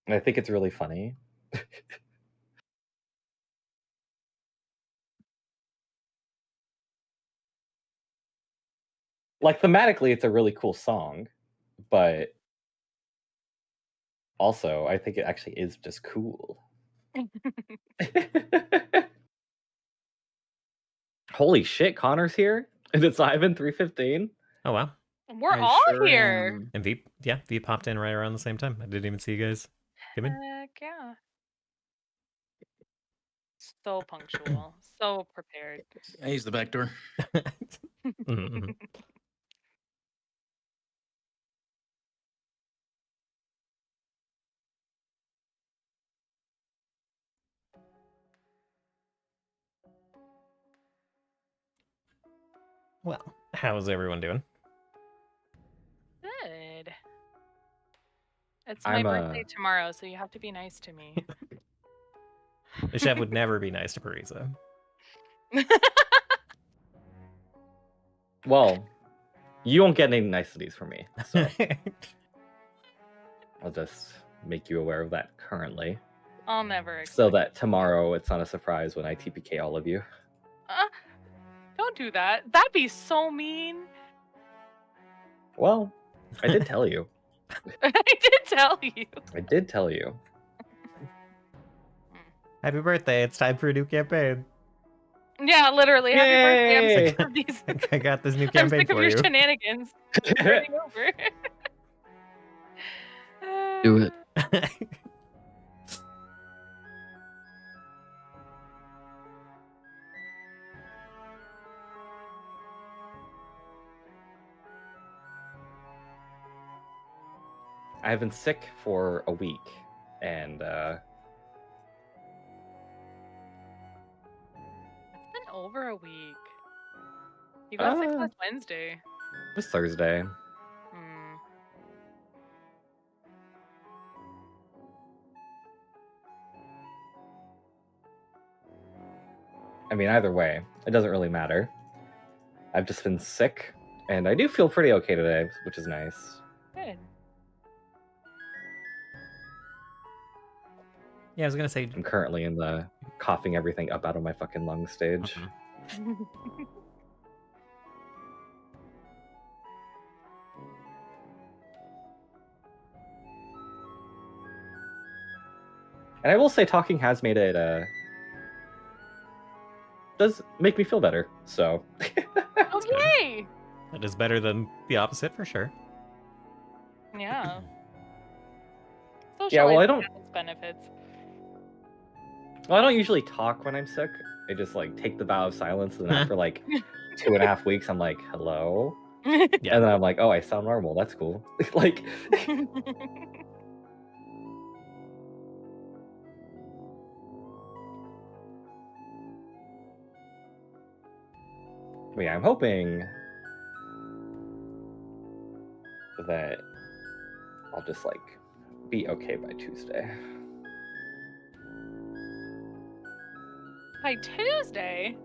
And I think it's really funny. Like, thematically, it's a really cool song, but also, I think it actually is just cool. Holy shit, Connor's here? And it's live in 3:15? Oh, wow. We're I all sure here. am. And V popped in right around the same time. I didn't even see you guys come in. Heck yeah. So punctual. So prepared. I use the back door. Mhm. Well, how's everyone doing? Good. It's my I'm birthday tomorrow, so you have to be nice to me. The chef would never be nice to Parisa. Well, you won't get any niceties from me, so I'll just make you aware of that currently. I'll never So expect that tomorrow it's not a surprise when I TPK all of you. Don't do that. That'd be so mean. Well, I did tell you. I did tell you. I did tell you. Happy birthday. It's time for a new campaign. Yeah, literally. Happy birthday. I'm Yay! sick of these. I got this new I'm campaign sick of for your you. shenanigans. Starting over. Do it. I've been sick for a week, and It's been over a week. You got sick last Wednesday. it was Thursday. Hmm. I mean, either way, it doesn't really matter. I've just been sick, and I do feel pretty okay today, which is nice. Good. Yeah, I was gonna say. I'm currently in the coughing everything up out of my fucking lung stage. And I will say, talking has made it does make me feel better. So. Oh, yay! That is better than the opposite for sure. Yeah. Yeah, well, I don't. Socializing has its benefits. Well, I don't usually talk when I'm sick. I just like take the vow of silence, and then after like 2.5 weeks, I'm like, "Hello," Yeah. and then I'm like, "Oh, I sound normal. That's cool." Like. But yeah, I'm hoping that I'll just like be okay by Tuesday. By Tuesday?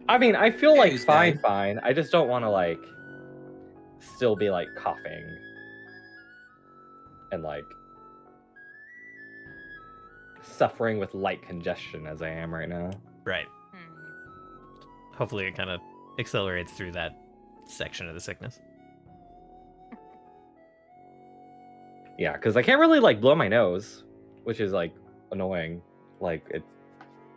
I mean, I feel like Tuesday. fine. I just don't want to like still be like coughing and like suffering with light congestion as I am right now. Right. Hopefully it kind of accelerates through that section of the sickness. Yeah, because I can't really like blow my nose, which is like annoying. Like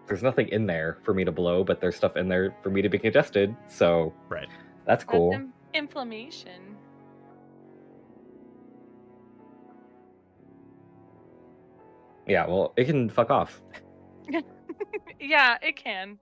there's nothing in there for me to blow, but there's stuff in there for me to be congested. So right, that's cool. That's inflammation. Yeah, well, it can fuck off. Yeah, it can.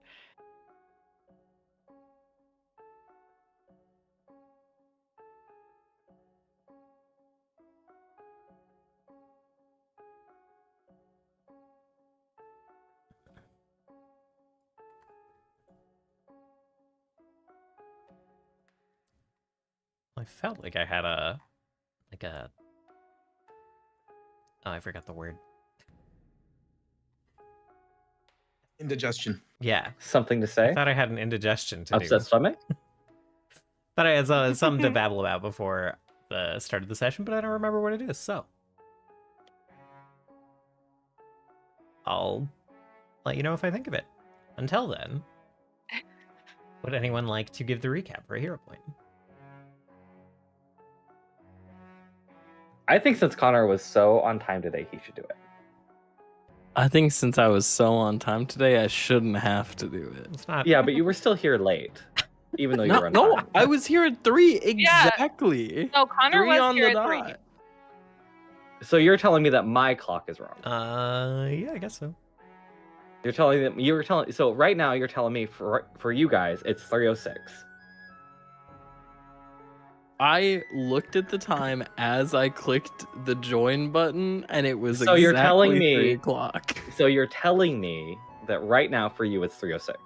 I felt like I had a oh, I forgot the word. Indigestion. Yeah, Something to I say? thought I had an indigestion to Upset do. stomach? Thought I had something to babble about before the start of the session, but I don't remember what it is. So I'll let you know if I think of it. Until then, would anyone like to give the recap for a hero point? I think since Konnor was so on time today, he should do it. I think since I was so on time today, I shouldn't have to do it. It's not. Yeah, but you were still here late, even though you were on No, time. I was here at 3 exactly. No, Konnor 3 was on here the at 3. dot. So you're telling me that my clock is wrong. Yeah, I guess so. You're telling them you were telling. So right now you're telling me for you guys it's 3:06. I looked at the time as I clicked the join button, and it was So you're telling exactly me- 3 o'clock. So you're telling me that right now for you it's 3:06.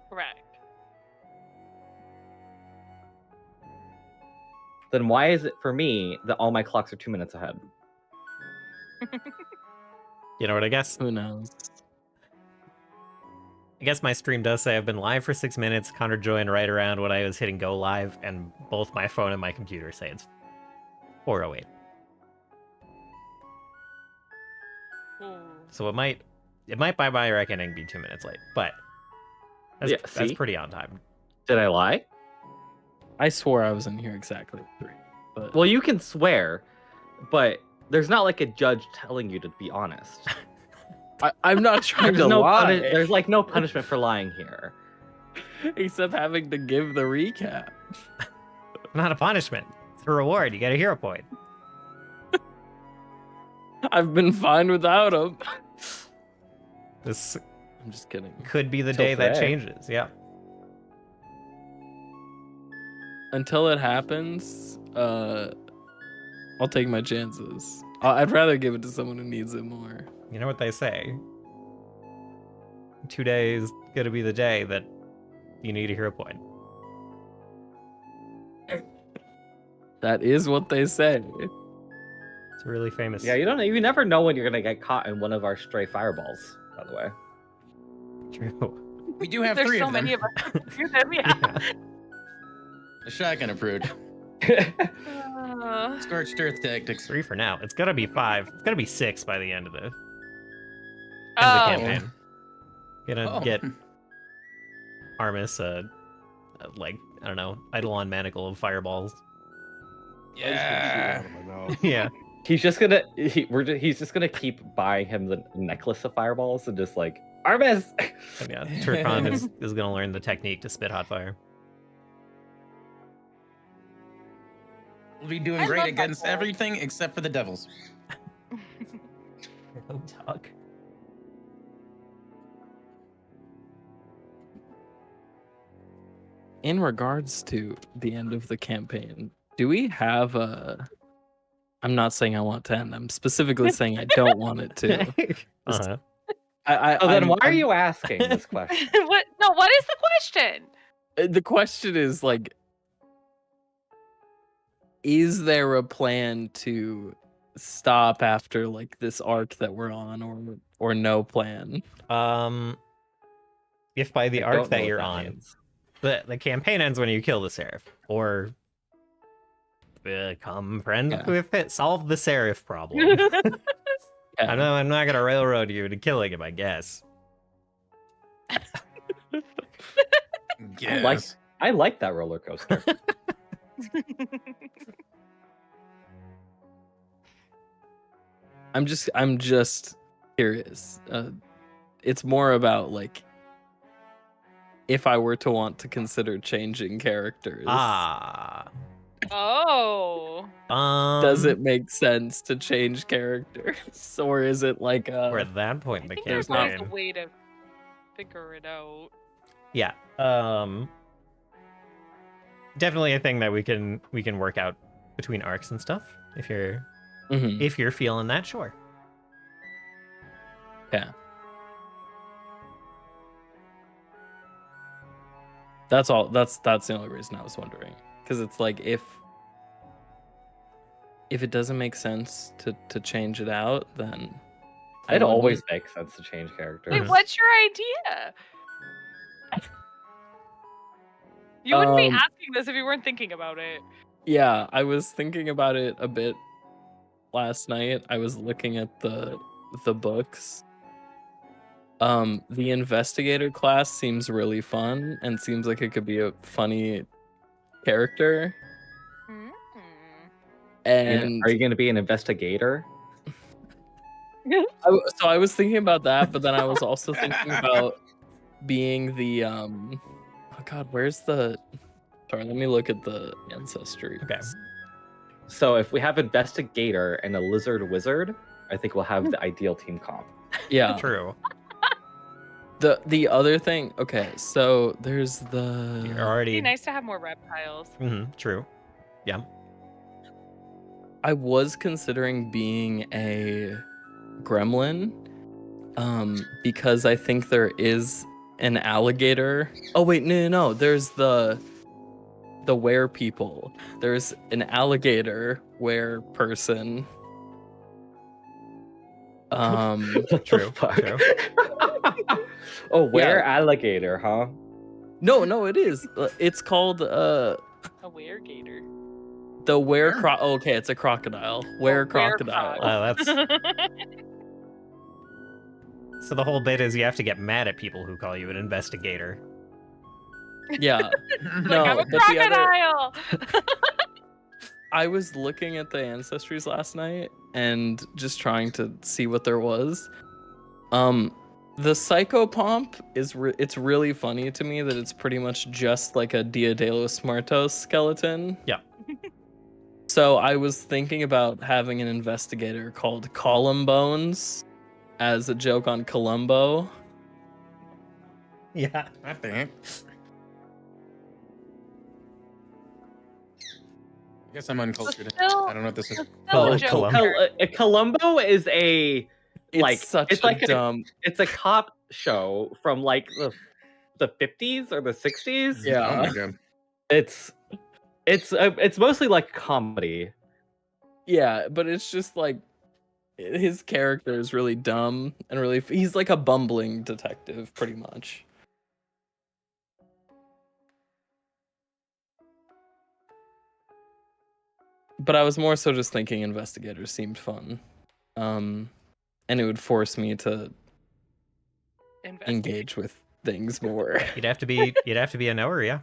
Correct. Then why is it for me that all my clocks are 2 minutes ahead? You know what I guess? Who knows? I guess my stream does say I've been live for 6 minutes. Konnor joined right around when I was hitting go live, and both my phone and my computer say it's 4:08. Ooh. So it might by my reckoning be 2 minutes late, but that's, Yeah, that's see? pretty on time. Did I lie? I swore I was in here exactly at 3. But Well, you can swear, but there's not like a judge telling you to be honest. I'm not trying There's to no lie. there's like no punishment for lying here. Except having to give the recap. Not a punishment. It's a reward. You get a hero point. I've been fine without them. This I'm just kidding. could be the Till day that today. changes. Yeah. Until it happens, I'll take my chances. I'd rather give it to someone who needs it more. You know what they say. Today is gonna be the day that you need a hero point. That is what they say. It's a really famous. Yeah, you never know when you're gonna get caught in one of our stray fireballs, by the way. True. We do have There's 3 so of them. many of us. Hear them, yeah. A shotgun approved. Scorched earth tactics. 3 for now. It's gonna be 5. It's gonna be 6 by the end of the Oh, campaign. Gonna Oh. get Armis like, I don't know, Eidolon Manacle of fireballs. Yeah. Yeah. He's just gonna he's just gonna keep buying him the necklace of fireballs and just like Armis. And yeah, Turkon is gonna learn the technique to spit hot fire. We'll be doing I great love that against boy. everything except for the devils. Oh, dog. In regards to the end of the campaign, do we have a... I'm not saying I want to end. I'm specifically saying I don't want it to. Uh-huh. So then why are I'm- you asking this question? what? No, what is the question? The question is like, is there a plan to stop after like this arc that we're on, or no plan? If by the I arc don't know that what you're that on, means. the campaign ends when you kill the Seraph, or become friends Yeah. with it, solve the Seraph problem. Yeah. I'm not gonna railroad you to killing him, I guess. Yes. I like that roller coaster. I'm just curious. It's more about like if I were to want to consider changing characters. Ah. Oh. Does it make sense to change characters, or is it like We're at that point in I the think there's always a campaign. way to figure it out. Yeah. Definitely a thing that we can work out between arcs and stuff. If you're feeling that, sure. Yeah. That's all. That's the only reason I was wondering, because it's like if it doesn't make sense to change it out, then I It wouldn't. always makes sense to change characters. Wait, what's your idea? You wouldn't be Um, asking this if you weren't thinking about it. Yeah, I was thinking about it a bit last night. I was looking at the books, The investigator class seems really fun and seems like it could be a funny character. Mm. And Are you going to be an investigator? so I was thinking about that, but then I was also thinking about being the oh god, where's the sorry, let me look at the ancestry. Okay. So if we have investigator and a lizard wizard, I think we'll have the ideal team comp. Yeah. True. The other thing, okay, so there's the You're It'd already. be nice to have more reptiles. True. Yeah. I was considering being a gremlin, because I think there is an alligator. Oh wait, no. There's the were people. There's an alligator were person. What the True, fuck? true. Oh, where alligator, huh? No, it is. It's called A weregator. the were. Oh, okay, it's a crocodile. Were crocodile. That's so the whole bit is you have to get mad at people who call you an investigator. Yeah. No, I'm a but the other. crocodile. I was looking at the ancestries last night and just trying to see what there was. The psychopomp is it's really funny to me that it's pretty much just like a Diadelos Martos skeleton. Yeah. So I was thinking about having an investigator called Columbones as a joke on Columbo. Yeah. I think. I guess I'm uncultured. Still- I don't know what this is. Still a Oh, joke. Columbo. Columbo is a It's such it's a like dumb. it's a cop show from like the 50s or the 60s. Yeah. Oh my god. It's mostly like comedy. Yeah, but it's just like his character is really dumb and really he's like a bumbling detective pretty much. But I was more so just thinking investigators seemed fun. And it would force me to Investigate. engage with things more. You'd have to be a knower, yeah.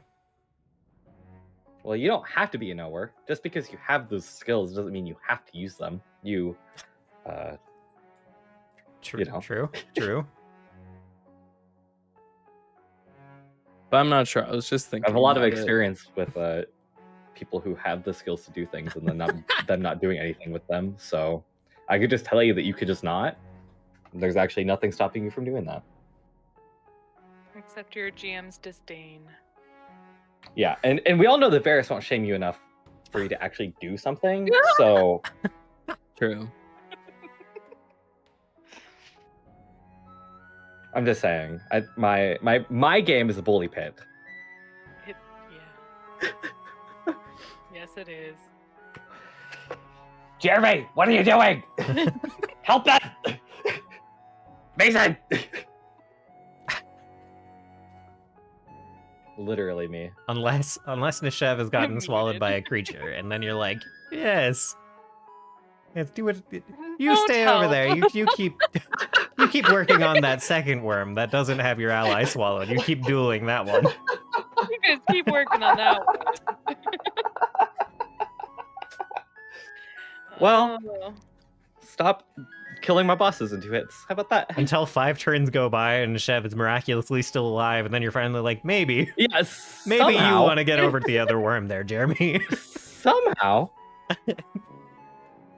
Well, you don't have to be a knower. Just because you have those skills doesn't mean you have to use them. You True. You know. True. But I'm not sure. I was just I thinking. have a lot of about it. experience with people who have the skills to do things and then them not doing anything with them. So I could just tell you that you could just not. There's actually nothing stopping you from doing that. Except your GM's disdain. Yeah, and we all know that Varys won't shame you enough for you to actually do something. So True. I'm just saying, my game is a bully pit. Yeah. Yes, it is. Jeremy, what are you doing? Help us! Mason! Literally me. Unless Nishev has gotten Muted. swallowed by a creature, and then you're like, yes. Yes, do it. You Don't stay over help. there. You keep working on that second worm that doesn't have your ally swallowed. You keep dueling that one. You guys keep working on that one. Well, Oh. Stop killing my bosses in 2 hits. How about that? Until 5 turns go by and Nishev is miraculously still alive, and then you're finally like, maybe Yes. you somehow. want to get over to the other worm there, Jeremy. Somehow.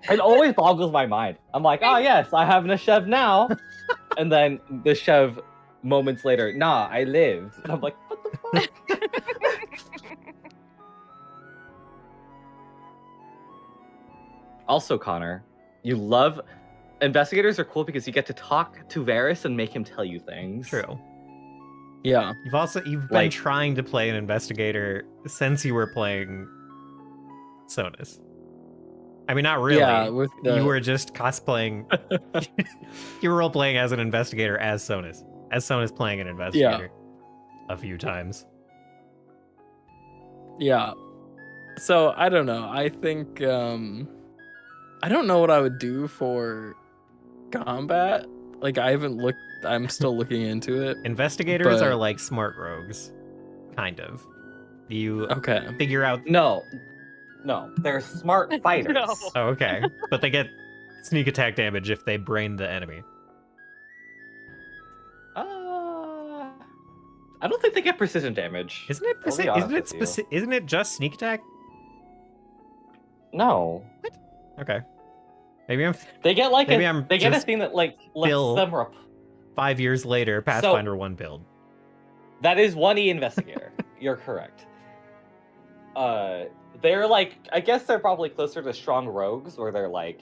It always boggles my mind. I'm like, oh yes, I have Nishev now. And then Nishev moments later, nah, I lived. And I'm like, what the fuck? Also, Konnor, you love investigators are cool because you get to talk to Varys and make him tell you things. True. Yeah. You've been Like- trying to play an investigator since you were playing Sonus. I mean, not really. Yeah, with the, You were just cosplaying. You were role playing as an investigator as Sonus playing an investigator a few times. Yeah. So I don't know. I think I don't know what I would do for combat. Like I haven't looked. I'm still looking into it. Investigators are But- like smart rogues, kind of. You Okay. figure out. No, they're smart fighters. No. Oh, okay, but they get sneak attack damage if they brain the enemy. I don't think they get precision damage. Isn't it? I'll be honest with you. Isn't it just sneak attack? No, Okay. Maybe I'm they get like Maybe a, I'm they get a just thing that like lets still- them up. 5 years later, Pathfinder 1 build. That is 1E investigator. You're correct. They're like, I guess they're probably closer to strong rogues, where they're like,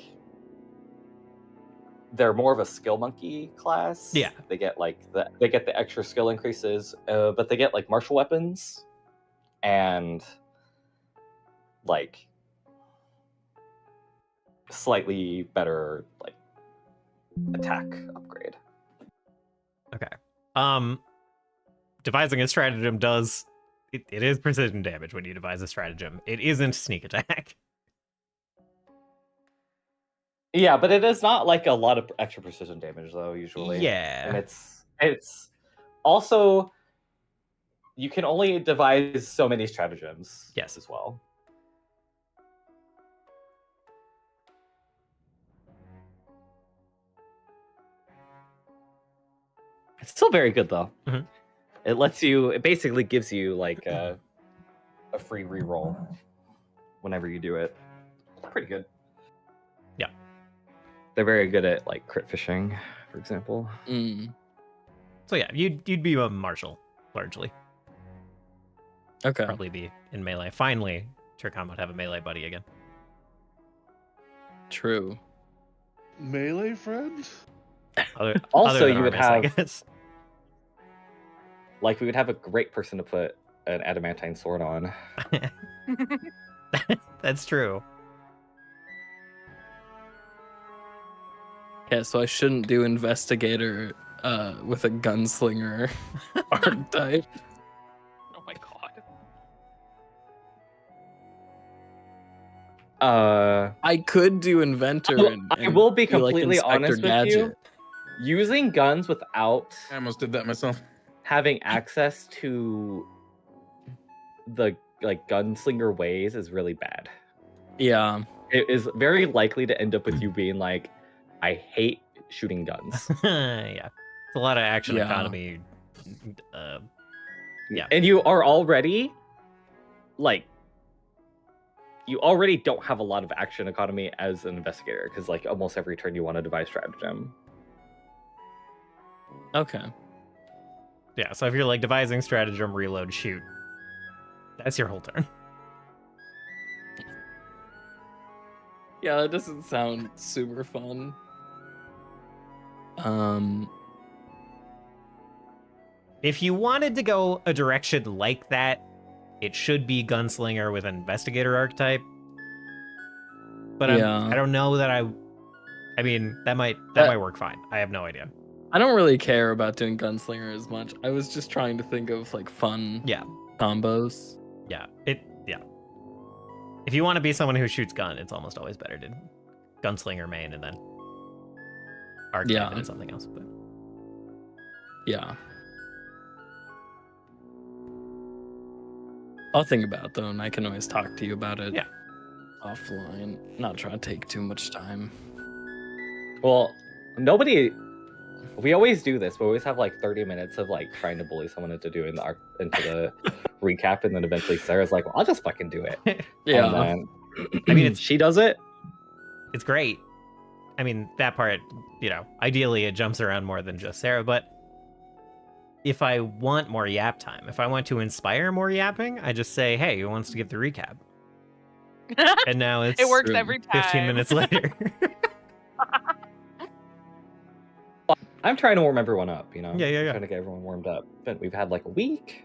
they're more of a skill monkey class. Yeah. They get like they get the extra skill increases, but they get like martial weapons and like slightly better like attack upgrade. Okay. Devising a stratagem does... It is precision damage when you devise a stratagem. It isn't sneak attack. Yeah, but it is not like a lot of extra precision damage though, usually. Yeah. And it's also, you can only devise so many stratagems. Yes. As well. It's still very good though. Mhm. It basically gives you like a free reroll whenever you do it. Pretty good. Yeah. They're very good at like crit fishing, for example. So yeah, you'd be a marshal, largely. Okay. Probably be in melee. Finally, Turcom would have a melee buddy again. True. Melee friend? Also, than you would Armis, I have- guess. Like we would have a great person to put an adamantine sword on. That's true. Yeah, so I shouldn't do investigator with a gunslinger archetype. Oh my god. I could do inventor. I will be do, like, completely Inspector honest with you. Gadget. Using guns without I almost did that myself. having access to the like gunslinger ways is really bad. Yeah. It is very likely to end up with you being like, I hate shooting guns. Yeah. It's a lot of action Yeah. economy. Yeah. And you are already like, you already don't have a lot of action economy as an investigator because like almost every turn you want to devise stratagem. Okay. Yeah, so if you're like devising stratagem, reload, shoot, that's your whole turn. Yeah, that doesn't sound super fun. If you wanted to go a direction like that, it should be gunslinger with an investigator archetype. But Yeah. I don't know that I mean, that might work fine. I have no idea. I don't really care about doing gunslinger as much. I was just trying to think of like fun Yeah. combos. Yeah. If you want to be someone who shoots gun, it's almost always better to gunslinger main and then archetype Yeah. it as something else. But Yeah. I'll think about it though, and I can always talk to you about it. Yeah. Offline. Not trying to take too much time. Well, we always do this. We always have like 30 minutes of like trying to bully someone into doing into the recap, and then eventually Sarah's like, "Well, I'll just fucking do it." Yeah. And then, I mean, she does it. it's great. I mean, that part, ideally it jumps around more than just Sarah, but if I want more yap time, if I want to inspire more yapping, I just say, hey, who wants to give the recap? And now it's It works true. every time. 15 minutes later. I'm trying to warm everyone up. Yeah. Trying to get everyone warmed up. But we've had like a week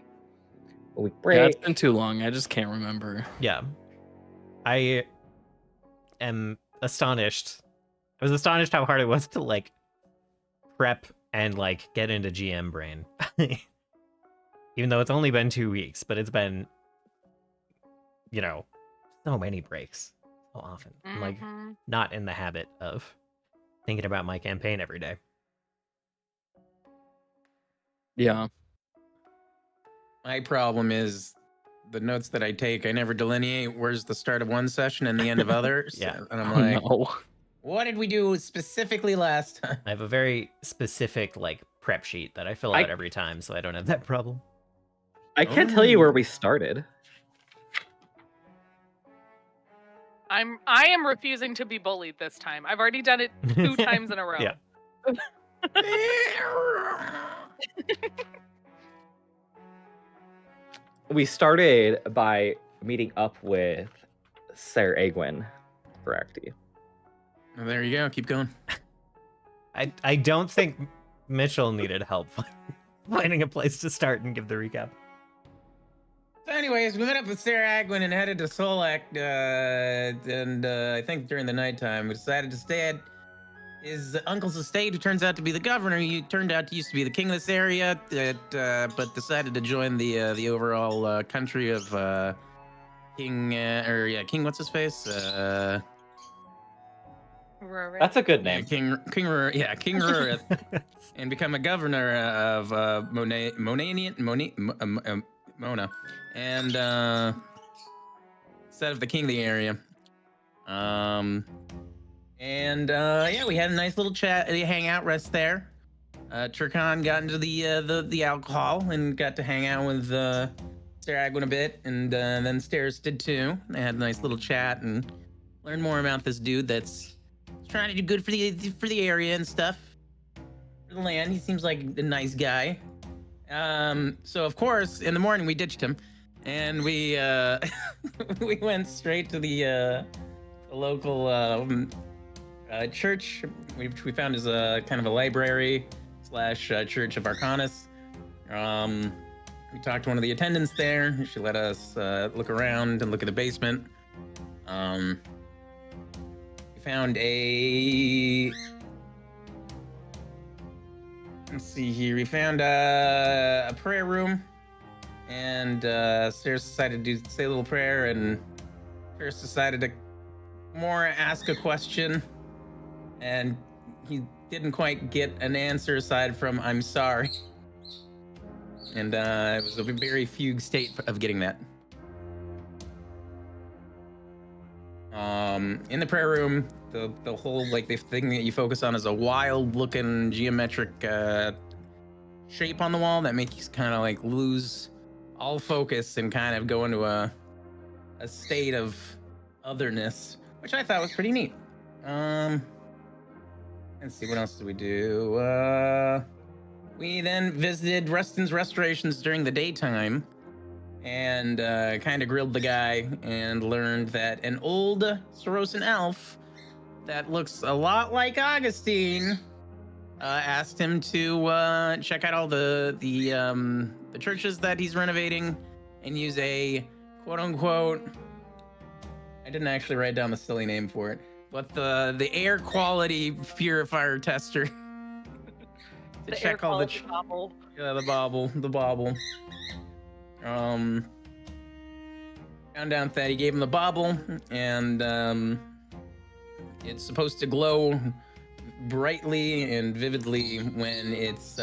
Yeah, break. it's been too long. I just can't remember. Yeah. I am astonished. I was astonished how hard it was to like prep and like get into GM brain. Even though it's only been 2 weeks, but it's been, so many breaks so often. I'm like Mhm. not in the habit of thinking about my campaign every day. Yeah. My problem is the notes that I take, I never delineate where's the start of one session and the end of others. Yeah. And I'm Oh, like, no. what did we do specifically last time? I have a very specific like prep sheet that I fill out every time, so I don't have that problem. I can't tell you where we started. I am refusing to be bullied this time. I've already done it 2 times in a row. Yeah. We started by meeting up with Sarahtonin, Voraktee. Well, there you go. Keep going. I don't think Mitchell needed help finding a place to start and give the recap. So anyways, we met up with Sarahtonin and headed to Solak, and I think during the nighttime we decided to stay at his uncle's estate, who turns out to be the governor. He turned out to used to be the king of this area, but decided to join the overall country of King King what's his face? Rurik. That's a good Yeah, name. King Rurik, and become a governor of Mona, and instead of the king of the area. Yeah, we had a nice little chat, hangout, rest there. Turkan got into the alcohol and got to hang out with Sarahtonin a bit, and then Stairs did too. They had a nice little chat and learned more about this dude that's trying to do good for the area and stuff, for the land. He seems like a nice guy. So of course, in the morning we ditched him, and we we went straight to the local church, which we found as a kind of a library / church of Arcanus. We talked to one of the attendants there. She let us look around and look at the basement. We found let's see here. We found a prayer room, and Sarah decided to say a little prayer, and Sarah decided to more ask a question, and he didn't quite get an answer aside from "I'm sorry," and it was a very fugue state of getting that. In the prayer room, the whole the thing that you focus on is a wild-looking geometric shape on the wall that makes you kind of lose all focus and kind of go into a state of otherness, which I thought was pretty neat. Let's see, what else did we do? We then visited Rustin's restorations during the daytime, and kind of grilled the guy and learned that an old Sorosan elf that looks a lot like Augustine asked him to check out all the churches that he's renovating and use a quote-unquote, I didn't actually write down the silly name for it, but the air quality purifier tester to check all the bobble. yeah, the bauble. Found out that he gave him the bauble, and it's supposed to glow brightly and vividly when it's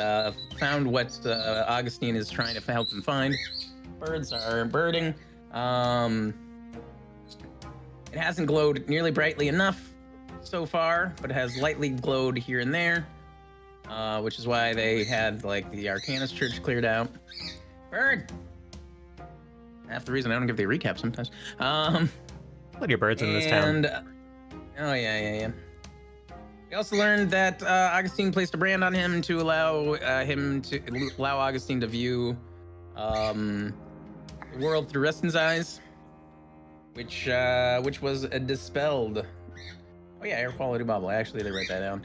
found what Augustine is trying to help him find. Birds are birding. It hasn't glowed nearly brightly enough so far, but it has lightly glowed here and there, which is why they had the Arcanus Church cleared out. Bird! Half the reason I don't give the recap sometimes. Plenty of birds in this town. Oh yeah. We also learned that Augustine placed a brand on him to allow Augustine to view the world through Reston's eyes, which was dispelled. Oh yeah, air quality bubble. Actually, they write that down.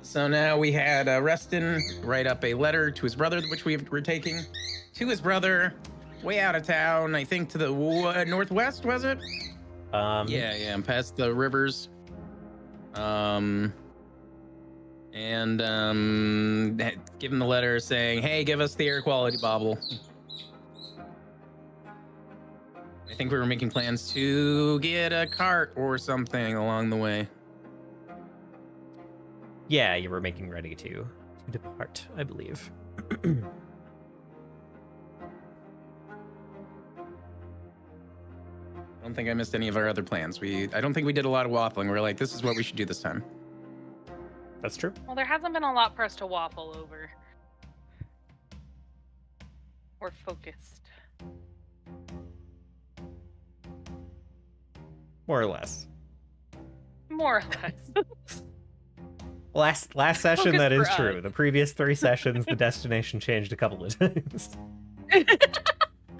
So now we had Reston write up a letter to his brother, which we're taking to his brother, way out of town. I think to the northwest, was it? Yeah, past the rivers. And give him the letter saying, "Hey, give us the air quality bauble." I think we were making plans to get a cart or something along the way. Yeah, you were making ready to depart, I believe. don't think I missed any of our other plans. I don't think we did a lot of waffling. We're like, this is what we should do this time. That's true. Well, there hasn't been a lot for us to waffle over. We're focused. More or less. More or less. Last session, Focus that is for true. us. The previous 3 sessions, the destination changed a couple of times.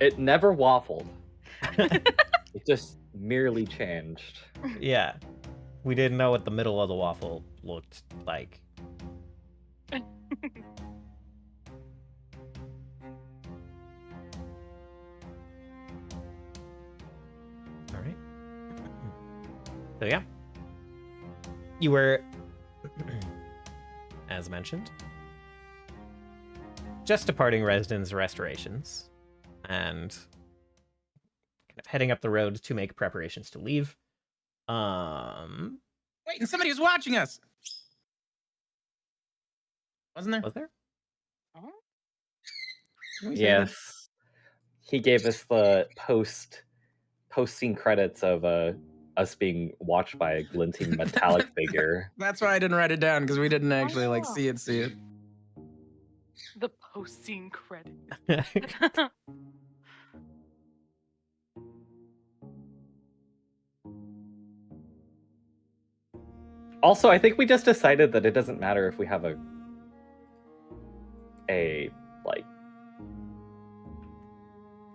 It never waffled. It just merely changed. Yeah. We didn't know what the middle of the waffle looked like. All right. So yeah. You were, as mentioned, just departing Resden's restorations and kind of heading up the road to make preparations to leave. Wait, and somebody was watching us. Wasn't there? Was there? Didn't we say Yes. He gave us the post-scene credits of us being watched by a glinting metallic figure. that? That's why I didn't write it down, because we didn't actually like Oh. see it. The post-scene credit. Also, I think we just decided that it doesn't matter if we have a like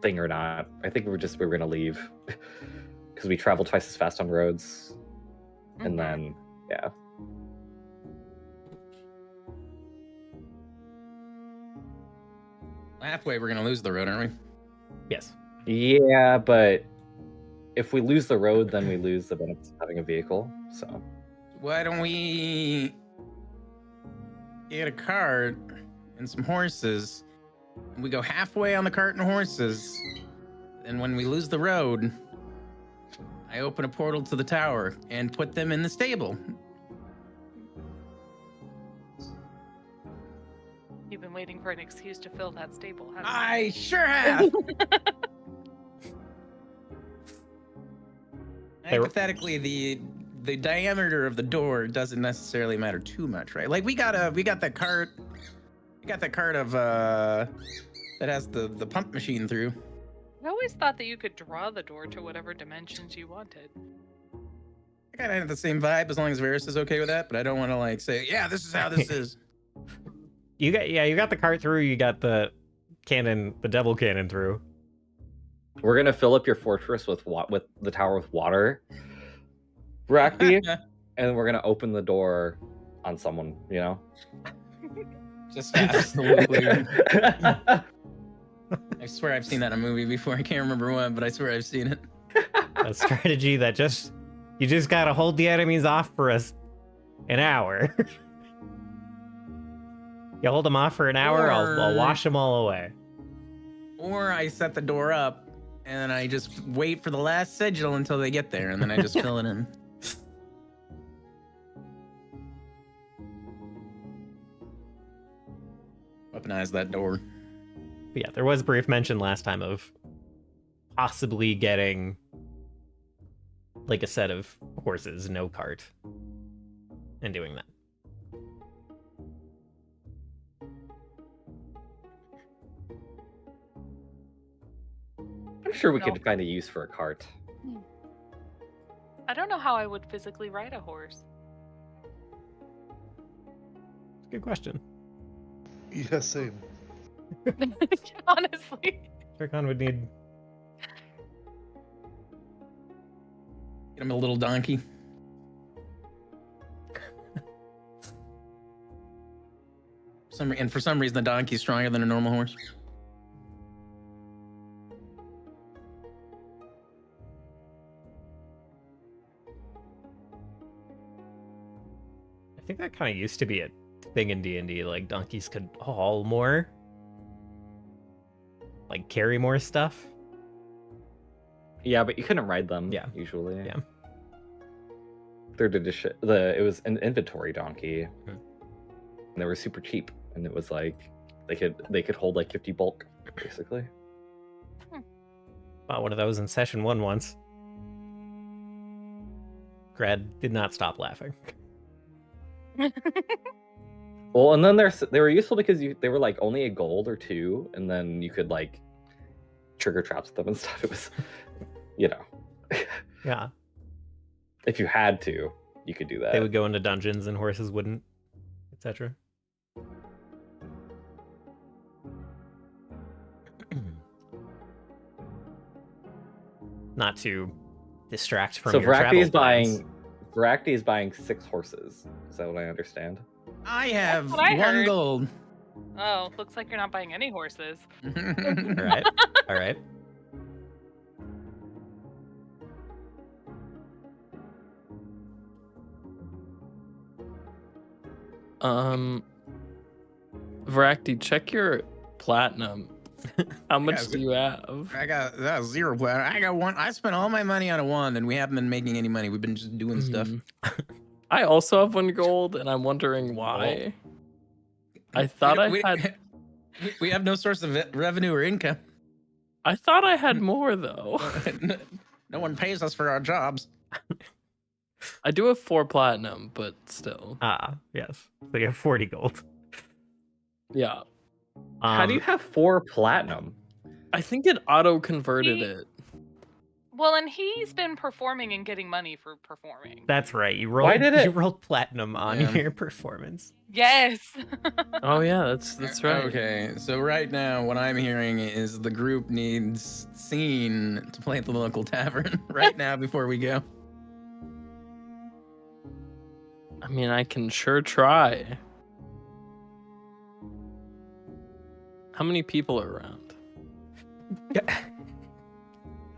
thing or not. I think we're gonna leave because we travel twice as fast on roads, and then yeah. Halfway, we're gonna lose the road, aren't we? Yes. Yeah, but if we lose the road, then we lose the benefits of having a vehicle. So Why don't we get a cart and some horses? And we go halfway on the cart and horses. And when we lose the road, I open a portal to the tower and put them in the stable. You've been waiting for an excuse to fill that stable, haven't I sure have. They were- Hypothetically, the diameter of the door doesn't necessarily matter too much, right? Like we got that cart of that has the pump machine through. I always thought that you could draw the door to whatever dimensions you wanted. I kind of have the same vibe as long as Varys is okay with that, but I don't want to like say, yeah, this is how this is. You got the cart through, you got the cannon, the devil cannon through. we're gonna fill up your fortress with the tower with water, Voraktee, and we're gonna open the door on someone. You know. Just absolutely. I swear I've seen that in a movie before. I can't remember what, but I swear I've seen it. A strategy that you just gotta hold the enemies off for an hour. You hold them off for an hour, I'll wash them all away. Or I set the door up and I just wait for the last sigil until they get there, and then I just fill it in. Weaponize that door. But yeah, there was brief mention last time of possibly getting like a set of horses, no cart, and doing that. I'm sure we could find a use for a cart. I don't know how I would physically ride a horse. Good question. Yeah, same. Honestly. Turkon would need. Get him a little donkey. And for some reason, the donkey's stronger than a normal horse. I think that kind of used to be a thing in D&D. Like donkeys could haul more, like carry more stuff. Yeah, but you couldn't ride them. Yeah. Usually. Yeah. Third edition. It was an inventory donkey, Hmm. and they were super cheap. And it was like they could hold like 50 bulk, basically. Bought one of those in session 1 once. Grad did not stop laughing. Well, and then they were useful because they were like only a gold or two, and then you could like trigger traps with them and stuff. It was, you know, Yeah. if you had to, you could do that. They would go into dungeons and horses wouldn't, etc. Not to distract from So your travel plans. Voraktee is buying 6 horses. Is that what I understand? I have what I 1 heard. gold. Oh, looks like you're not buying any horses. All right. All right. Voraktee, check your platinum. How much do you have? I got that was 0 platinum. I got 1. I spent all my money on a 1, and we haven't been making any money. We've been just doing stuff. I also have 1 gold, and I'm wondering why. I thought I had. We have no source of revenue or income. I thought I had more though. No one pays us for our jobs. I do have 4 platinum, but still. Yes. So you have 40 gold. Yeah. How do you have 4 platinum? I think it auto converted He- it. Well, and he's been performing and getting money for performing. That's right. You rolled. Why did it- You rolled platinum on Yeah. your performance. Yes. Oh yeah, that's right. Okay, so right now what I'm hearing is the group needs scene to play at the local tavern right now before we go. I mean, I can sure try. How many people are around?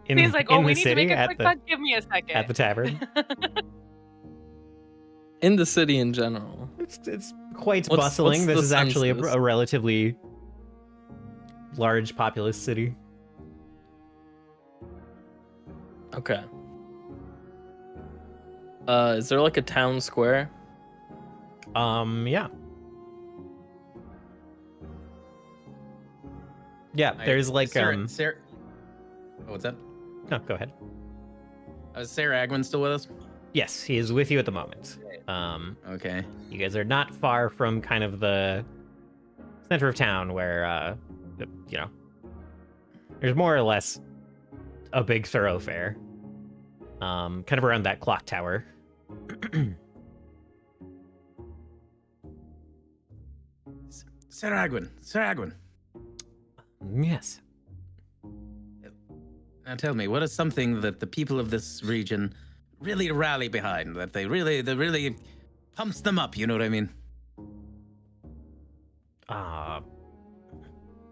He's like, oh, we need to make a at quick the, buck. Give me a second. at the tavern. In the city in general. It's quite What's bustling. This the is actually census? a relatively large populous city. Okay. Is there like a town square? Yeah. Yeah, there's like Sarah, oh, what's up? No, go ahead. Is Sarah Agwin still with us? Yes, he is with you at the moment. Okay. You guys are not far from kind of the center of town where you know, there's more or less a big thoroughfare. Kind of around that clock tower. Sarah Agwin. Yes. Now tell me, what is something that the people of this region really rally behind? That that really pumps them up, you know what I mean?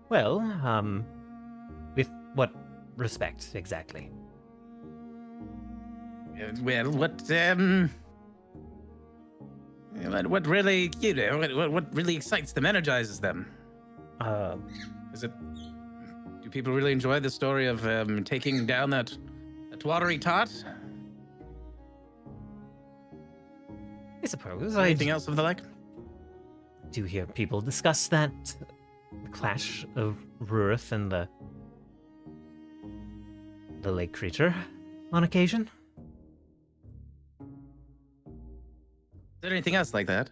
Well, with what respect exactly? Well, what really, you know, what really excites them, energizes them? Is it? Do people really enjoy the story of taking down that watery tot? I suppose Anything else of the like? do hear people discuss that clash of Rurith and the lake creature on occasion. Is there anything else like that?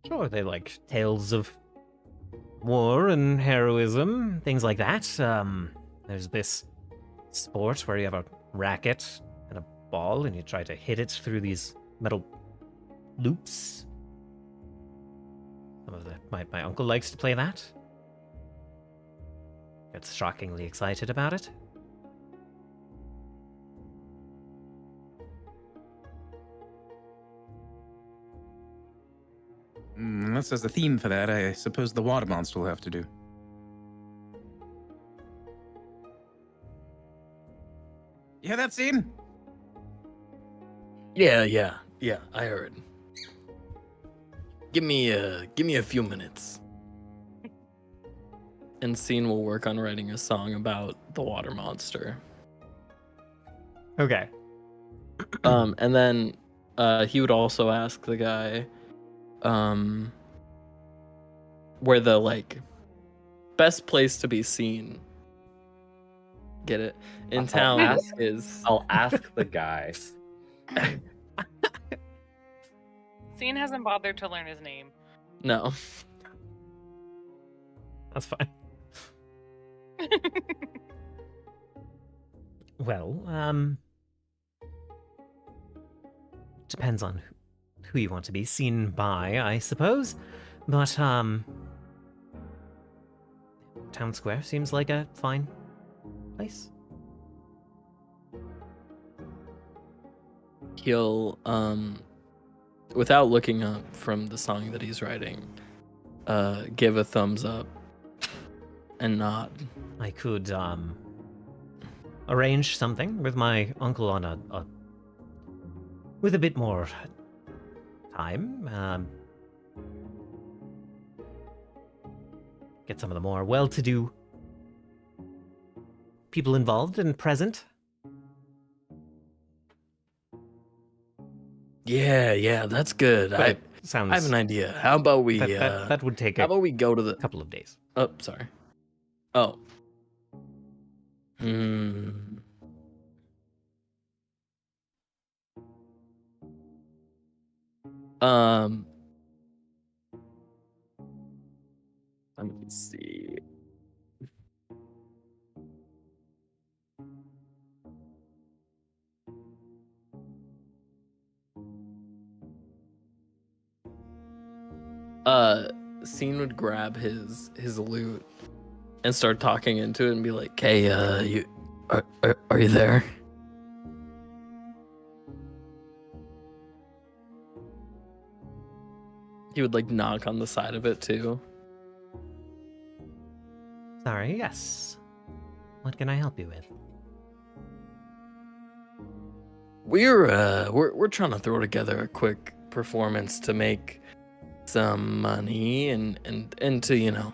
Sure, they like tales of war and heroism, things like that. There's this sport where you have a racket and a ball and you try to hit it through these metal loops. My uncle likes to play that. Gets shockingly excited about it. Unless there's a theme for that, I suppose the water monster will have to do. You hear that scene? Yeah, I heard. Give me a few minutes. And Scene will work on writing a song about the water monster. Okay. And then he would also ask the guy where the like best place to be seen Get it? In I'll town ask- is I'll ask the guy. Scene hasn't bothered to learn his name. no. That's fine. Well, depends on who you want to be seen by, I suppose. But, Town Square seems like a fine place. He'll without looking up from the song that he's writing, give a thumbs up and nod. I could, arrange something with my uncle on with a bit more time. Get some of the more well-to-do people involved and present. Yeah, that's good. But I it sounds. I have an idea. How about we that would take how a about we go to the couple of days. Oh, sorry. Oh. Hmm. Let me see. Scene would grab his lute and start talking into it and be like, "Hey, you are you there?" He would like knock on the side of it too. Sorry, yes. What can I help you with? We're trying to throw together a quick performance to make some money and to, you know,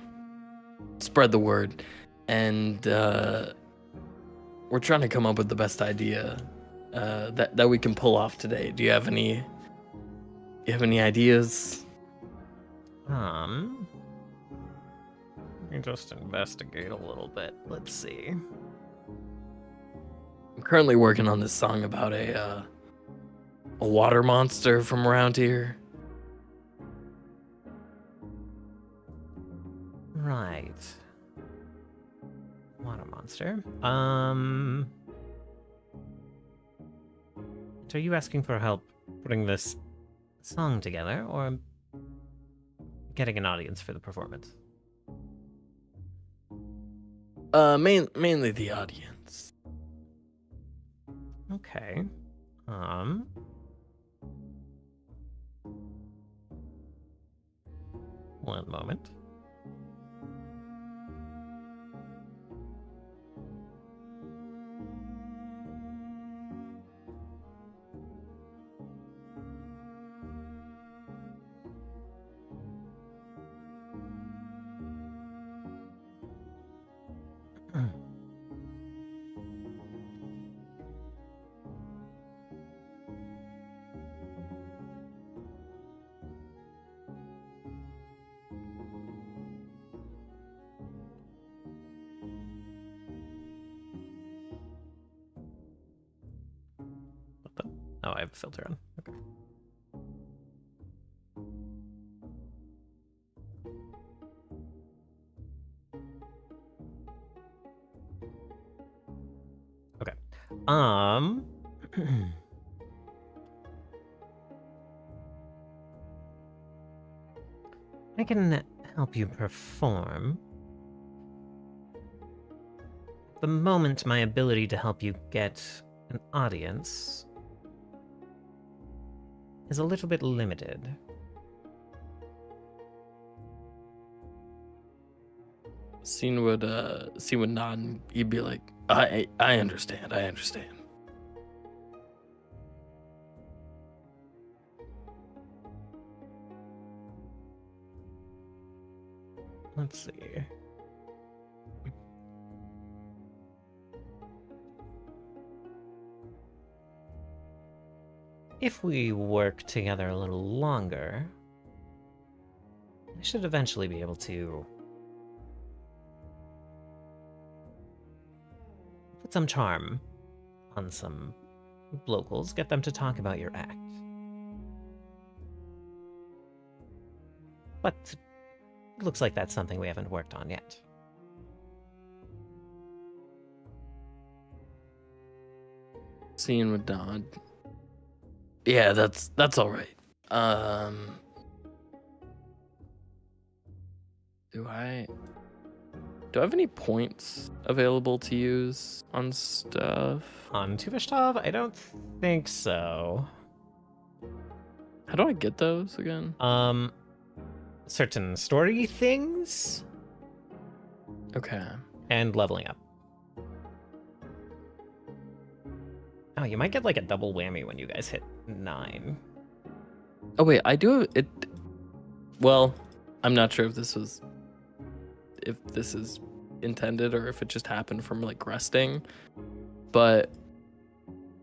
spread the word. And we're trying to come up with the best idea that we can pull off today. Do you have any ideas? Let me just investigate a little bit. Let's see. I'm currently working on this song about a water monster from around here. Right. Water monster. So are you asking for help putting this song together, or getting an audience for the performance? Mainly the audience. Okay. One moment. Oh, I have a filter on. Okay. Okay. I can help you perform. At the moment, my ability to help you get an audience is a little bit limited. Scene would nod and he'd be like, I understand. Let's see. If we work together a little longer, I should eventually be able to put some charm on some locals, get them to talk about your act. But looks like that's something we haven't worked on yet. Seeing with Dodd. Yeah, that's all right. Do I have any points available to use on stuff? On Tuvishtav, I don't think so. How do I get those again? Certain story things Okay. and leveling up. Oh, you might get like a double whammy when you guys hit 9. Oh wait, I do it. Well, I'm not sure if this is intended or if it just happened from like resting, but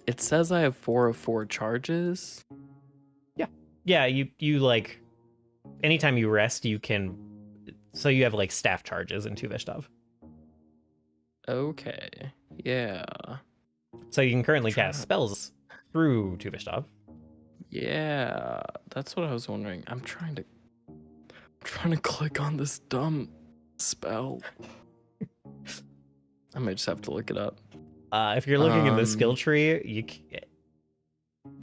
it says I have 4 of 4 charges. Yeah, you like anytime you rest, you can. So you have like staff charges in Tuvishtav. Okay. Yeah. So you can currently cast spells through Tuvishtav. Yeah. That's what I was wondering. I'm trying to click on this dumb spell. I might just have to look it up. If you're looking in the skill tree,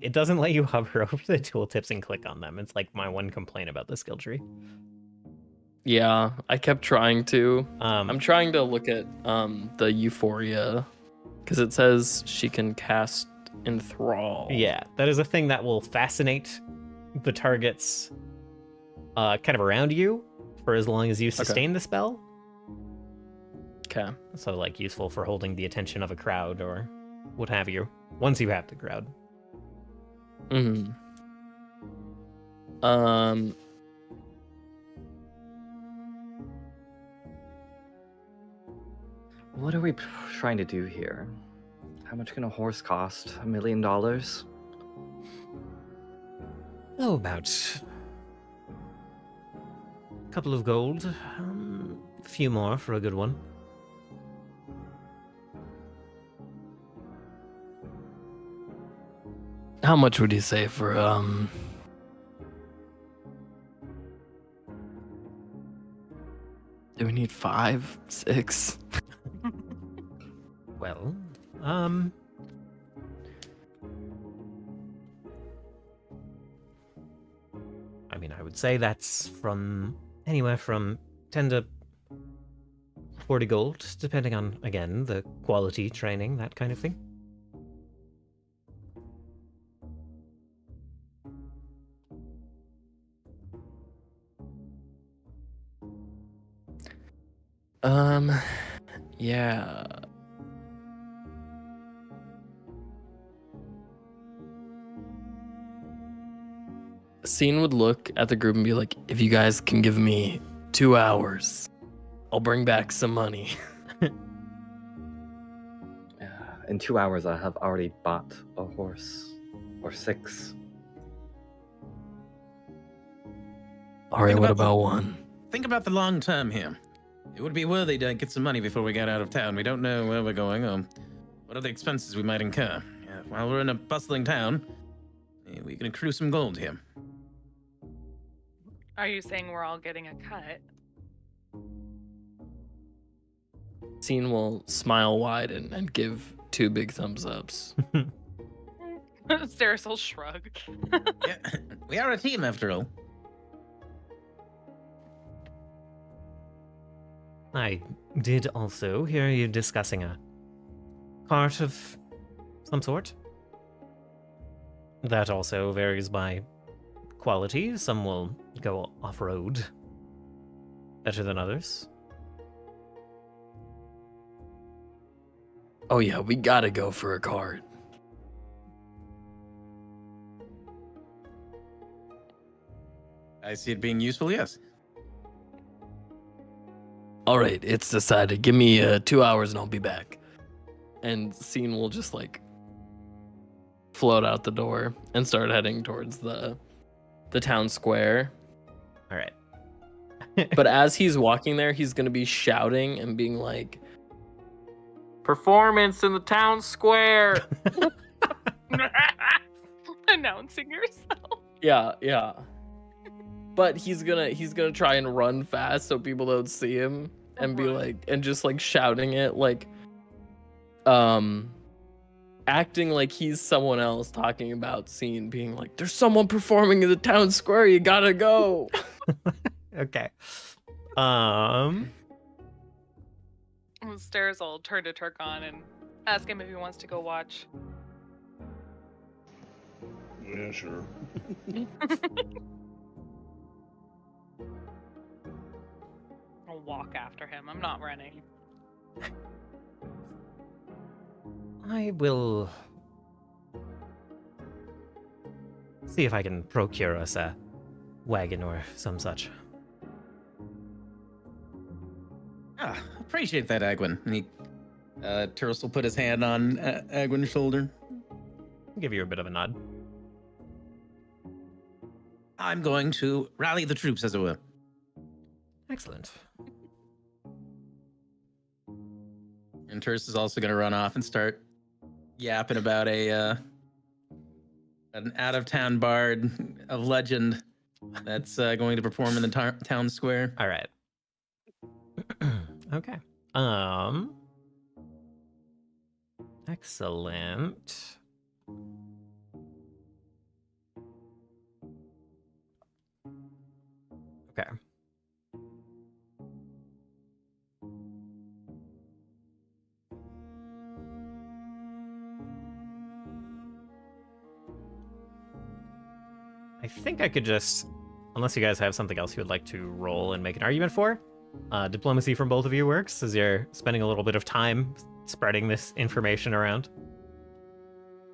it doesn't let you hover over the tooltips and click on them. It's like my one complaint about the skill tree. Yeah, I kept trying to. I'm I'm trying to look at the Euphoria because it says she can cast Enthrall. Yeah, that is a thing that will fascinate the targets kind of around you for as long as you sustain the spell. Okay. So like useful for holding the attention of a crowd or what have you, once you have the crowd. Mm-hmm. What are we trying to do here? How much can a horse cost? $1 million? Oh, about a couple of gold. A few more for a good one. How much would you say for do we need 5, 6? Well, I mean, I would say that's from anywhere from 10 to 40 gold, depending on, again, the quality, training, that kind of thing. Yeah. Scene would look at the group and be like, if you guys can give me 2 hours, I'll bring back some money. In 2 hours, I have already bought a horse. Or 6. All right, Think what about about 1? Think about the long term here. It would be worthy to get some money before we get out of town. We don't know where we're going or what other expenses we might incur. While we're in a bustling town, we can accrue some gold here. Are you saying we're all getting a cut? Scene will smile wide and give 2 big thumbs ups. Steris will shrug. Yeah, we are a team after all. I did also hear you discussing a cart of some sort. That also varies by quality. Some will go off-road better than others. Oh yeah, we gotta go for a cart. I see it being useful, yes. All right, it's decided. Give me 2 hours and I'll be back. And Scene will just like float out the door and start heading towards the town square. All right. But as he's walking there, he's gonna be shouting and being like, performance in the town square. Announcing yourself. Yeah. But he's gonna try and run fast so people don't see him and be like, and just like shouting it, like, acting like he's someone else, talking about scene, being like, "There's someone performing in the town square. You gotta go." Okay. Stairs will turn to Turkon and ask him if he wants to go watch. Yeah, sure. I'll walk after him. I'm not running. I will see if I can procure us a wagon or some such. Appreciate that, Agwin. And Turles will put his hand on Agwin's shoulder. I'll give you a bit of a nod. I'm going to rally the troops, as it were. Excellent. And Turles is also going to run off and start yapping about an out-of-town bard of legend that's going to perform in the town square. All right. Okay. Excellent. Okay. I think I could just, unless you guys have something else you would like to roll and make an argument for, diplomacy from both of you works, as you're spending a little bit of time spreading this information around.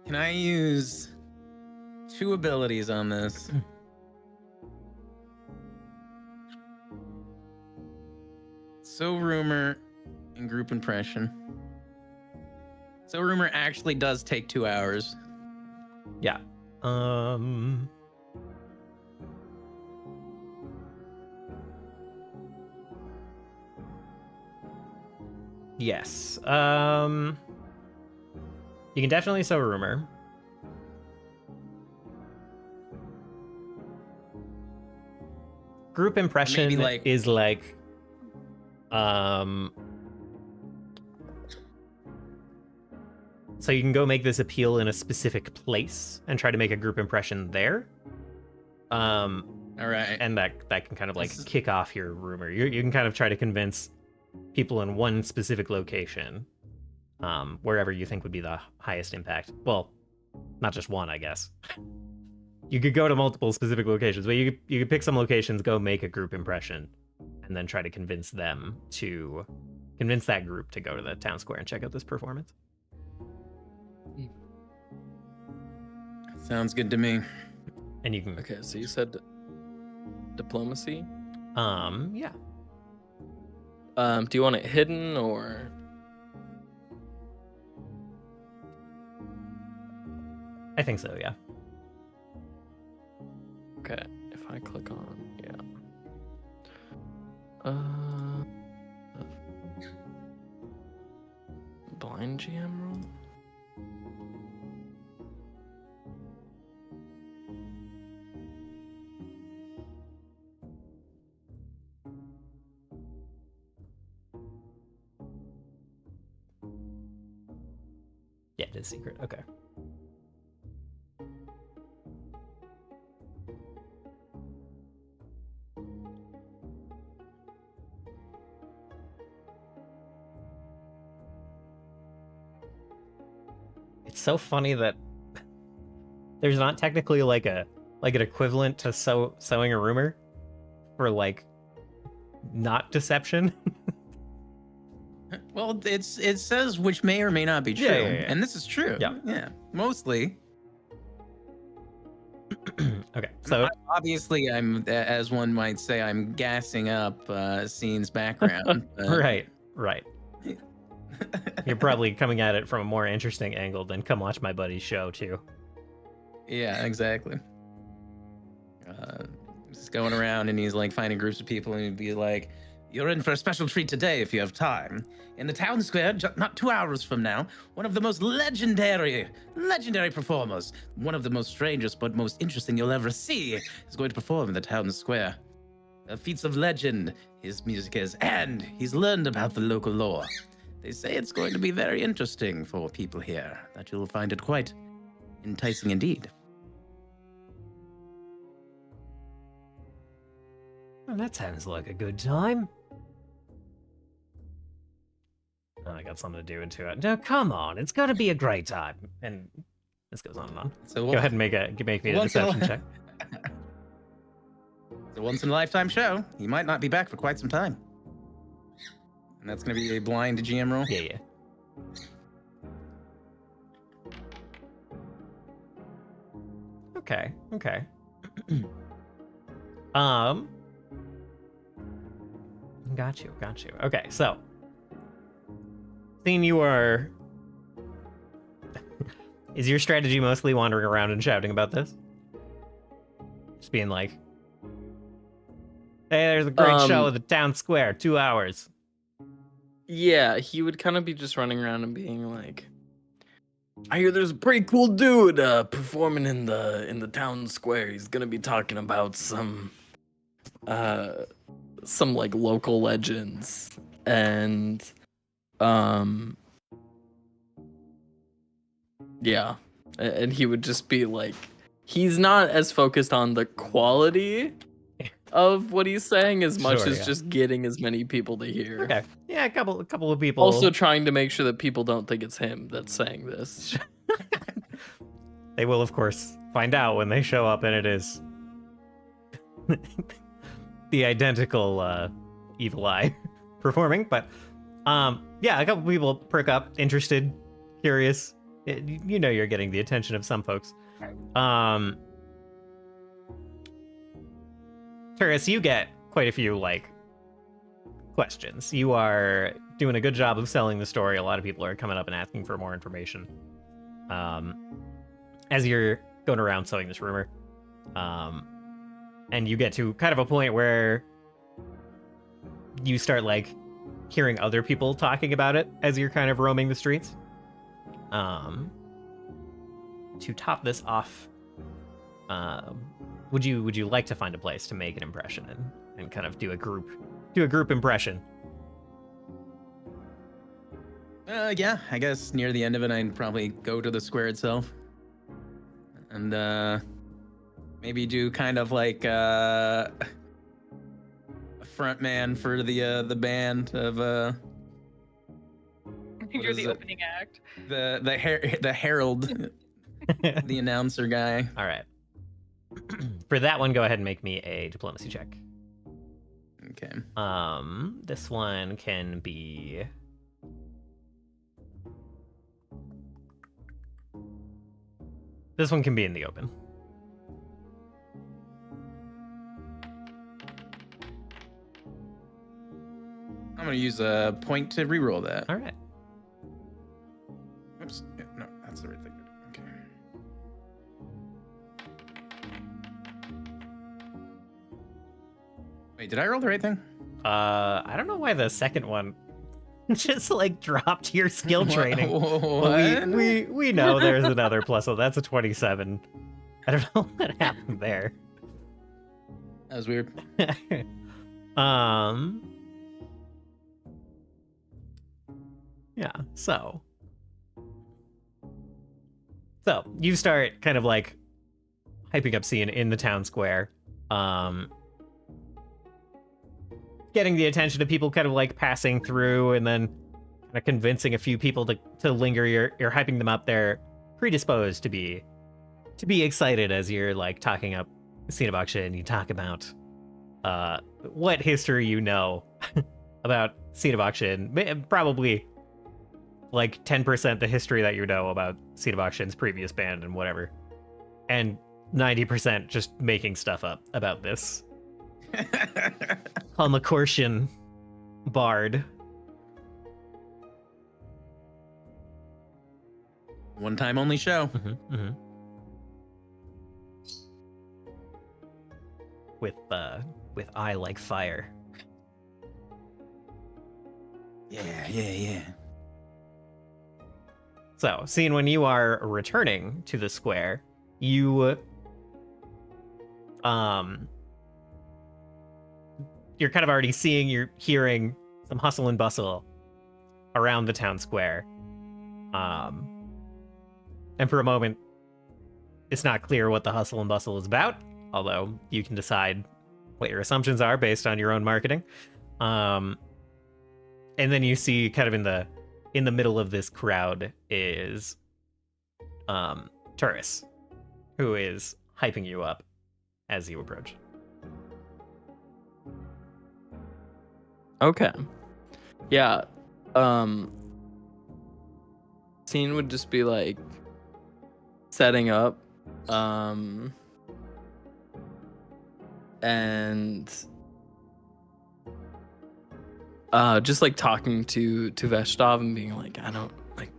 Can I use 2 abilities on this? So rumor and group impression. So rumor actually does take 2 hours. Yeah. Yes. You can definitely sow rumor. Group impression Maybe, like- is like so you can go make this appeal in a specific place and try to make a group impression there. All right. And that can kind of like This is- kick off your rumor. You can kind of try to convince people in one specific location, wherever you think would be the highest impact. Well, not just one, I guess. You could go to multiple specific locations, but you could pick some locations, go make a group impression, and then try to convince that group to go to the town square and check out this performance. Sounds good to me. And you can, Okay, so you said diplomacy. yeah. Do you want it hidden or? I think so, yeah. Okay, if I click on, yeah. Blind GM rule? Yeah, it is secret. Okay. It's so funny that there's not technically like an equivalent to sowing a rumor for like not deception. Well, it says which may or may not be true, Yeah. and this is true. Yeah. Mostly. Okay, so Obviously, I'm, as one might say, I'm gassing up Scene's background. but- right. You're probably coming at it from a more interesting angle than come watch my buddy's show too. Yeah, exactly. Just going around and he's like finding groups of people and he'd be like, You're in for a special treat today if you have time. In the town square, not 2 hours from now, one of the most legendary performers, one of the most strangest but most interesting you'll ever see, is going to perform in the town square. Feats of legend, his music is, and he's learned about the local lore. They say it's going to be very interesting for people here, that you'll find it quite enticing indeed. Well, that sounds like a good time. Oh, I got something to do into it. No, come on, it's gonna be a great time. And this goes on and on. So Go ahead and make me a deception check. It's a once-in-a-lifetime show. He might not be back for quite some time. And that's going to be a blind GM roll? Yeah. Okay. Got you. Okay, so seeing you are is your strategy mostly wandering around and shouting about this? Just being like, hey, there's a great show at the town square, 2 hours. Yeah, he would kind of be just running around and being like, I hear there's a pretty cool dude performing in the town square. He's gonna be talking about some like local legends, and yeah, and he would just be like, he's not as focused on the quality of what he's saying as much as just getting as many people to hear. Okay. Yeah, a couple of people. Also trying to make sure that people don't think it's him that's saying this. They will, of course, find out when they show up, and it is the identical Evil Eye performing. But yeah, a couple people perk up, interested, curious. You know you're getting the attention of some folks. Turris, you get quite a few, like, questions. You are doing a good job of selling the story. A lot of people are coming up and asking for more information. As you're going around sowing this rumor. And you get to kind of a point where you start, like, hearing other people talking about it as you're kind of roaming the streets. To top this off, would you like to find a place to make an impression and kind of do a group impression? Yeah, I guess near the end of it, I'd probably go to the square itself, and maybe do kind of like a front man for the band of You're the opening act. the herald, the announcer guy. All right. For that one, go ahead and make me a diplomacy check. Okay. This one can be. This one can be in the open. I'm gonna use a point to reroll that. All right. Oops. Yeah, no, that's the right thing to do. Okay. Wait, did I roll the right thing? I don't know why the second one just like dropped your skill training. What? We know there's another plus one. That's a 27. I don't know what happened there. That was weird. Yeah, so you start kind of like hyping up scene in the town square, getting the attention of people kind of like passing through, and then kind of convincing a few people to linger. You're hyping them up. They're predisposed to be excited as you're like talking up Cinebuction, and you talk about what history you know about Cinebuction. Probably like 10% the history that you know about Cinebuction's previous band and whatever. And 90% just making stuff up about this Kalmakortian bard. One time only show. With eye like fire. Yeah. So, seeing when you are returning to the square, you're kind of already seeing, you're hearing some hustle and bustle around the town square. And for a moment, it's not clear what the hustle and bustle is about, although you can decide what your assumptions are based on your own marketing. And then you see kind of in the middle of this crowd is Turris, who is hyping you up as you approach. Okay. Yeah. Scene would just be like setting up. And just like talking to Veshtov and being like, I don't like,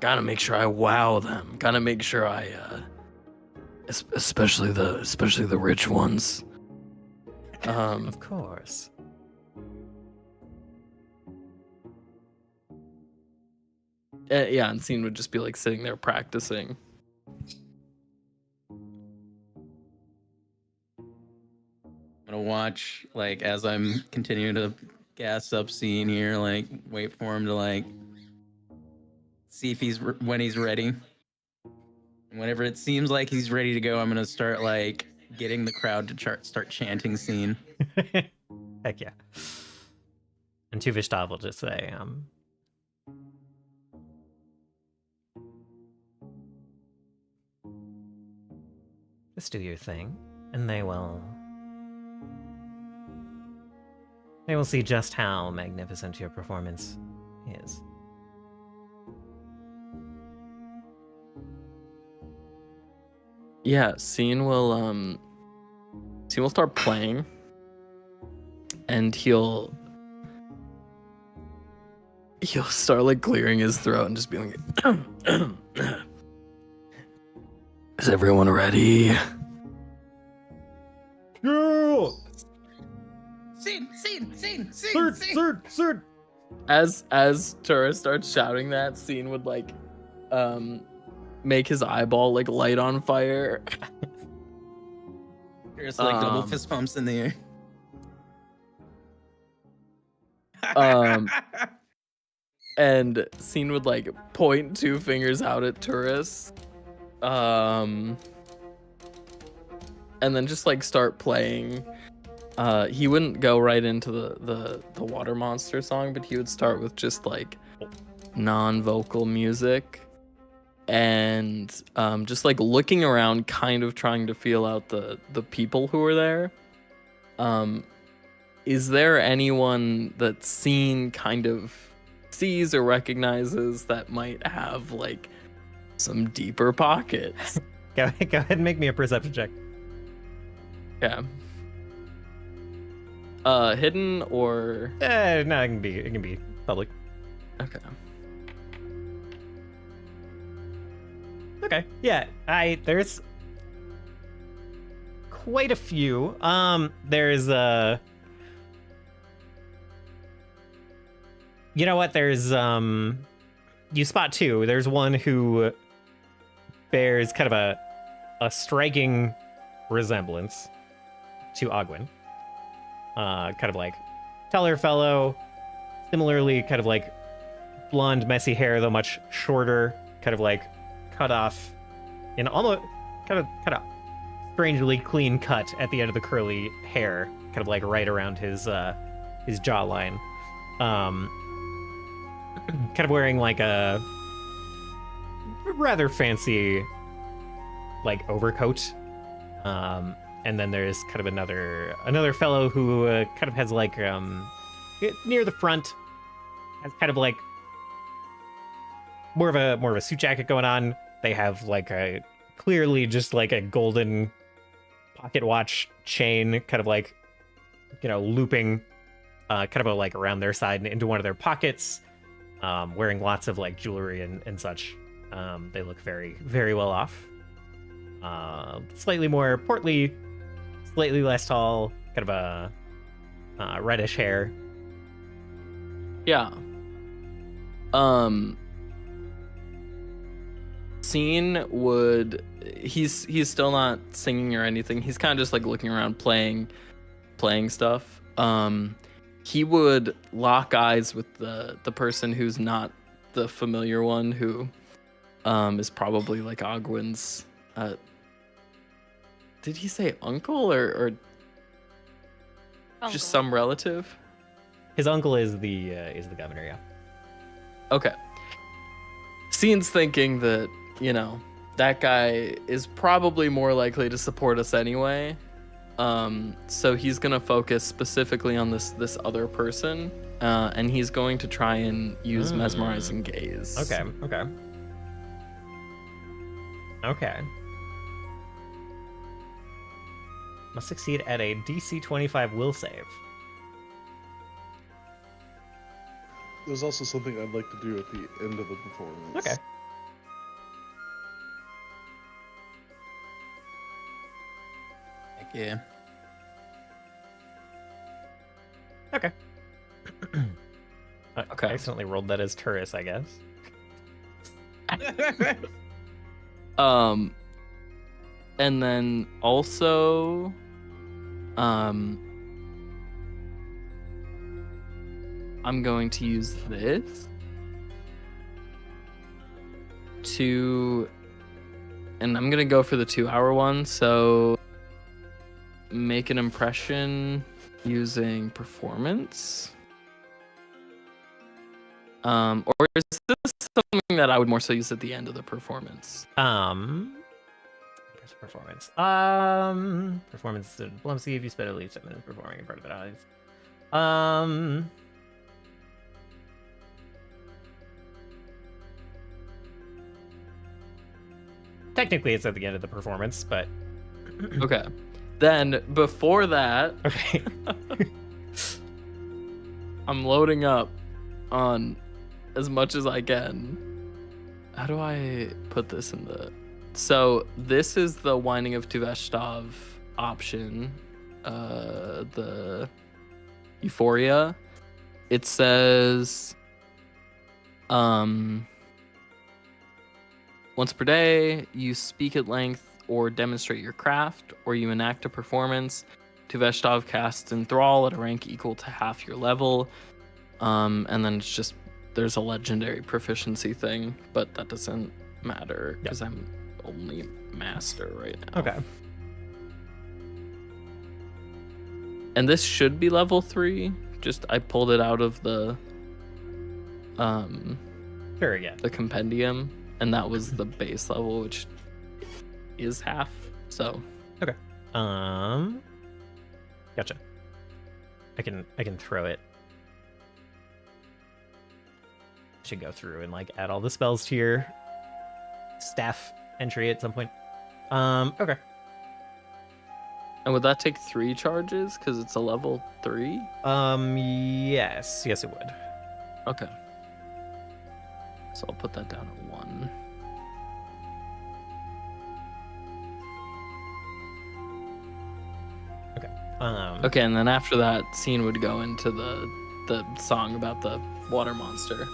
gotta make sure I wow them. Gotta make sure I especially the rich ones. Of course. Yeah, and Scene would just be like sitting there practicing. I'm gonna watch, like, as I'm continuing to gas up Scene here, like, wait for him to, like, see if when he's ready. And whenever it seems like he's ready to go, I'm gonna start, like, getting the crowd to start chanting Scene. Heck yeah. And to Vishtov will just say, just do your thing, and they will see just how magnificent your performance is. Yeah, Scene will start playing, and he'll start like clearing his throat and just be like, is everyone ready? Yeah! Scene! Third! As Turris starts shouting that, Scene would like make his eyeball like light on fire. There's like double fist pumps in the air. And Scene would like point 2 fingers out at Turris. And then just like start playing. He wouldn't go right into the water monster song, but he would start with just like non-vocal music. And just like looking around, kind of trying to feel out the people who are there. Is there anyone that Scene kind of sees or recognizes that might have like some deeper pockets? Go ahead and make me a perception check. Yeah. Hidden or No, it can be public. okay. Okay. Yeah, there's quite a few. There's you know what? There's you spot 2. There's one who bears kind of a striking resemblance to Ogwyn. Kind of like taller fellow, similarly kind of like blonde, messy hair, though much shorter, kind of like cut off in almost kind of strangely clean cut at the end of the curly hair, kind of like right around his jawline. Kind of wearing like a rather fancy like overcoat. And then there's kind of another fellow who kind of has like near the front has kind of like more of a suit jacket going on. They have like clearly just like a golden pocket watch chain, kind of like, you know, looping kind of like around their side and into one of their pockets, wearing lots of like jewelry and such. They look very, very well off. Slightly more portly, slightly less tall, kind of a reddish hair. Yeah. Scene would he's still not singing or anything. He's kind of just like looking around playing stuff. He would lock eyes with the person who's not the familiar one, who is probably like Ogwin's did he say uncle or Uncle. just some relative? His uncle is the governor. Yeah. Okay. Scene's thinking that, you know, that guy is probably more likely to support us anyway. So he's gonna focus specifically on this other person, and he's going to try and use mesmerizing gaze. Okay. Must succeed at a DC 25 will save. There's also something I'd like to do at the end of the performance. Okay. Heck yeah. Okay. Okay. I accidentally rolled that as Turris, I guess. And then also, I'm going to use this and I'm gonna go for the 2-hour one. So make an impression using performance. Or is this something that I would more so use at the end of the performance? Performance. Performance diplomacy if you spend at least 10 minutes performing in front of the audience. Technically, it's at the end of the performance, but Okay. Then before that, okay. I'm loading up on as much as I can. How do I put this in the... So this is the Winding of Tuveshtov option. The Euphoria. It says... Once per day, you speak at length or demonstrate your craft, or you enact a performance. Tuveshtov casts Enthrall at a rank equal to half your level. And then it's just, there's a legendary proficiency thing, but that doesn't matter because I'm only master right now. Okay. And this should be level 3. Just I pulled it out of the Sure, yeah. the compendium, and that was the base level, which is half. So Okay. Gotcha. I can throw it. Should go through and like add all the spells to your staff entry at some point. Okay. and would that take 3 charges because it's a level 3? Yes it would. Okay. So I'll put that down at 1. Okay, and then after that, Scene would go into the song about the water monster.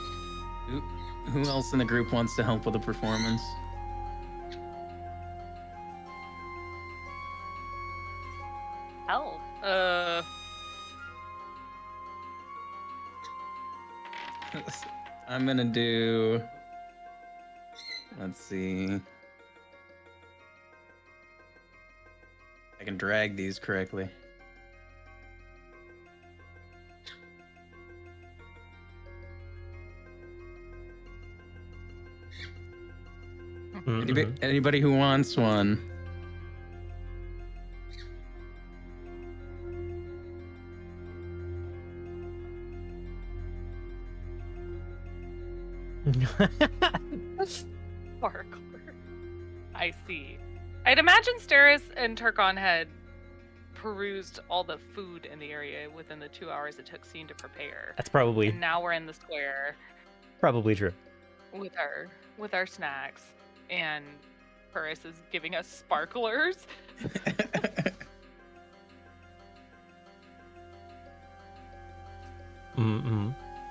Who else in the group wants to help with the performance? Hell. I'm gonna do. Let's see. I can drag these correctly. Anybody who wants one? Sparkler. I see. I'd imagine Steris and Turkon had perused all the food in the area within the 2 hours it took Scene to prepare. That's probably And now we're in the square probably true. with our snacks, and Paris is giving us sparklers. Mm-hmm.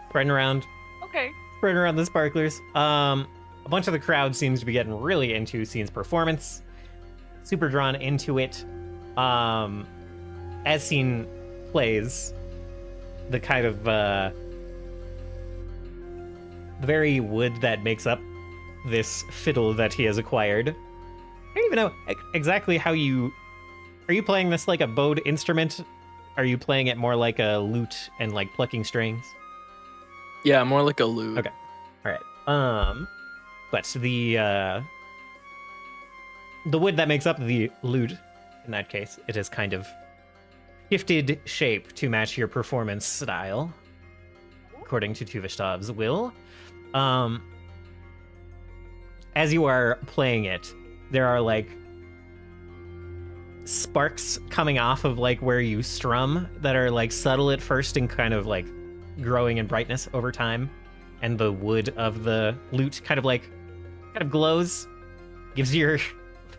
spreading around Okay. the sparklers. A bunch of the crowd seems to be getting really into Scene's performance, super drawn into it. As Scene plays, the kind of the very wood that makes up this fiddle that he has acquired. I don't even know exactly how you... Are you playing this like a bowed instrument? Are you playing it more like a lute and like plucking strings? Yeah, more like a lute. Okay. All right. But the wood that makes up the lute, in that case, it is kind of shifted shape to match your performance style, according to Tuvishtov's will. As you are playing it, there are like sparks coming off of like where you strum that are like subtle at first and kind of like growing in brightness over time, and the wood of the lute kind of glows, gives your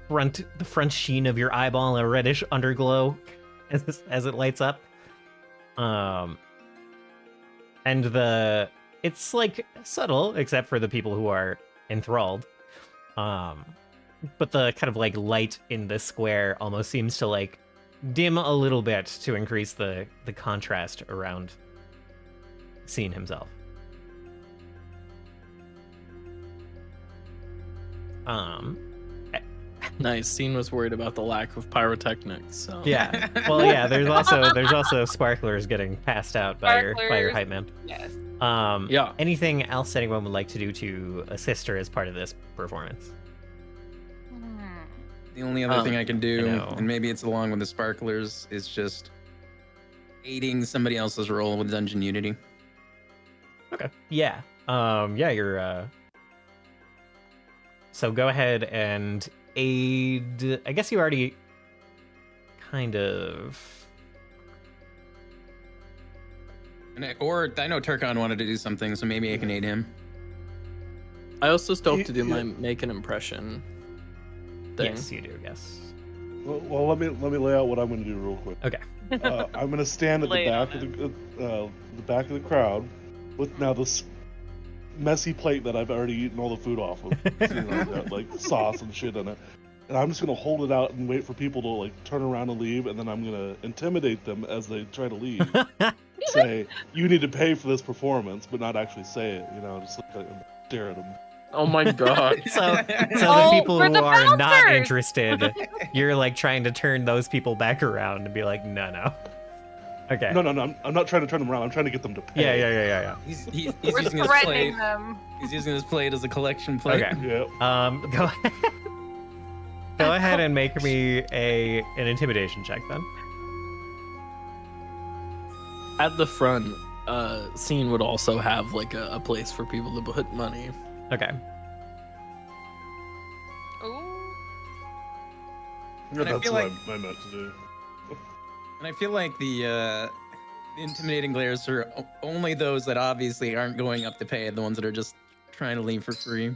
the front sheen of your eyeball a reddish underglow as it lights up. And it's like subtle except for the people who are enthralled. But the kind of like light in the square almost seems to like dim a little bit to increase the contrast around Scene himself. Nice. Scene was worried about the lack of pyrotechnics. So Yeah. Well, yeah. There's also sparklers getting passed out by your Sparklers. hype man. Yes. Yeah. Anything else anyone would like to do to assist her as part of this performance? The only other thing I can I do, know. and maybe it's along with the sparklers, is just aiding somebody else's role with Dungeon Unity. Okay. Yeah. Yeah. You're. So go ahead and aid. I guess you already kind of. Or I know Turkon wanted to do something, so maybe I can aid him. I also still have to do Yeah. my make an impression thing. Yes, you do. Yes. Well, let me lay out what I'm going to do real quick. Okay. I'm going to stand at the Lay it back on of the back of the crowd with now this messy plate that I've already eaten all the food off of, like sauce and shit in it. And I'm just going to hold it out and wait for people to like turn around and leave, and then I'm going to intimidate them as they try to leave. Say, you need to pay for this performance, but not actually say it, just like stare at them. Oh my god. So the Oh, people we're who the are not bouncers! interested, you're like trying to turn those people back around and be like, no. Okay. No, I'm not trying to turn them around. I'm trying to get them to pay. Yeah. He's We're using his threatening plate. them. He's using his plate as a collection plate. Okay. Yeah. Go ahead and make me an intimidation check then. At the front, Scene would also have like a place for people to put money. Okay. Ooh. Yeah, And I that's feel what like- I meant to do. And I feel like the intimidating glares are only those that obviously aren't going up to pay, the ones that are just trying to leave for free.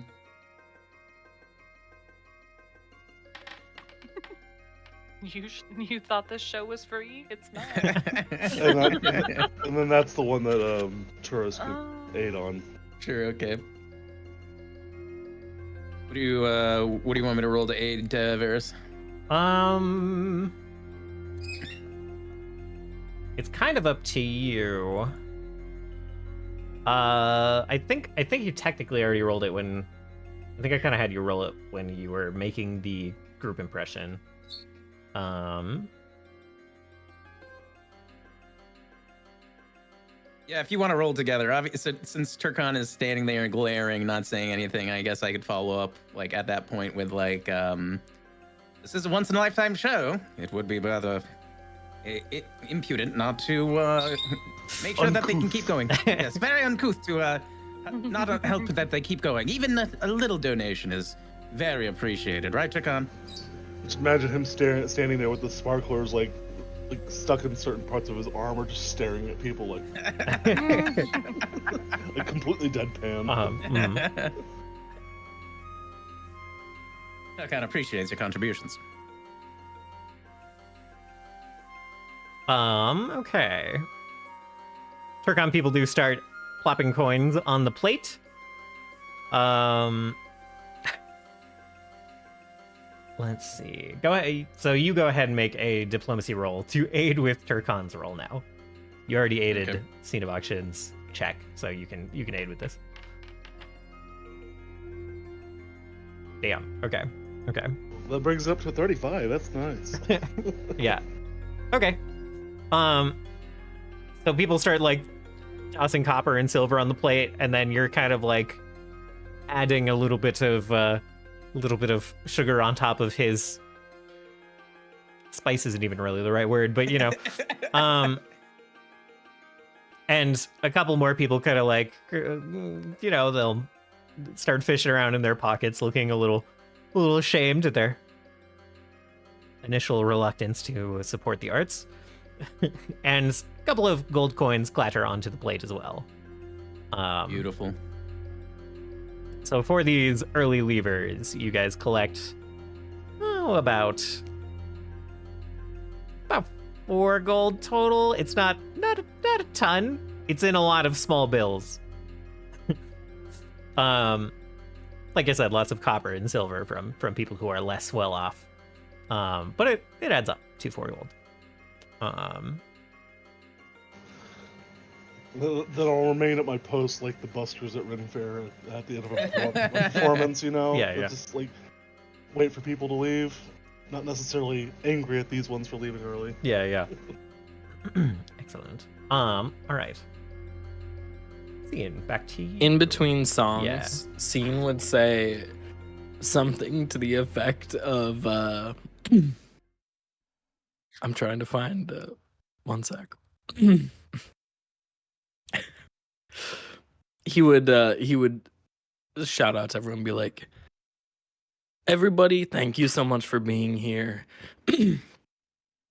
You thought this show was free? It's not. And then that's the one that tourists could Oh. aid on. Sure, okay. What do you want me to roll to aid Varys? It's kind of up to you. I think you technically already rolled it when. I think I kind of had you roll it when you were making the group impression. Yeah, if you want to roll together, obviously, since Turkon is standing there and glaring, not saying anything, I guess I could follow up like at that point with like, this is a once in a lifetime show. It would be rather impudent not to make sure that they can keep going. Yes, very uncouth to not help that they keep going. Even a little donation is very appreciated, right, Turkon? Just imagine him standing there with the sparklers like stuck in certain parts of his arm, or just staring at people like like completely deadpan. Turkon appreciates your contributions. Okay. Turkon people do start plopping coins on the plate. Let's see. Go ahead. So you go ahead and make a diplomacy roll to aid with Turkan's roll now. You already aided Okay. Scene of Auctions check, so you can aid with this. Damn. Okay. Okay. That brings it up to 35. That's nice. Yeah. Okay. So people start like tossing copper and silver on the plate, and then you're kind of like adding a little bit of sugar on top of his spice isn't even really the right word, but you know. And a couple more people kind of like, you know, they'll start fishing around in their pockets, looking a little ashamed at their initial reluctance to support the arts. And a couple of gold coins clatter onto the plate as well. Beautiful. So for these early leavers, you guys collect about 4 gold total. It's not a ton. It's in a lot of small bills. Like I said, lots of copper and silver from people who are less well off. But it adds up to 4 gold. Then I'll remain at my post like the busters at Ren Fair at the end of a performance, you know? Yeah, yeah. Just like wait for people to leave. Not necessarily angry at these ones for leaving early. Yeah. Excellent. All right. Ian, back to you. In between songs, Yeah. Scene would say something to the effect of I'm trying to find one sec. he would shout out to everyone and be like, everybody, thank you so much for being here.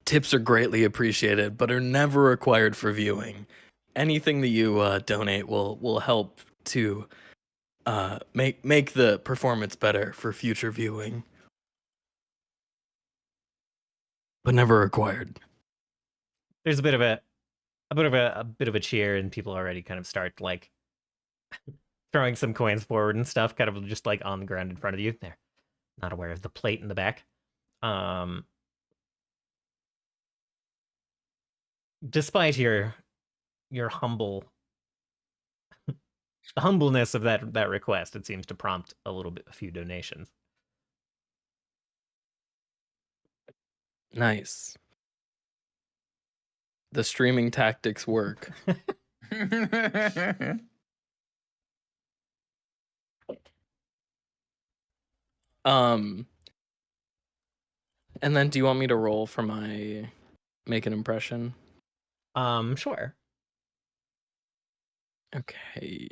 Tips are greatly appreciated, but are never required for viewing. Anything that you donate will help to make the performance better for future viewing, but never required. There's a bit of a cheer, and people already kind of start like throwing some coins forward and stuff, kind of just like on the ground in front of you. They're not aware of the plate in the back. Despite your humble the humbleness of that request, it seems to prompt a few donations. Nice. The streaming tactics work. And then do you want me to roll for my make an impression? Sure. Okay.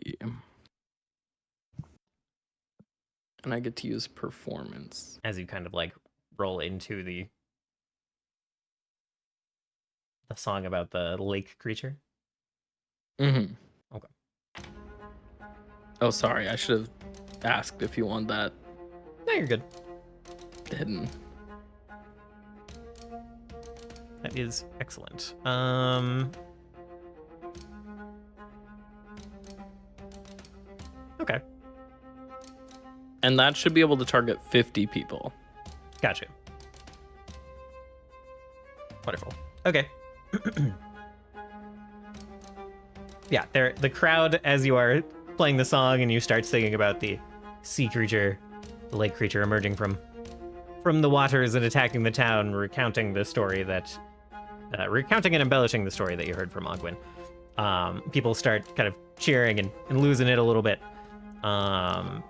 And I get to use performance. As you kind of like roll into the song about the lake creature. Mm-hmm. Okay. Oh, sorry. I should have asked if you want that No, you're good. hidden. That is excellent. Okay. And that should be able to target 50 people. Gotcha. Wonderful. Okay. Yeah, the crowd, as you are playing the song and you start singing about the sea creature, the lake creature emerging from the waters and attacking the town, recounting the story that, recounting and embellishing the story that you heard from Ogwyn. People start kind of cheering and losing it a little bit. And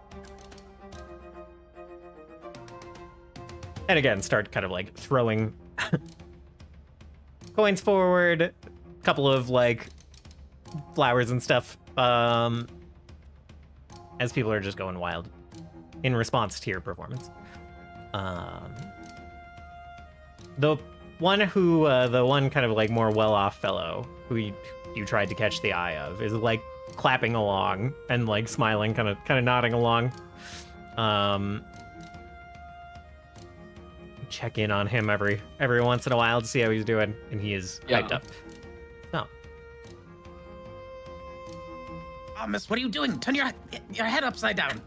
again, start kind of like throwing coins forward, a couple of like flowers and stuff, as people are just going wild in response to your performance. The one kind of like more well-off fellow who you tried to catch the eye of is like clapping along and like smiling, kind of nodding along. Check in on him every once in a while to see how he's doing, and he is hyped up. So Miss, what are you doing? Turn your head upside down.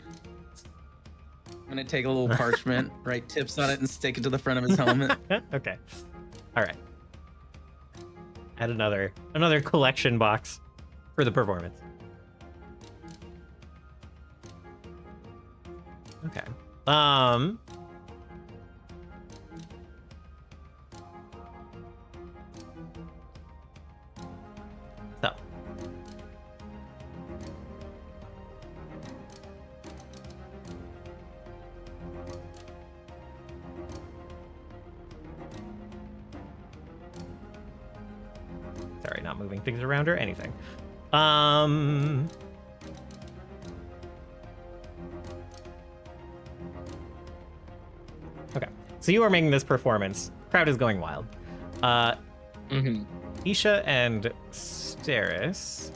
I'm gonna take a little parchment, write tips on it, and stick it to the front of his helmet. Okay. All right. Add another collection box for the performance. Okay. So. Sorry, not moving things around or anything. Okay. So you are making this performance. Crowd is going wild. Isha and Steris,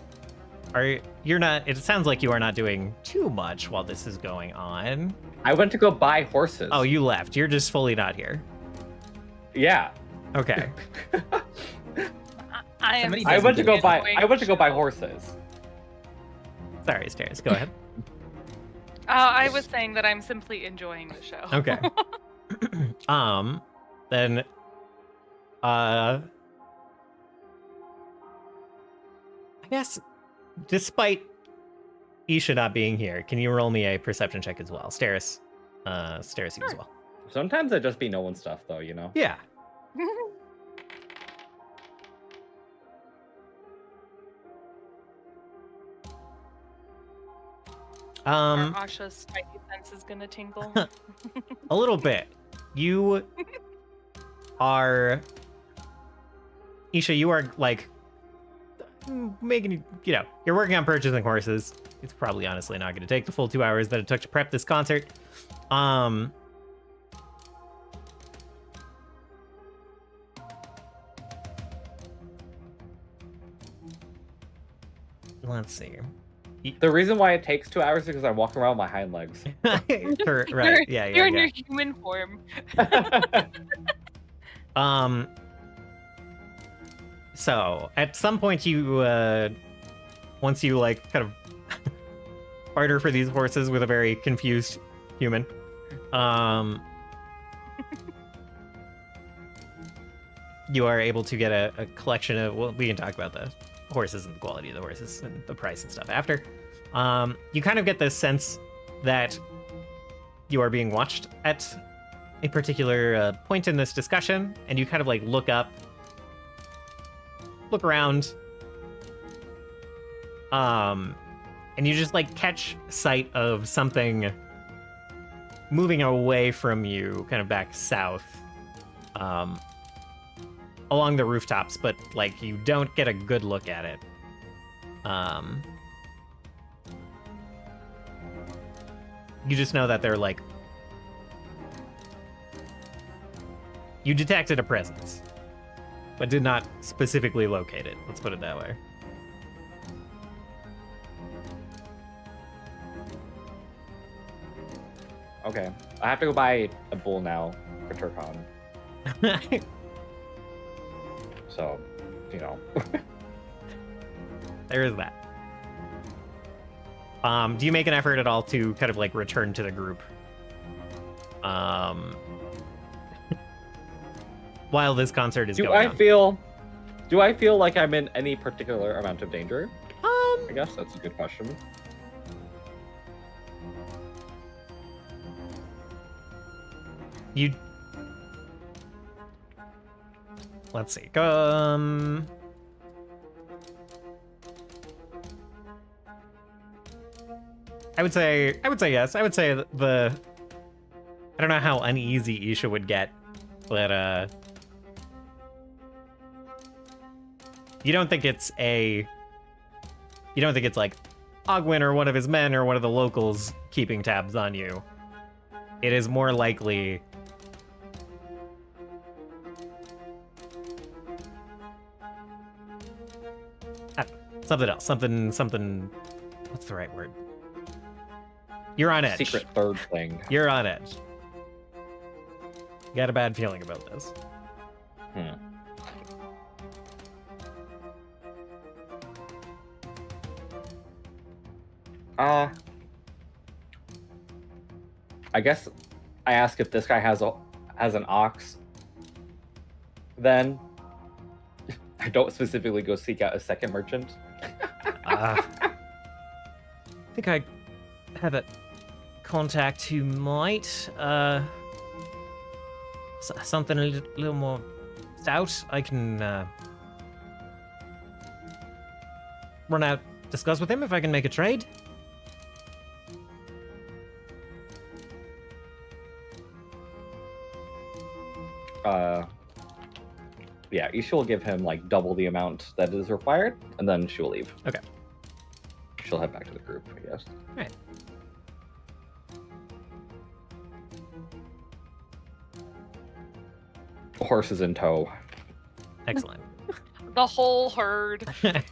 you're not, it sounds like you are not doing too much while this is going on. I went to go buy horses. Oh, you left. You're just fully not here. Yeah. Okay. I went to go buy horses. Sorry, Steris, go ahead. I was saying that I'm simply enjoying the show. Okay. Then I guess despite Isha not being here, can you roll me a perception check as well? Steris you as well. Sometimes it just be no one stuff though, you know? Yeah. Our Asha's spidey sense is gonna tingle. A little bit. You are Isha, you are like making, you're working on purchasing horses. It's probably honestly not going to take the full 2 hours that it took to prep this concert. Let's see. The reason why it takes 2 hours is because I'm walking around with my hind legs. Right. Yeah. You're in your human form. So at some point you, once you like kind of barter for these horses with a very confused human, you are able to get a collection of, well, we can talk about the horses and the quality of the horses and the price and stuff after. You kind of get this sense that you are being watched at a particular point in this discussion, and you kind of like look around, and you just like catch sight of something moving away from you, kind of back south, along the rooftops, but like you don't get a good look at it. You just know that they're like, you detected a presence, but did not specifically locate it. Let's put it that way. Okay. I have to go buy a bull now for Turkon. So, There is that. Do you make an effort at all to kind of like return to the group? While this concert is going on. Do I feel like I'm in any particular amount of danger? I guess that's a good question. Let's see. I would say yes. I would say I don't know how uneasy Isha would get, but you don't think it's like Ogwyn or one of his men or one of the locals keeping tabs on you. It is more likely something else. Something. What's the right word? You're on edge. Secret third thing. You're on edge. You got a bad feeling about this. I guess I ask if this guy has an ox. Then I don't specifically go seek out a second merchant. I think I have a contact who might. Something a little more stout. I can run out, discuss with him if I can make a trade. Yeah, Isha will give him like double the amount that is required, and then she will leave. Okay. She'll head back to the group, I guess. Right. Horse is in tow. Excellent. The whole herd. Okay,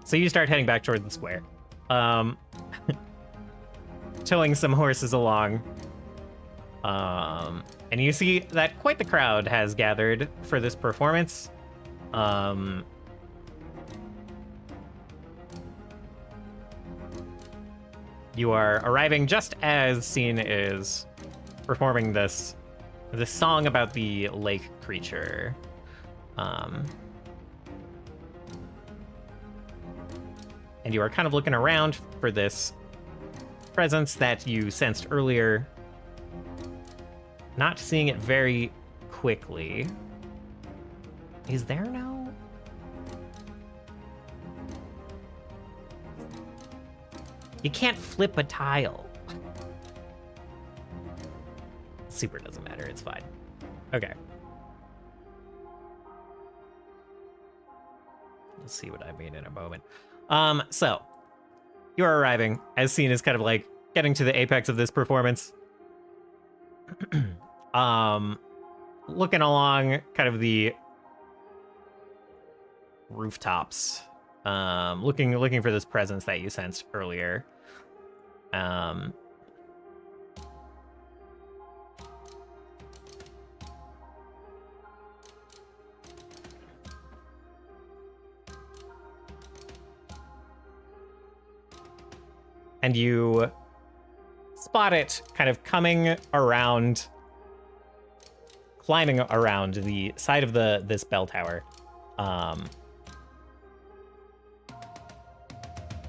so you start heading back toward the square. Towing some horses along. And you see that quite the crowd has gathered for this performance. You are arriving just as Scene is performing this song about the lake creature. And you are kind of looking around for this presence that you sensed earlier. Not seeing it very quickly. Is there no? You can't flip a tile. Super doesn't matter, it's fine. Okay. Let's see what I mean in a moment. So you're arriving as Scene is kind of like getting to the apex of this performance. Looking along kind of the rooftops, looking for this presence that you sensed earlier. And you spot it kind of coming around, climbing around the side of this bell tower.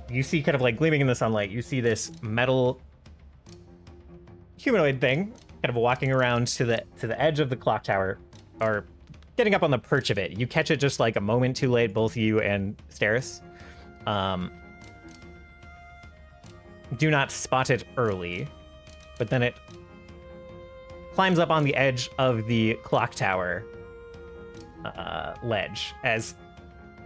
You see kind of like gleaming in the sunlight, you see this metal humanoid thing kind of walking around to the edge of the clock tower, or getting up on the perch of it. You catch it just like a moment too late, both you and Steris. Do not spot it early, but then it climbs up on the edge of the clock tower ledge. As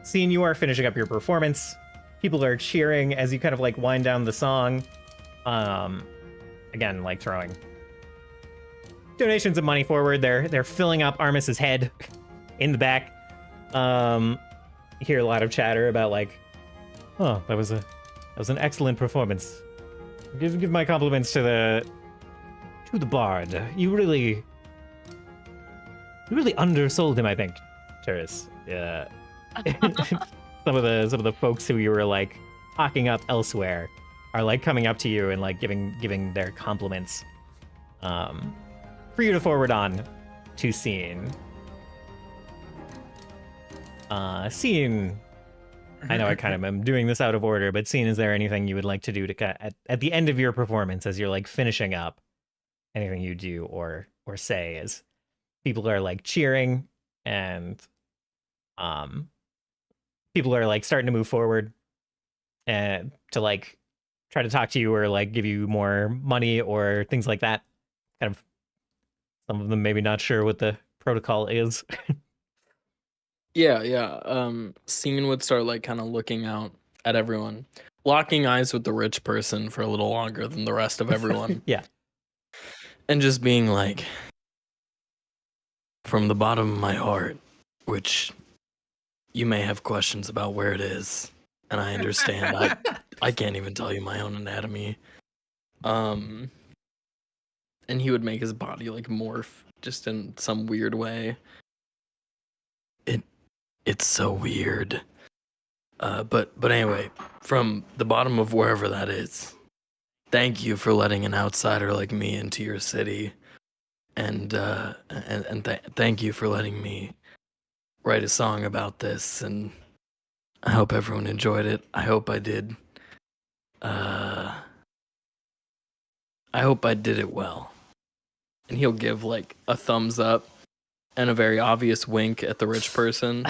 Scene, you are finishing up your performance. People are cheering as you kind of like wind down the song. Again, like throwing donations of money forward. They're filling up Armis's head in the back. You hear a lot of chatter about like, oh, that was an excellent performance. Give my compliments to the bard. You really undersold him, I think, Terrace. Yeah. some of the folks who you were like talking up elsewhere are like coming up to you and like giving their compliments. For you to forward on to Scene. Scene. I know I kind of am doing this out of order, but Scene, is there anything you would like to do to at the end of your performance as you're like finishing up? Anything you do or say as people are like cheering and people are like starting to move forward and to like try to talk to you or like give you more money or things like that. Kind of some of them maybe not sure what the protocol is. Yeah. Scene would start like kind of looking out at everyone, locking eyes with the rich person for a little longer than the rest of everyone. Yeah. And just being like, from the bottom of my heart, which you may have questions about where it is, and I understand. I can't even tell you my own anatomy. And he would make his body like morph just in some weird way. It's so weird. But anyway, from the bottom of wherever that is, thank you for letting an outsider like me into your city, and thank you for letting me write a song about this, and I hope everyone enjoyed it. I hope I did. I hope I did it well. And he'll give like a thumbs up and a very obvious wink at the rich person.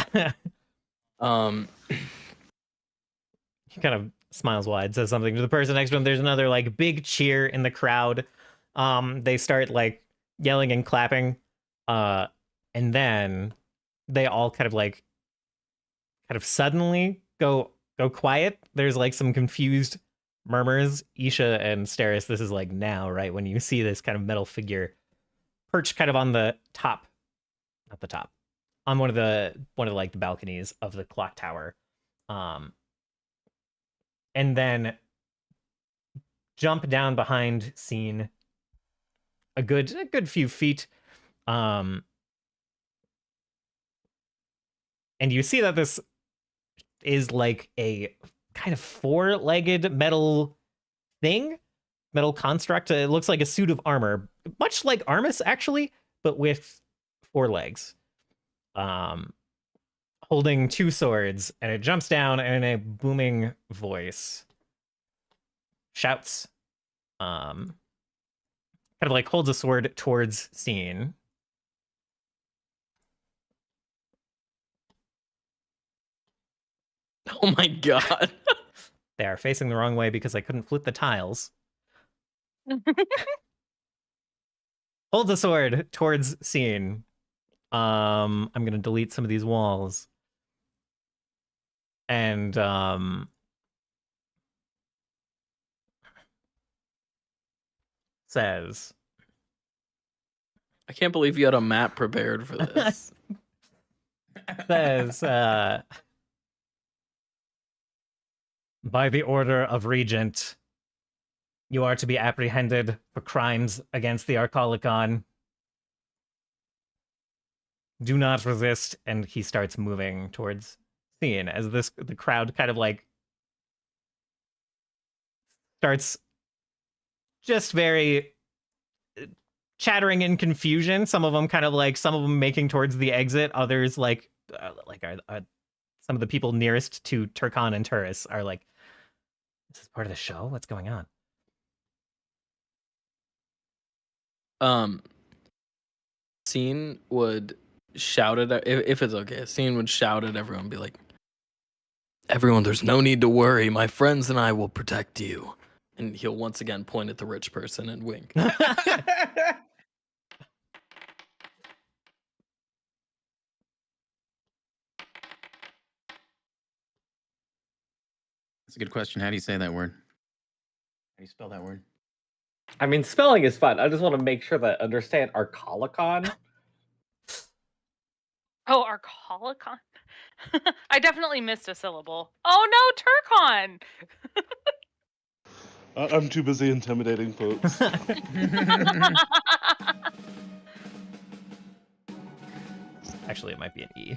He kind of smiles wide, says something to the person next to him. There's another like big cheer in the crowd. They start like yelling and clapping, and then they all kind of suddenly go quiet. There's like some confused murmurs. Isha and Steris, this is like now, right? When you see this kind of metal figure perched kind of on the top, not the top, on one of the like the balconies of the clock tower. And then jump down behind Scene a good few feet. And you see that this is like a kind of four-legged metal thing, metal construct. It looks like a suit of armor, much like Armus actually, but with four legs. Holding two swords, and it jumps down and in a booming voice shouts, kind of like holds a sword towards Scene. Oh my god. They are facing the wrong way because I couldn't flip the tiles. Holds a sword towards Scene. I'm gonna delete some of these walls. And says, I can't believe you had a map prepared for this. says, by the order of Regent, you are to be apprehended for crimes against the Arcalicon. Do not resist. And he starts moving towards Scene as the crowd kind of like starts just very chattering in confusion. Some of them making towards the exit. Others are some of the people nearest to Turkan and Turris are like, this is part of the show? What's going on? Scene would shout at, if it's okay, Scene would shout at everyone, be like, everyone, there's no need to worry. My friends and I will protect you. And he'll once again point at the rich person and wink. That's a good question. How do you say that word? How do you spell that word? I mean, spelling is fun. I just want to make sure that I understand Arcalicon. Oh, Arcalicon. I definitely missed a syllable. Oh no, Turkon! I'm too busy intimidating folks. Actually, it might be an E.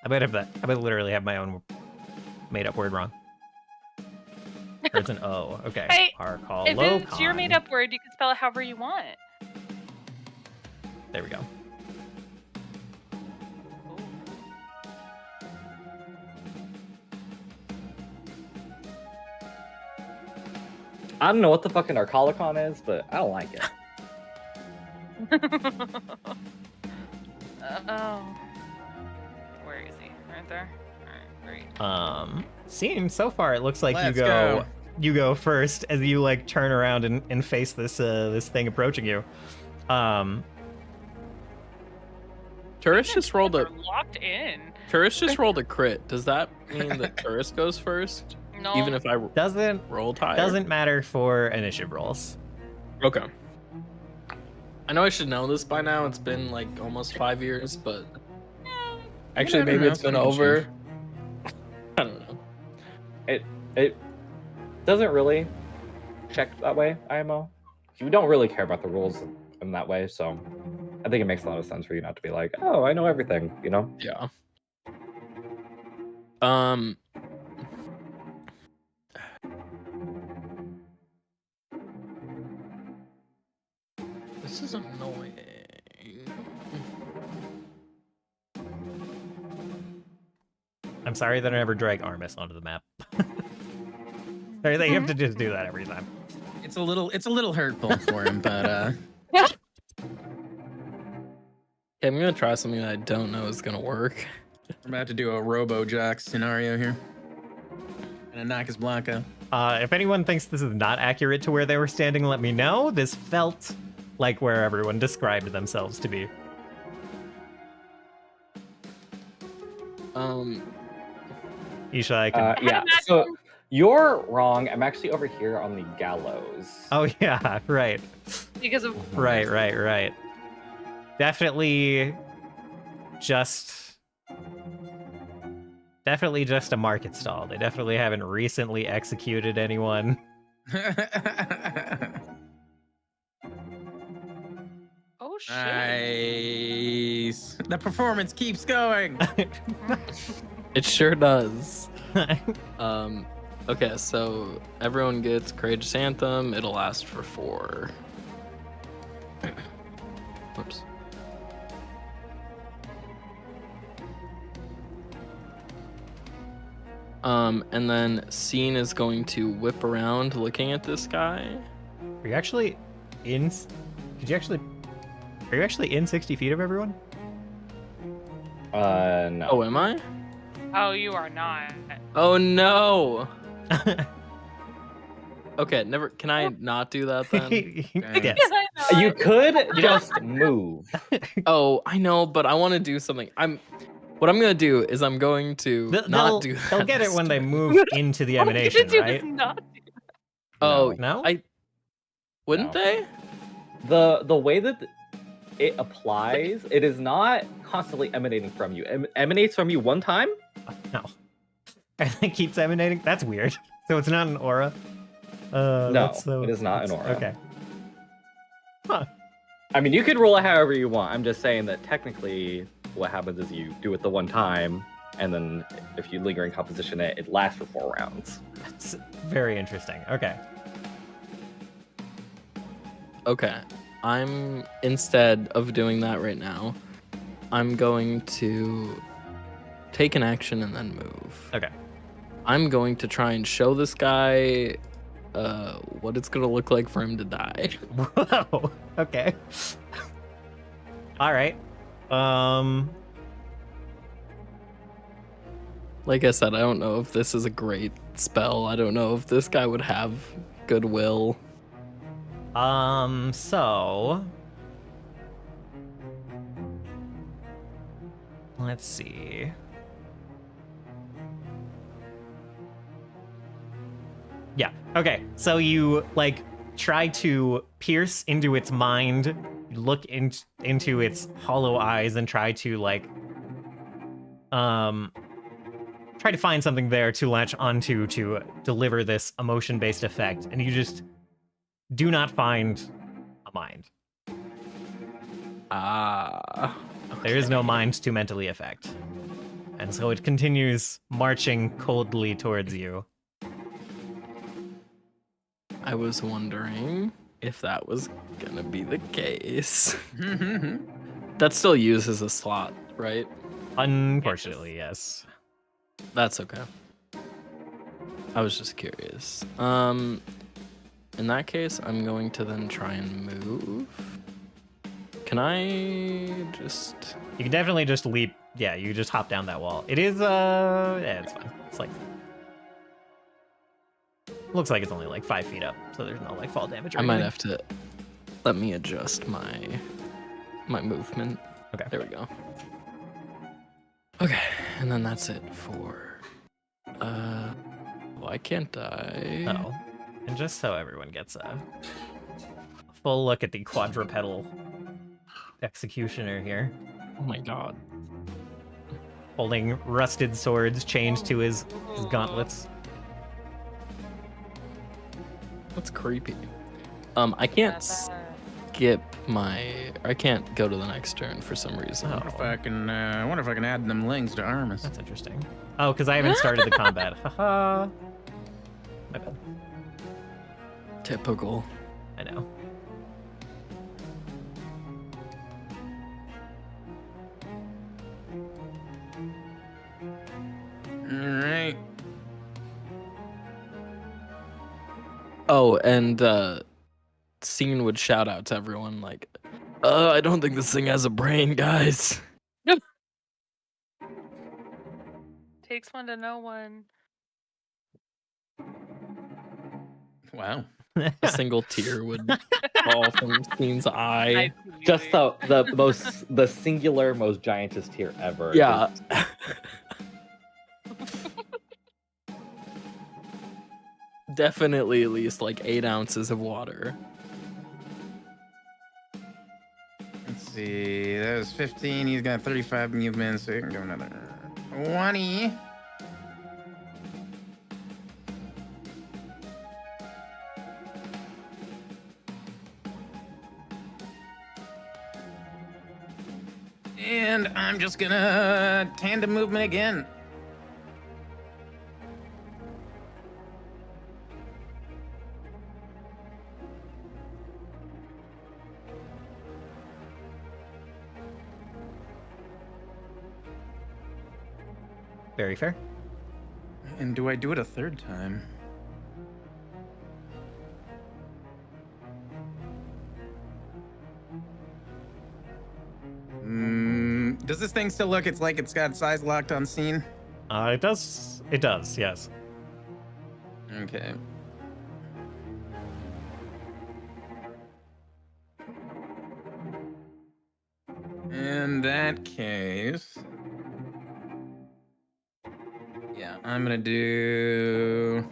I might literally have my own made-up word wrong. Or it's an O. Okay. Hey, Arcalicon. if it's your made-up word, you can spell it however you want. There we go. I don't know what the fucking Arcalicon is, but I don't like it. Oh. Where is he? Right there? Alright, great. Scene, so far it looks like Let's you go first as you like turn around and face this thing approaching you. Turris just rolled a We're locked in. Turris just rolled a crit. Does that mean that Turris goes first? No. Even if I Doesn't rolled higher? Doesn't matter for initiative rolls. Okay. I know I should know this by now. It's been like almost 5 years, but actually never maybe know. it's been Something over. change. I don't know. It doesn't really check that way, IMO. You don't really care about the rules in that way, so I think it makes a lot of sense for you not to be like, oh, I know everything, you know? Yeah. This is annoying. I'm sorry that I never drag Armis onto the map. Sorry that you have to just do that every time. It's a little hurtful for him, but Okay, I'm gonna try something that I don't know is gonna work. I'm about to do a Robo-Jock scenario here. Gonna knock his block out. If anyone thinks this is not accurate to where they were standing, let me know. This felt like where everyone described themselves to be. Isha, I can... Yeah, so you're wrong. I'm actually over here on the gallows. Oh, yeah, right. Because of Right. Definitely just a market stall. They definitely haven't recently executed anyone. oh shit. Nice. The performance keeps going. It sure does. Okay, so everyone gets Courageous Anthem. It'll last for 4. Whoops. And then Scene is going to whip around looking at this guy. Are you actually in? Are you actually in 60 feet of everyone? No. Oh, am I? Oh, you are not. Oh no. Okay, never. Can I not do that then? Yes. I know. You could just move. Oh, I know, but I want to do something. What I'm gonna do is I'm going to not do that. They'll get it this when they time. move into the What I'm gonna emanation, do right? is not do that. Oh, No? wouldn't No. they? The way that it applies, it is not constantly emanating from you. Emanates from you one time. No. And it keeps emanating? That's weird. So it's not an aura? No, it is not an aura. Okay. Huh. I mean, you could roll it however you want. I'm just saying that technically, what happens is you do it the one time, and then if you lingering composition it lasts for 4 rounds. That's very interesting. Okay. Okay. I'm, instead of doing that right now, I'm going to take an action and then move. Okay. I'm going to try and show this guy what it's gonna look like for him to die. Whoa. Okay. All right. Like I said, I don't know if this is a great spell. I don't know if this guy would have goodwill. So let's see. Yeah. Okay. So you like try to pierce into its mind, look into its hollow eyes, and try to like try to find something there to latch onto to deliver this emotion-based effect, and you just do not find a mind. There is no mind to mentally affect. And so it continues marching coldly towards you. I was wondering if that was gonna be the case. That still uses a slot, right? Unfortunately, yes. That's okay. I was just curious. In that case, I'm going to then try and move. Can I just... You can definitely just leap. Yeah, you just hop down that wall. It is, yeah, it's fine. It's like... Looks like it's only like 5 feet up, so there's no like fall damage or I might anything. have to... Let me adjust my movement. Okay. There we go. Okay, and then that's it for... Why can't I... Oh. And just so everyone gets a full look at the quadrupedal executioner here, Oh my god. holding rusted swords chained to his gauntlets. That's creepy. I can't skip my... I can't go to the next turn for some reason. Oh. I wonder if I can add them lings to Armis. That's interesting. Oh, because I haven't started the combat. Haha. My bad. Typical. I know. Oh, and Scene would shout out to everyone like, I don't think this thing has a brain, guys. Takes one to know one. Wow. A single tear would fall from Scene's eye. Just the singular most giantest tear ever. Yeah. Definitely at least like 8 ounces of water. Let's see. That was 15. He's got 35 movements, so he can go another 20. And I'm just gonna tandem movement again. Very fair. And do I do it a third time? Does this thing still look? It's like it's got size locked on Scene. It does. It does. Yes. Okay. In that case, yeah, I'm gonna do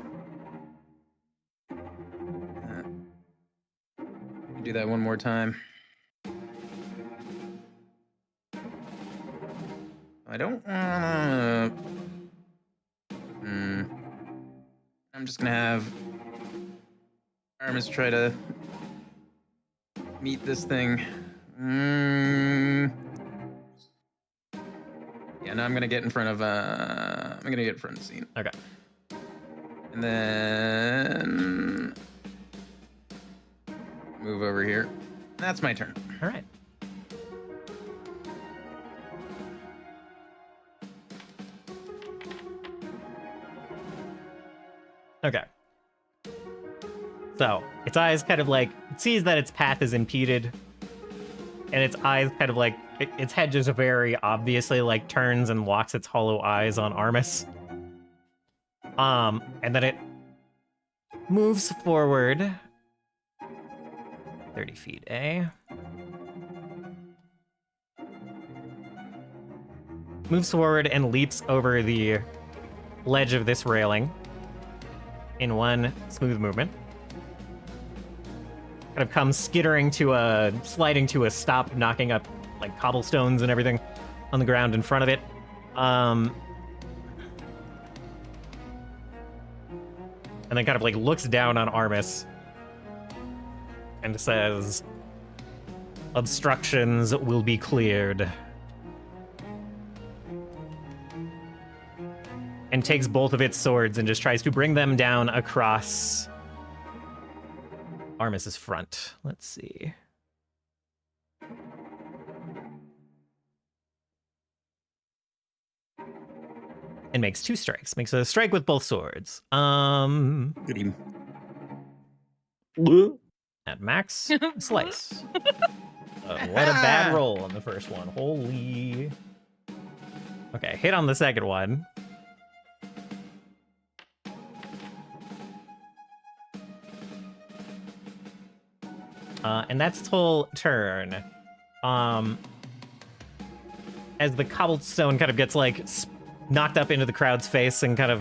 that one more time. I don't wanna. I'm just gonna have Armis try to meet this thing. Yeah, no, I'm gonna get in front of Scene. Okay. And then move over here. That's my turn. All right. Okay. So, its eyes kind of like, it sees that its path is impeded, and its eyes kind of like, its head just very obviously like turns and locks its hollow eyes on Armis. And then it moves forward 30 feet, moves forward and leaps over the ledge of this railing in one smooth movement. Kind of comes skittering sliding to a stop, knocking up like cobblestones and everything on the ground in front of it. And then kind of like looks down on Armis and says, "Obstructions will be cleared." And takes both of its swords and just tries to bring them down across Armis's front. Let's see. And makes 2 strikes. Makes a strike with both swords. Good evening. At max slice. What a bad roll on the first one. Holy. Okay, hit on the second one. And that's its whole turn. As the cobblestone kind of gets like knocked up into the crowd's face and kind of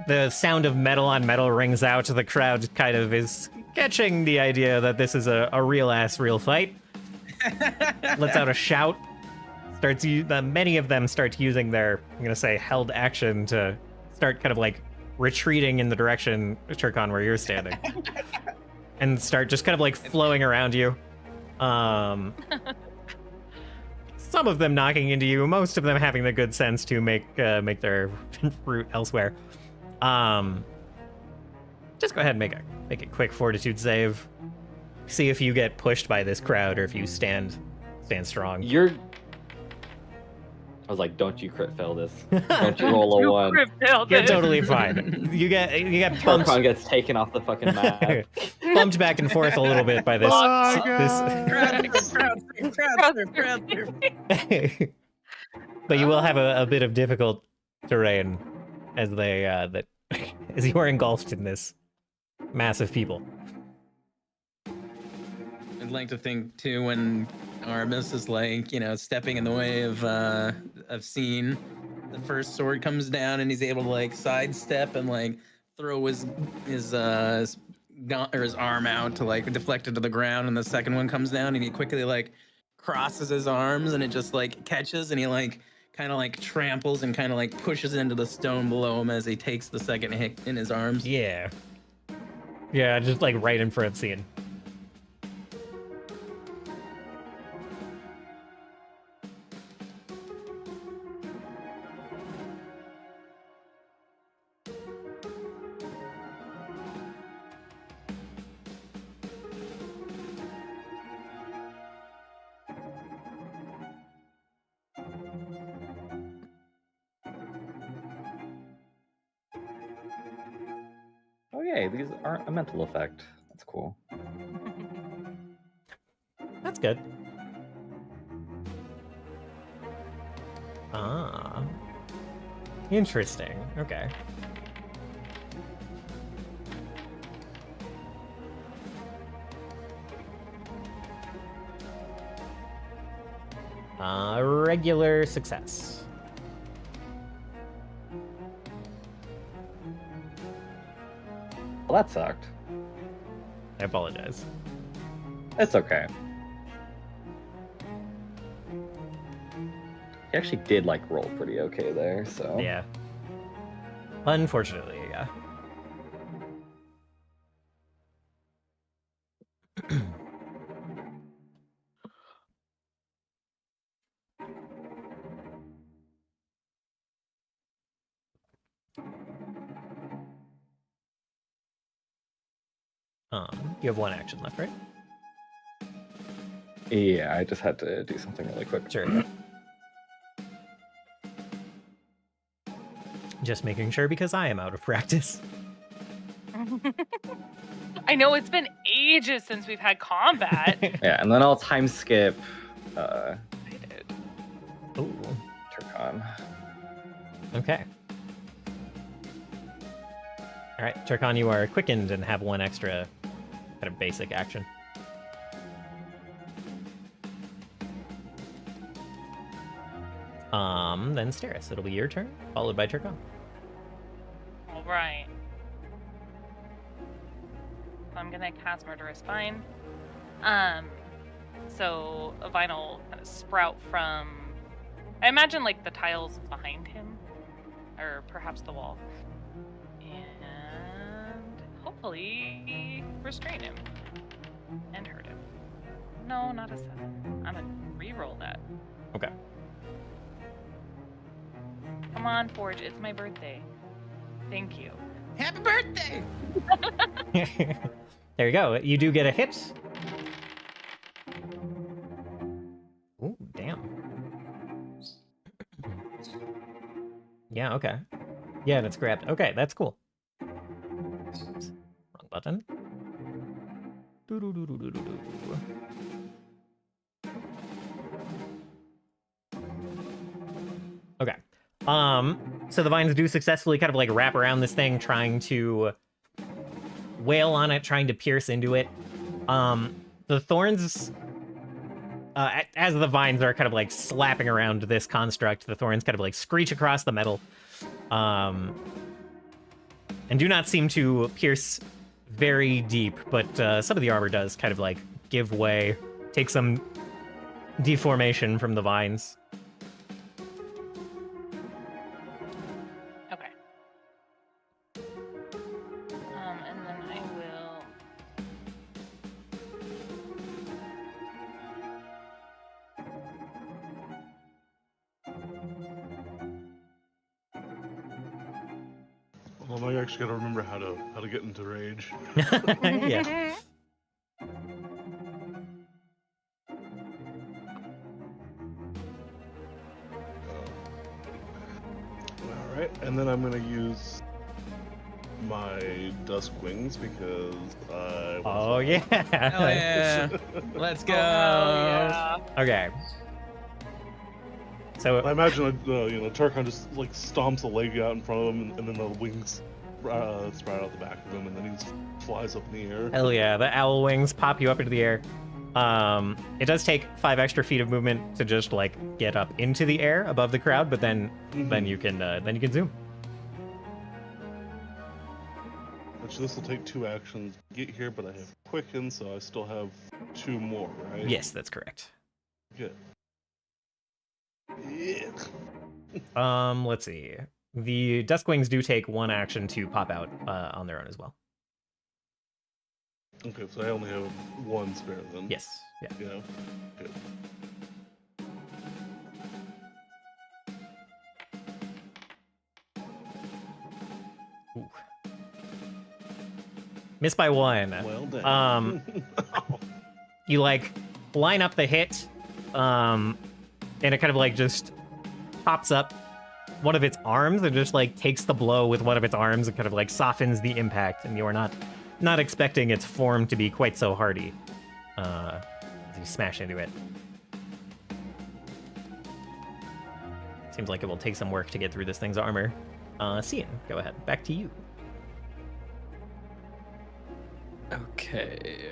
the sound of metal on metal rings out. The crowd kind of is catching the idea that this is a real fight. Lets out a shout. Many of them start using their, I'm gonna say, held action to start kind of like retreating in the direction, Turkon, where you're standing. And start just kind of like flowing around you. Some of them knocking into you, most of them having the good sense to make their route elsewhere. Just go ahead and make a quick fortitude save. See if you get pushed by this crowd or if you stand strong. I was like, don't you crit fail this. Don't you roll a You 1. crit failed You're it. totally fine. You get pumped, Turkon gets taken off the fucking map. bumped back and forth a little bit by this. My this but you will have a bit of difficult terrain as they as you are engulfed in this mass of people. I'd like to think too when Armis is like, stepping in the way of Scene, the first sword comes down and he's able to like sidestep and like throw his arm out to like deflect it to the ground, and the second one comes down and he quickly like crosses his arms and it just like catches, and he like kind of like tramples and kind of like pushes into the stone below him as he takes the second hit in his arms. Yeah, just like right in front of Cian. Oh yay, these aren't a mental effect. That's cool. That's good. Ah. Interesting. Okay. Regular success. Well, that sucked. I apologize. It's okay. He actually did like roll pretty okay there, so Yeah. Unfortunately, yeah. You have one action left, right? Yeah, I just had to do something really quick. Sure. Just making sure because I am out of practice. I know it's been ages since we've had combat. Yeah, and then I'll time skip Ooh. Turkon. Okay. All right, Turkon, you are quickened and have one extra kind of basic action. Then Steris, it'll be your turn, followed by Turkon. All right. So I'm gonna cast Murderous Vine. So a vine will kind of sprout from, I imagine, like the tiles behind him, or perhaps the wall, and hopefully restrain him and hurt him. No, not a 7. I'm gonna re-roll that. Okay. Come on, Forge. It's my birthday. Thank you. Happy birthday! There you go. You do get a hit. Ooh, damn. Yeah, okay. Yeah, and it's grabbed. Okay, that's cool. Oops. Wrong button. Doo-doo-doo-doo-doo-doo. Okay. So the vines do successfully kind of like wrap around this thing, trying to wail on it, trying to pierce into it. The thorns, as the vines are kind of like slapping around this construct, the thorns kind of like screech across the metal, and do not seem to pierce very deep, but some of the armor does kind of like give way, take some deformation from the vines. Okay. And then I will. Well, now you actually gotta remember how to get into rage. Yeah. And then I'm gonna use my dusk wings because I. Oh yeah. Hell yeah! Let's go. Oh, yeah. Okay. So I imagine Turkon just like stomps a leg out in front of him, and then the wings sprout out the back of him, and then he just flies up in the air. hell yeah, the owl wings pop you up into the air. It does take 5 extra feet of movement to just like get up into the air above the crowd, but then you can zoom. Which this will take 2 actions to get here, but I have quicken, so I still have 2 more, right? Yes, that's correct. Good. Yeah. Let's see. The Duskwings do take 1 action to pop out on their own as well. Okay, so I only have 1 spare then. Yes. Yeah. Yeah. Good. Ooh. Missed by 1. Well done. You like line up the hit, and it kind of like just pops up one of its arms and just like takes the blow with one of its arms and kind of like softens the impact, and you are not expecting its form to be quite so hardy as you smash into it. Seems like it will take some work to get through this thing's armor. Cian, go ahead. Back to you. Okay.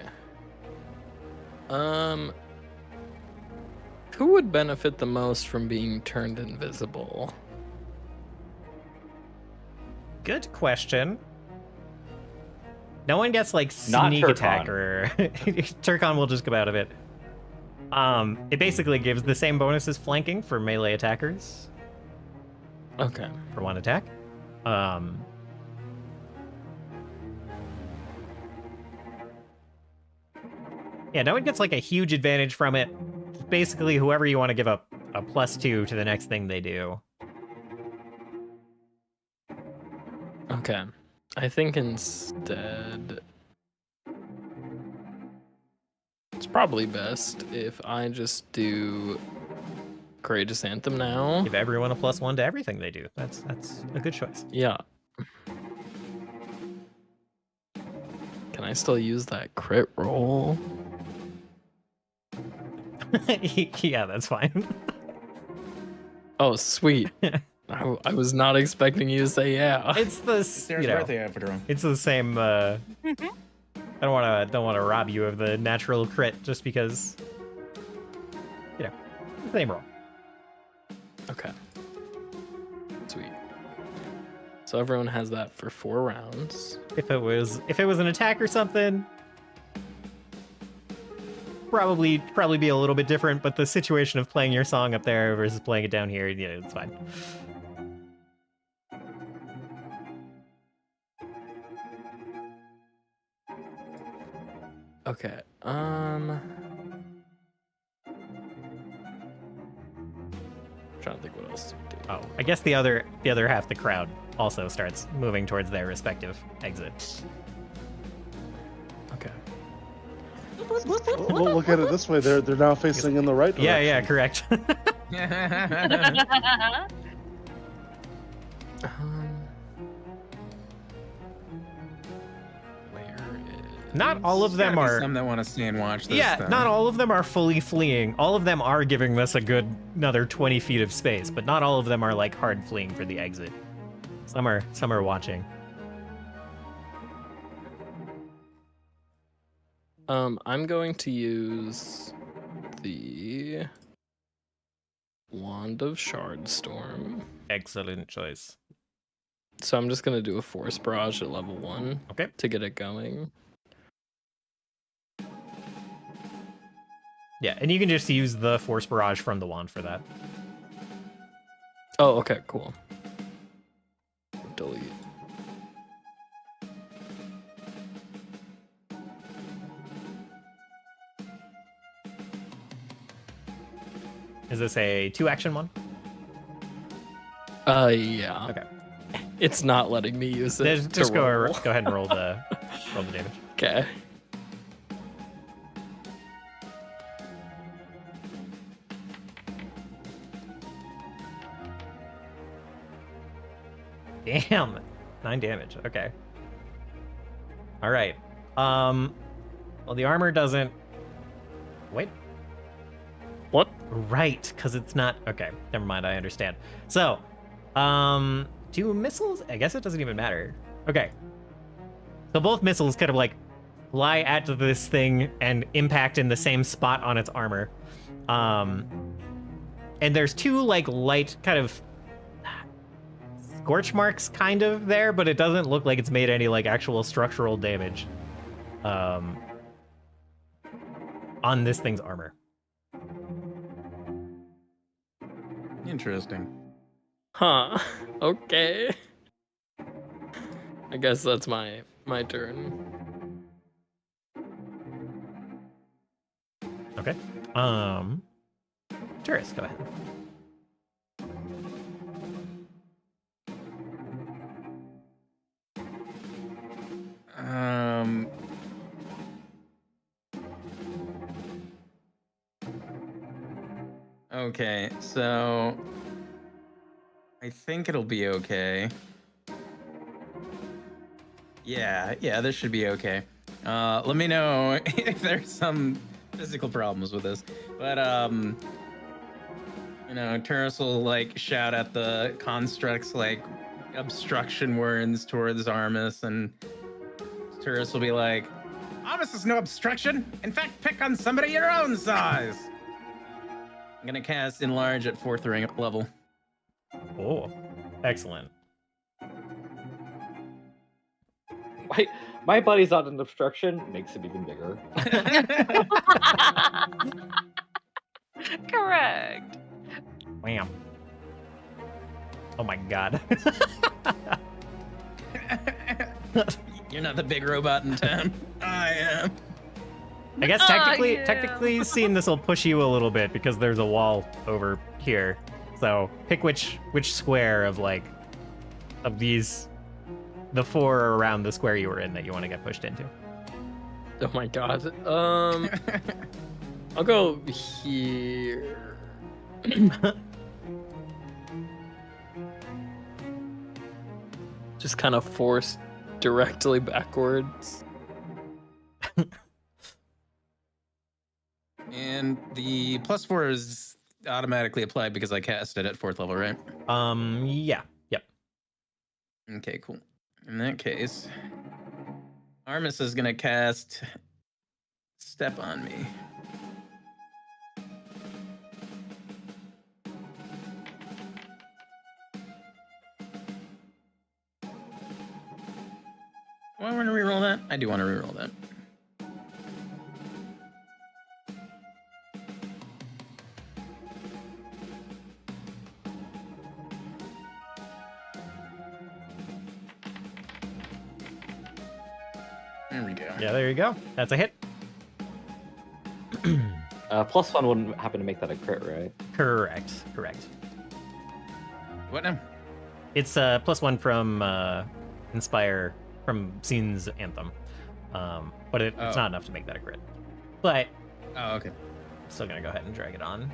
Who would benefit the most from being turned invisible? Good question. No one gets like Not sneak Turkon. attack or Turkon will just come out of it. It basically gives the same bonus as flanking for melee attackers Okay. for 1 attack. Yeah, no one gets like a huge advantage from it. Basically, whoever you want to give a +2 to the next thing they do. Okay. I think instead it's probably best if I just do Courageous Anthem now. Give everyone a +1 to everything they do. That's a good choice. Yeah. Can I still use that crit roll? Yeah, that's fine. Oh, sweet. I was not expecting you to say yeah. It's the Sarah's birthday outfit. it's the same. I don't want to rob you of the natural crit just because, same roll. Okay. Sweet. So everyone has that for 4 rounds. If it was an attack or something, probably be a little bit different. But the situation of playing your song up there versus playing it down here, it's fine. Okay. Trying to think what else to do. Oh, I guess the other half the crowd also starts moving towards their respective exits. Okay. Well, look at it this way: they're now facing in the right direction. Yeah, correct. Where is... Not all of them Gotta be are. some that want to stay and watch this. Yeah, though. not all of them are fully fleeing. All of them are giving this a good another 20 feet of space, but not all of them are like hard fleeing for the exit. Some are watching. I'm going to use the Wand of Shardstorm. Excellent choice. So I'm just gonna do a Force Barrage at level 1. Okay. To get it going. Yeah, and you can just use the Force Barrage from the wand for that. Oh, okay, cool. Delete. Is this a 2-action one? Yeah. Okay. It's not letting me use it. Just to go roll. ahead and roll the damage. Okay. Damn. 9 damage. Okay. All right. Well, the armor doesn't. Wait. What? Right, because it's not. Okay, never mind. I understand. So, do missiles? I guess it doesn't even matter. Okay. So both missiles kind of like fly at this thing and impact in the same spot on its armor. And there's two like light kind of scorch marks kind of there, but it doesn't look like it's made any like actual structural damage on this thing's armor. Interesting. Huh. Okay. I guess that's my turn. Okay. Juris, go ahead. Okay, so I think it'll be okay. Yeah, this should be okay. Let me know if there's some physical problems with this. But Turris will like shout at the constructs like obstruction words towards Armis, and Turris will be like, Armis is no obstruction. In fact, pick on somebody your own size. I'm gonna cast Enlarge at 4th ring level. Oh, excellent. My body's not an obstruction, makes it even bigger. Correct. Wham. Oh my god. You're not the big robot in town. I am. I guess technically seeing this will push you a little bit because there's a wall over here. So pick which square of these, the 4 around the square you were in that you want to get pushed into. Oh my god. I'll go here. Just kind of forced directly backwards. And the +4 is automatically applied because I cast it at 4th level, right? Yeah. Yep. Okay, cool. In that case, Armis is gonna cast Step on me. Do I want to reroll that? I do want to reroll that. There we go. Yeah, there you go. That's a hit. +1 wouldn't happen to make that a crit, right? Correct. What now? It's +1 from Inspire from Scene's Anthem. But it's not enough to make that a crit. But Oh, okay. I'm still gonna go ahead and drag it on.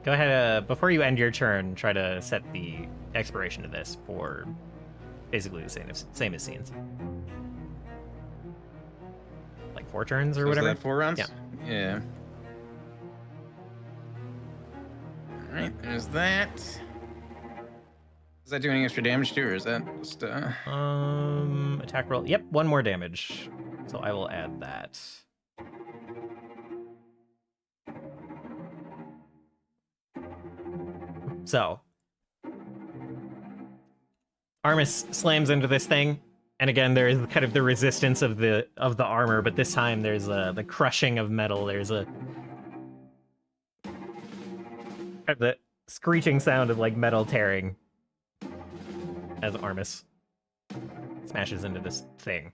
Go ahead, before you end your turn, try to set the expiration of this for basically the same as Scene's. Like 4 turns or So is whatever. that 4 rounds? Yeah. All right, there's that. Is that doing extra damage too, or is that just Attack roll. Yep, 1 more damage. So I will add that. So Armis slams into this thing, and again there's kind of the resistance of the armor, but this time there's the crushing of metal. There's a kind of the screeching sound of like metal tearing as Armis smashes into this thing.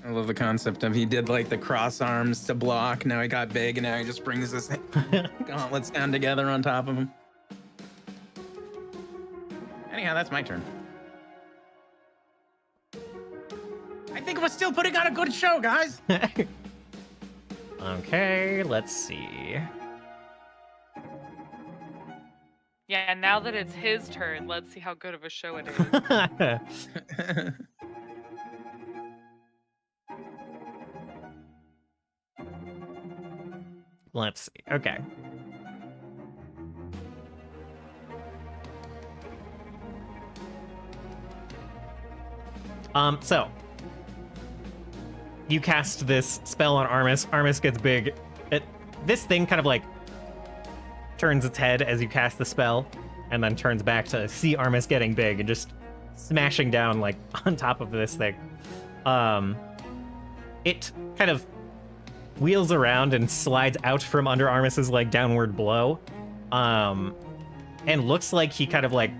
I love the concept of he did like the cross arms to block. Now he got big, and now he just brings his gauntlets down together on top of him. Yeah, that's my turn. I think we're still putting on a good show, guys. Okay, let's see. Yeah, now that it's his turn, let's see how good of a show it is. Let's see. Okay. So you cast this spell on Armis. Armis gets big. This thing kind of like turns its head as you cast the spell, and then turns back to see Armis getting big and just smashing down like on top of this thing. It kind of wheels around and slides out from under Armis's like downward blow, and looks like he kind of like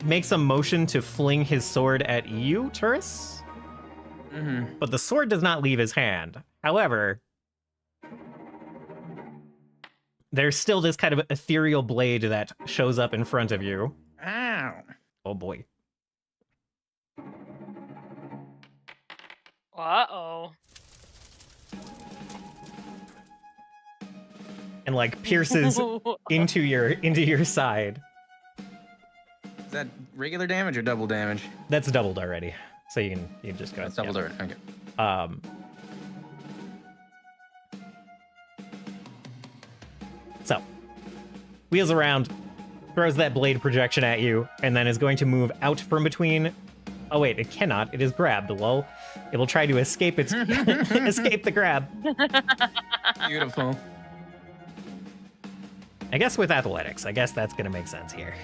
makes a motion to fling his sword at you, Turris. Mm-hmm. But the sword does not leave his hand. However, there's still this kind of ethereal blade that shows up in front of you. Ow. Oh boy. Uh-oh. And like pierces into your side. Is that regular damage or double damage? That's doubled already. So you can just go. That's doubled yeah. already. Okay. So wheels around, throws that blade projection at you, and then is going to move out from between. Oh wait, it cannot. It is grabbed. Lol. It will try to escape its escape the grab. Beautiful. I guess with athletics, I guess that's gonna make sense here.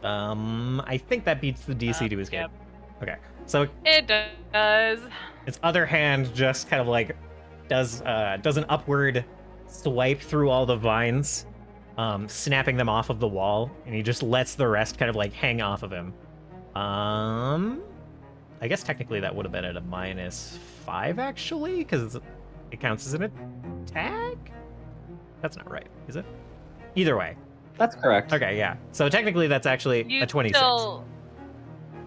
I think that beats the DC to escape. Yep. Okay, so It does. its other hand just kind of like does an upward swipe through all the vines, snapping them off of the wall, and he just lets the rest kind of like hang off of him. I guess technically that would have been at a -5 actually, because it counts as an attack. That's not right, is it? Either way. That's correct. Okay, yeah. So technically that's actually You a 26. still...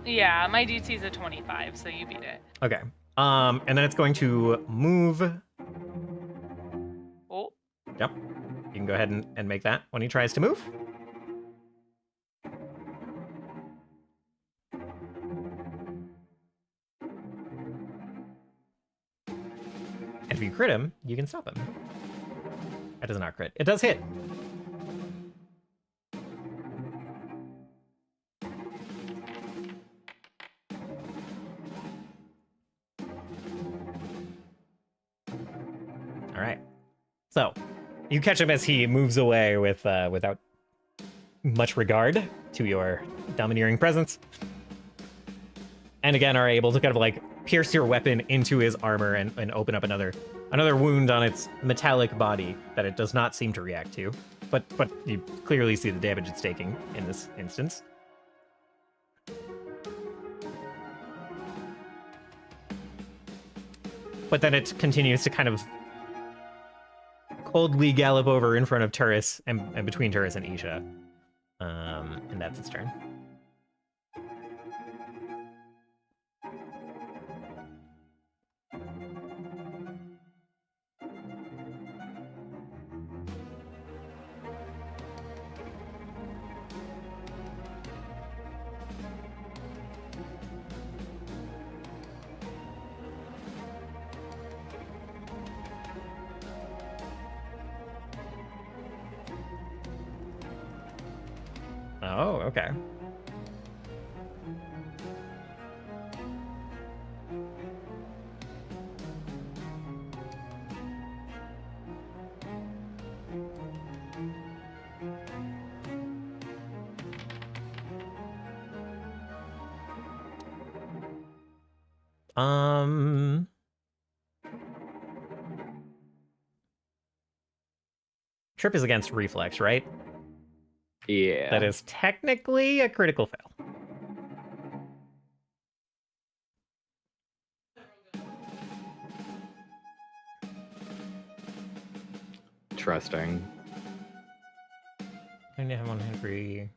Yeah, my DC is a 25, so you beat it. Okay. And then it's going to move. Oh. Yep. You can go ahead and make that when he tries to move. And if you crit him, you can stop him. That does not crit. It does hit. All right. So, you catch him as he moves away with without much regard to your domineering presence. And again, are able to kind of like pierce your weapon into his armor and open up another wound on its metallic body that it does not seem to react to. But you clearly see the damage it's taking in this instance. But then it continues to kind of coldly gallop over in front of Turris and between Turris and Isha. And that's its turn. Oh, okay. Trip is against reflex, right? Yeah. That is technically a critical fail. Trusting. Trying to have one Henry.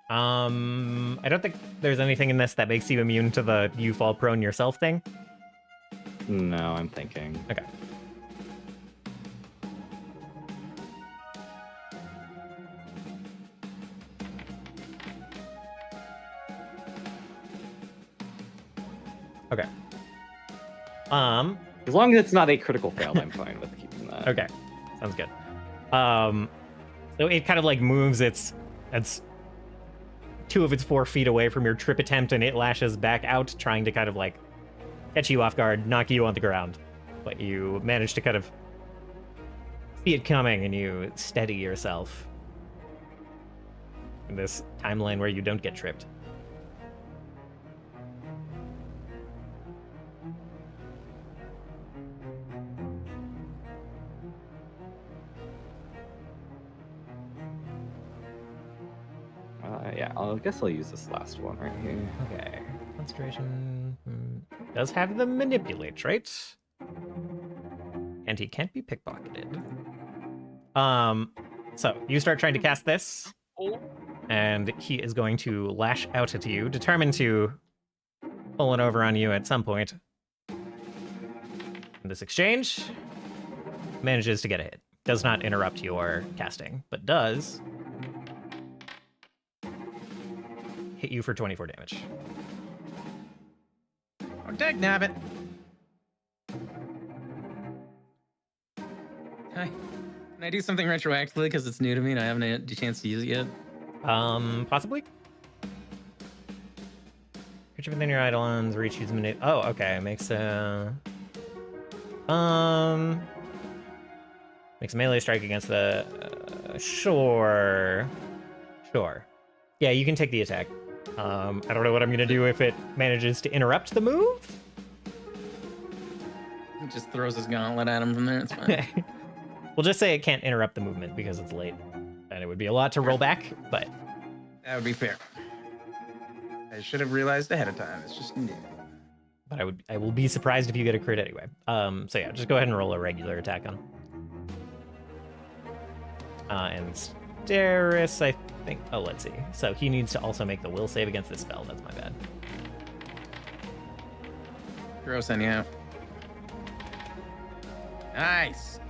I don't think there's anything in this that makes you immune to the you fall prone yourself thing. No, I'm thinking. Okay. Okay. As long as it's not a critical fail, I'm fine with keeping that. Okay. Sounds good. So it kind of like moves its 2 of its 4 feet away from your trip attempt, and it lashes back out, trying to kind of like catch you off guard, knock you on the ground. But you manage to kind of see it coming, and you steady yourself in this timeline where you don't get tripped. Yeah, I guess I'll use this last one right here. Okay. Concentration does have the manipulate trait. And he can't be pickpocketed. So you start trying to cast this, and he is going to lash out at you, determined to pull it over on you at some point. In this exchange, manages to get a hit. Does not interrupt your casting, but does hit you for 24 damage. Oh, dagnabbit. Hi. Can I do something retroactively because it's new to me and I haven't had a chance to use it yet? Possibly. Creature within your eidolons reach use minute. Oh, okay. Makes a melee strike against the. Sure. Yeah, you can take the attack. I don't know what I'm gonna do if it manages to interrupt the move. He just throws his gauntlet at him from there. It's fine. We'll just say it can't interrupt the movement because it's late, and it would be a lot to roll back. But That would be fair. I should have realized ahead of time. It's just new. But I will be surprised if you get a crit anyway. So yeah, just go ahead and roll a regular attack on. And Steris, I think. Oh, let's see. So he needs to also make the will save against this spell. That's my bad. Gross anyhow. Nice.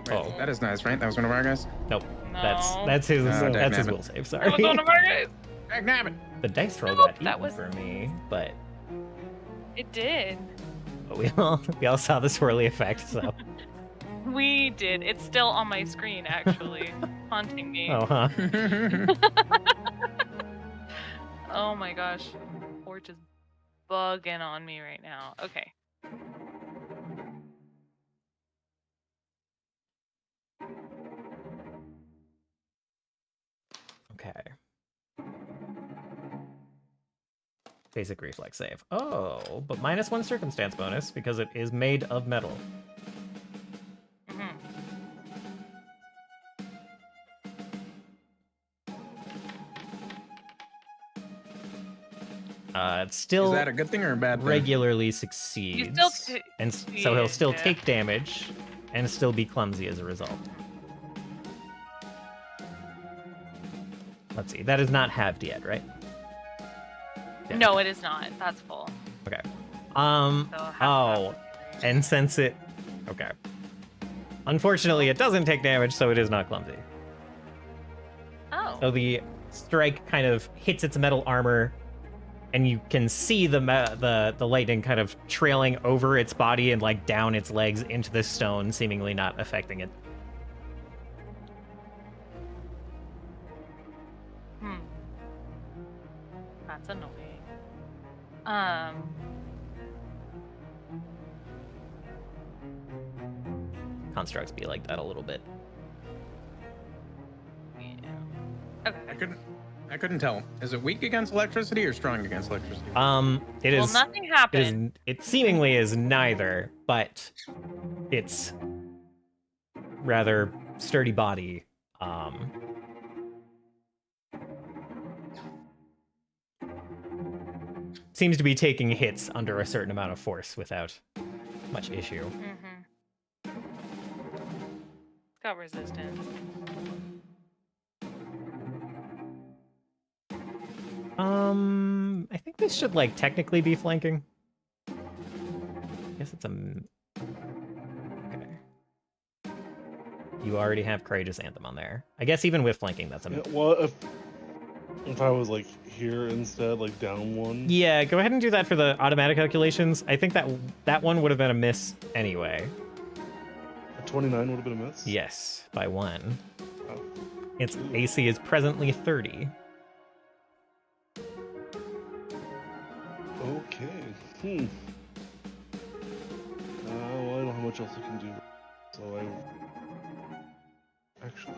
Wait, Oh. that is nice, right? That was one of our guys. Nope. No. That's his dagnabbit. will save. That was Sorry. one of our guys. Dagnabbit. The dice roll Nope, got that eaten was- for me, but It did. we all saw the swirly effect. So We did. It's still on my screen, actually, haunting me. oh huh. Oh my gosh. Forge is bugging on me right now. Okay. Okay. Basic reflex save. Oh, but -1 circumstance bonus because it is made of metal. Mhm. It's still Is that a good thing or a bad thing? regularly succeeds. You still and so he'll still yeah. take damage and still be clumsy as a result. Let's see. That is not halved yet, right? Yeah. No, it is not. That's full. Okay. So half Oh, that. and since it... Okay. Unfortunately, it doesn't take damage, so it is not clumsy. Oh. So the strike kind of hits its metal armor, and you can see the lightning kind of trailing over its body and like down its legs into the stone, seemingly not affecting it. That's annoying. Constructs be like that a little bit. Yeah. I Okay. couldn't tell. Is it weak against electricity or strong against electricity? It Well, is. nothing It happened. is. It seemingly is neither, but it's rather sturdy body. Seems to be taking hits under a certain amount of force without much issue. Mm-hmm. It's got resistance. I think this should like technically be flanking. I guess it's a. Okay. You already have Courageous Anthem on there. I guess even with flanking, that's a. Yeah, well, if I was like here instead, like down one. Yeah, go ahead and do that for the automatic calculations. I think that one would have been a miss anyway. A 29 would have been a miss. Yes, by 1. Oh. Its AC is presently 30. Okay. Well, I don't know how much else I can do. So actually.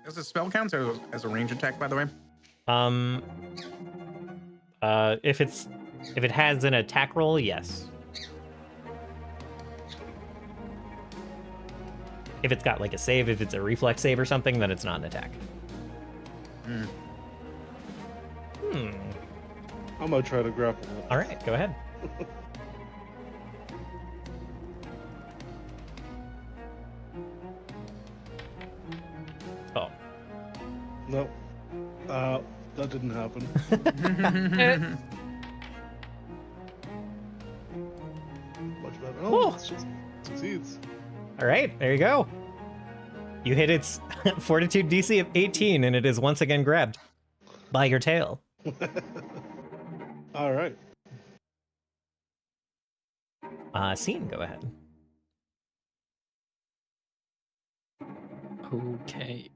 Does the spell count as a range attack, by the way? If it has an attack roll, yes. If it's got like a save, if it's a reflex save or something, then it's not an attack. I'm gonna try to grapple. All right, go ahead. Oh. No. That didn't happen. Much better. Oh, Whew. it just succeeds. All right, there you go. You hit its fortitude DC of 18, and it is once again grabbed by your tail. All right. Scene, go ahead. Okay.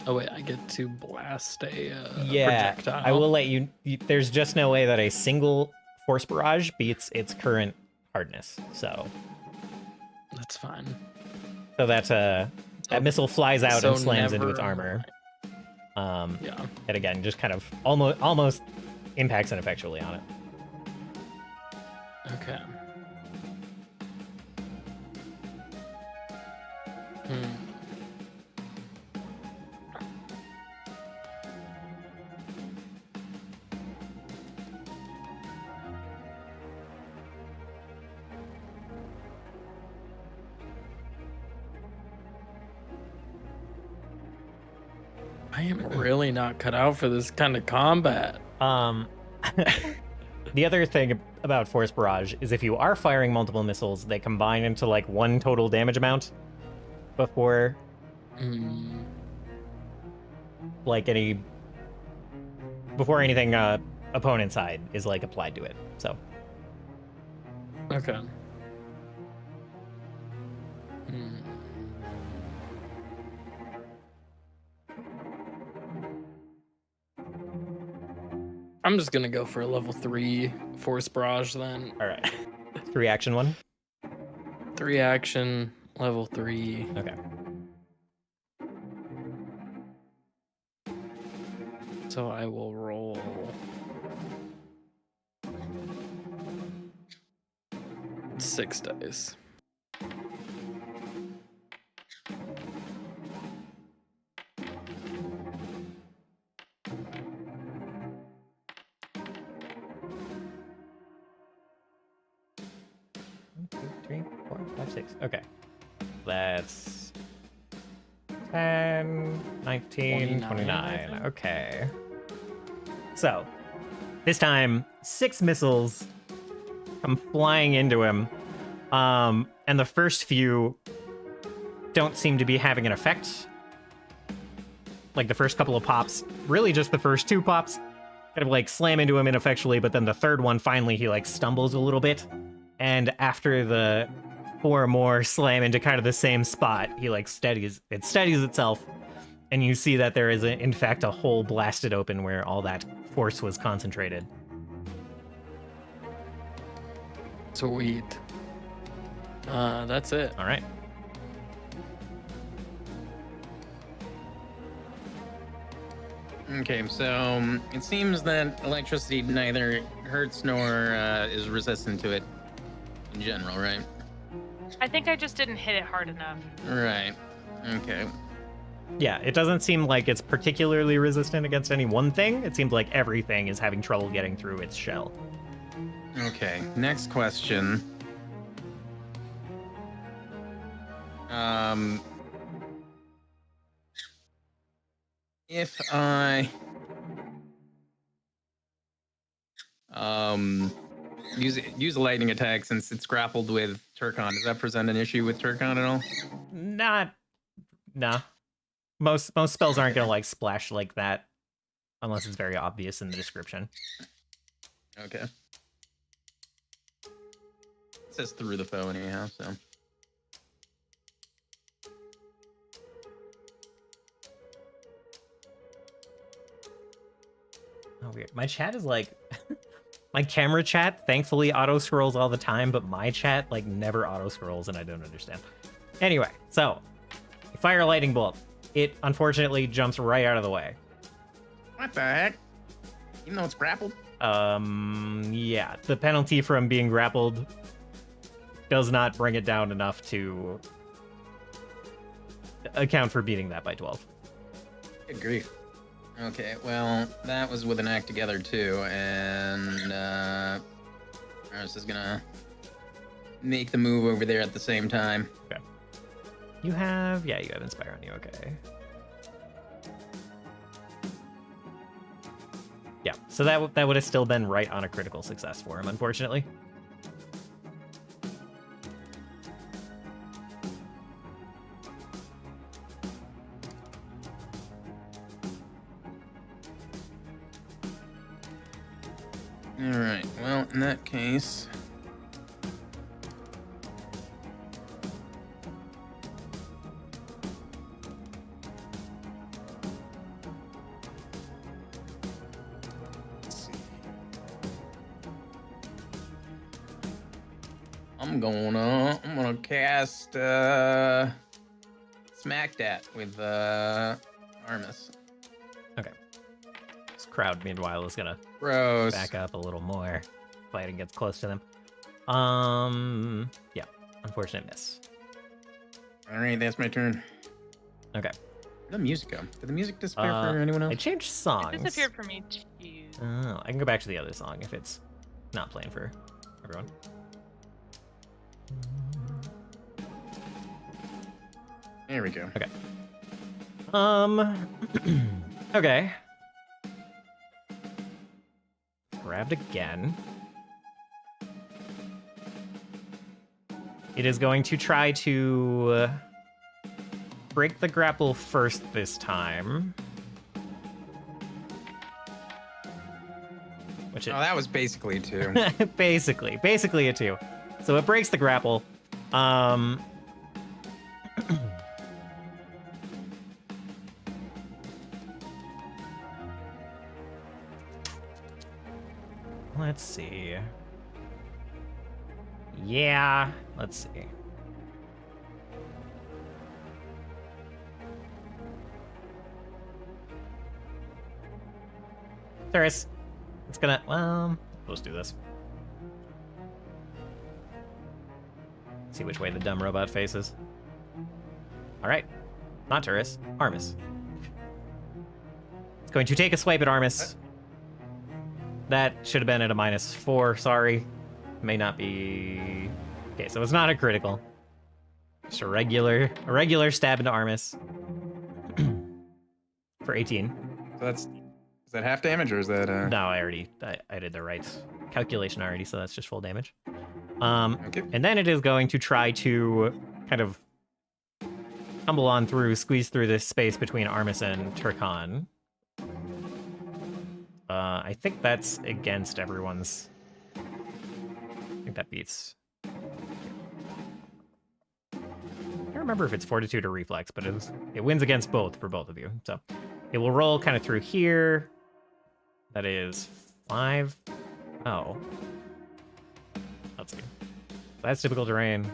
Oh wait, I get to blast a projectile. I will let you. There's just no way that a single force barrage beats its current hardness. So That's fine. that missile flies out So and slams into never- its armor. Yeah. And again, just kind of almost impacts ineffectually on it. Okay. I am really not cut out for this kind of combat. The other thing about Force Barrage is if you are firing multiple missiles, they combine into like one total damage amount before like anything opponent side is like applied to it. So Okay. I'm just gonna go for a level 3 Force Barrage then. all right. 3 action 1. 3 action, level 3. Okay. So I will roll 6 dice. One, 2, 3, 4, 5, 6. Okay. That's 10, 19, 29. Okay. So, this time, 6 missiles come flying into him. And the first few don't seem to be having an effect. Like the first couple of pops, really just the first 2 pops, kind of like slam into him ineffectually, but then the third one, finally, he like stumbles a little bit. And after the 4 more slam into kind of the same spot, he like steadies itself. And you see that there is, in fact, a hole blasted open where all that force was concentrated. Sweet. That's it. All right. Okay, so it seems that electricity neither hurts nor is resistant to it in general, right? I think I just didn't hit it hard enough. Right. Okay. Yeah, it doesn't seem like it's particularly resistant against any one thing. It seems like everything is having trouble getting through its shell. Okay. Next question. If I use a lightning attack since it's grappled with Turkon, does that present an issue with Turkon at all? Nah. Most spells aren't gonna like splash like that unless it's very obvious in the description. Okay. It says through the foe anyhow, so. Oh, weird. My chat is like my camera chat thankfully auto scrolls all the time, but my chat like never auto scrolls, and I don't understand. Anyway, so you fire a lightning bolt. It unfortunately jumps right out of the way. What the heck? Even though it's grappled? Yeah. The penalty from being grappled does not bring it down enough to account for beating that by 12. Good grief. Okay, well, that was with an act together too, and Aris is gonna make the move over there at the same time. Okay. You have Inspire on you, okay. Yeah, so that would have still been right on a critical success for him, unfortunately. Alright, well, in that case... I'm gonna cast Smack Dat with Armis. Okay. This crowd, meanwhile, is gonna Gross. back up a little more. Fighting gets close to them. Yeah, unfortunate miss. Alright, that's my turn. Okay. Where'd the music go? Did the music disappear for anyone else? I changed songs. It disappeared for me too. Oh, I can go back to the other song if it's not playing for everyone. There we go. Okay. Okay. Grabbed again. It is going to try to break the grapple first this time. Which it, Oh, that was basically two. basically a 2. So it breaks the grapple. Let's see. Yeah, let's see. Theris, it's gonna, well, let's do this. See which way the dumb robot faces. All right, not Turris, Armis. It's going to take a swipe at Armis. That should have been at a -4, sorry. May not be... Okay, so it's not a critical. Just a regular stab into Armis. For 18. So is that half damage or is that No, I did the right calculation already, so that's just full damage. Okay. And then it is going to try to kind of tumble on through, squeeze through this space between Armis and Turkon. I think that's against everyone's... I think that beats... I don't remember if it's Fortitude or Reflex, but it wins against both for both of you. So it will roll kind of through here. That is 5. Oh. Let's see. That's typical terrain.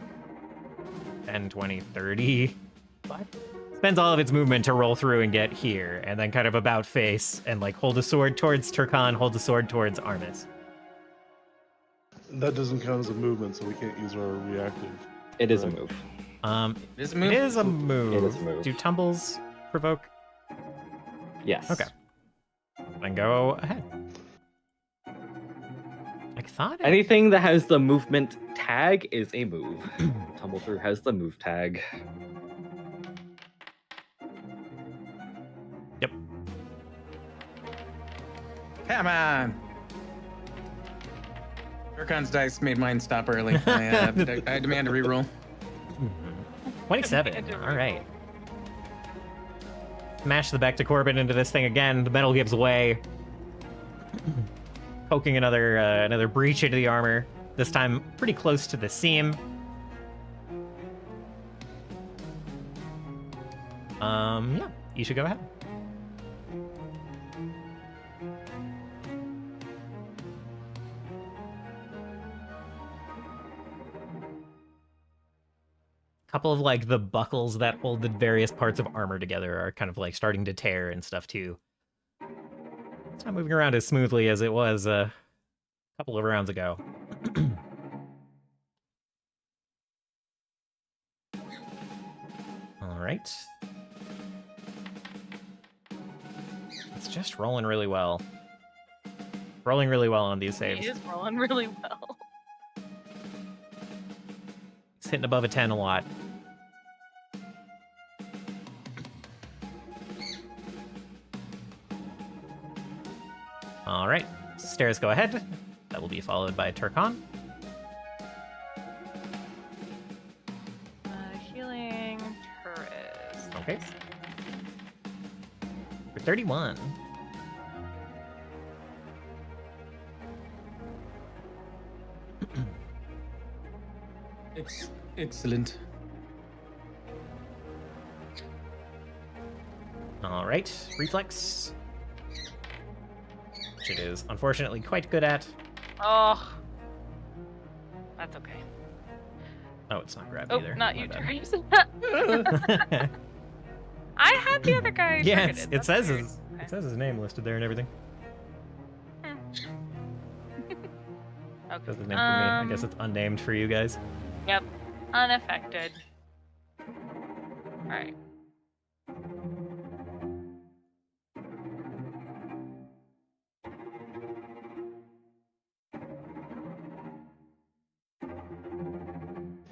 10, 20, 30. 5? Spends all of its movement to roll through and get here, and then kind of about face and like hold a sword towards Turkon, hold a sword towards Armis. That doesn't count as a movement, so we can't use our reactive. It is a move. It is a move? It is a move. It is a move. Do tumbles provoke? Yes. Okay. Then go ahead. I thought Anything that has the movement tag is a move. Tumble through has the move tag. Come on. Turkon's dice made mine stop early. I demand a reroll. 27. All right. Smash the back to Corbin into this thing again. The metal gives way. Poking another breach into the armor. This time pretty close to the seam. Yeah, you should go ahead. Couple of like the buckles that hold the various parts of armor together are kind of like starting to tear and stuff too. It's not moving around as smoothly as it was a couple of rounds ago. All right. It's just rolling really well. Rolling really well on these saves. He is rolling really well. It's hitting above a 10 a lot. All right, stairs go ahead. That will be followed by Turkon. Healing turret. Okay. For 31. Excellent. All right, reflex. Which it is unfortunately quite good at. Oh. That's okay. Oh, it's not grab Oh, either. not My you, bad. Therese. I had the other guy Yeah, targeted. it That's says weird. his Okay. it says his name listed there and everything. Okay. Says his name for me. I guess it's unnamed for you guys. Yep. Unaffected. Alright.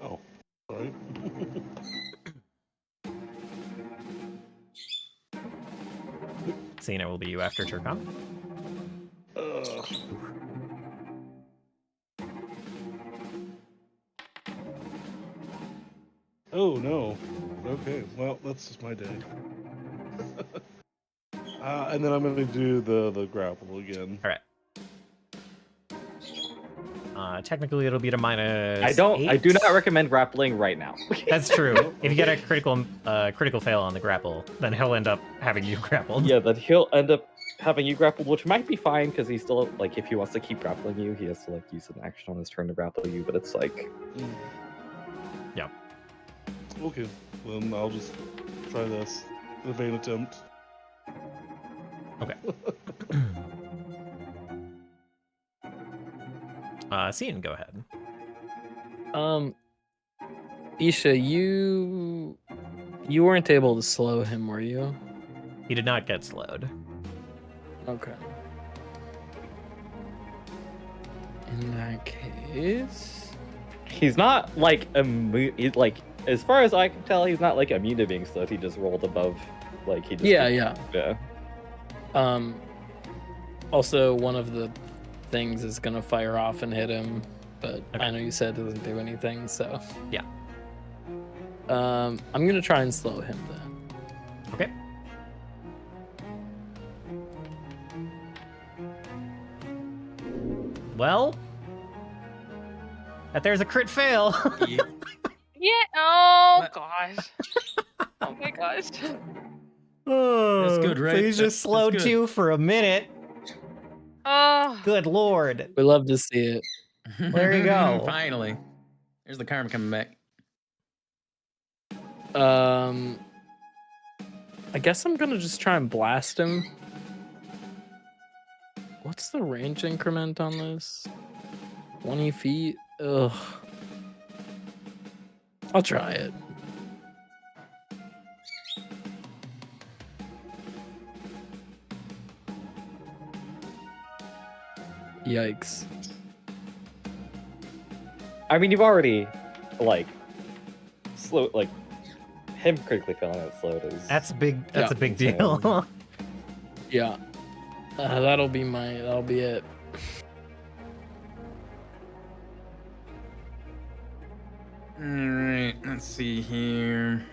Oh, sorry. Cena will be you after Turkon. Ugh. Oh no. Okay, well that's just my day. And then I'm gonna do the grapple again. All right. Technically, it'll be to minus. I do 8. not recommend grappling right now. That's true. If you get a critical fail on the grapple, then he'll end up having you grappled. Yeah, then he'll end up having you grappled, which might be fine because he still like if he wants to keep grappling you, he has to like use an action on his turn to grapple you. But it's like, Yeah. Okay, then I'll just try this. The vain attempt. Okay. Cian, go ahead. Isha, you weren't able to slow him, were you? He did not get slowed. Okay. In that case, he's not like like as far as I can tell, he's not like immune to being slowed. He just rolled above, like he just yeah. yeah. Also, one of the things is gonna fire off and hit him, but Okay. I know you said it doesn't do anything, so Yeah. I'm gonna try and slow him then. Okay. Well, that there's a crit fail. Yeah. Yeah. Oh What? gosh. Oh my gosh. Oh, good, So right? he's That's just slowed good. you for a minute. Oh. Good lord. We love to see it. There you go. Finally. There's the karma coming back. I guess I'm gonna just try and blast him. What's the range increment on this? 20 feet? Ugh. I'll try it. Yikes. I mean, you've already like slow like him critically failing at slowed is That's big. That's Yeah. a big deal. Yeah. That'll be it. All right, let's see here.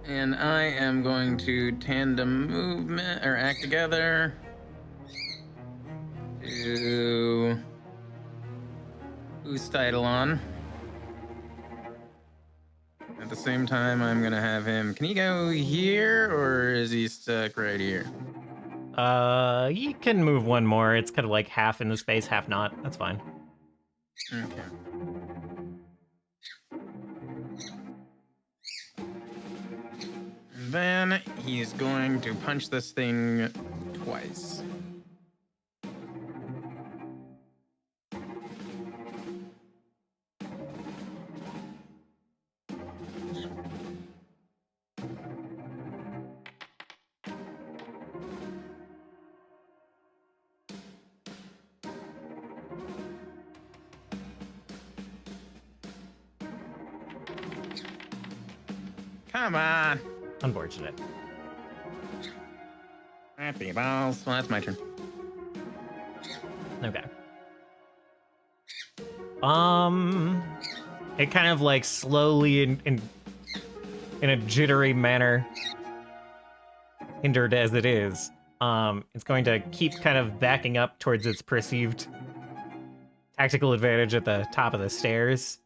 And I am going to tandem movement or act together to boost Eidolon. At the same time, I'm gonna have him. Can he go here or is he stuck right here? You can move one more. It's kind of like half in the space, half not. That's fine. Okay. And then he's going to punch this thing twice. Come on. Unfortunate. Happy balls. Well, that's my turn. Okay. It kind of like slowly in a jittery manner, hindered as it is, it's going to keep kind of backing up towards its perceived tactical advantage at the top of the stairs,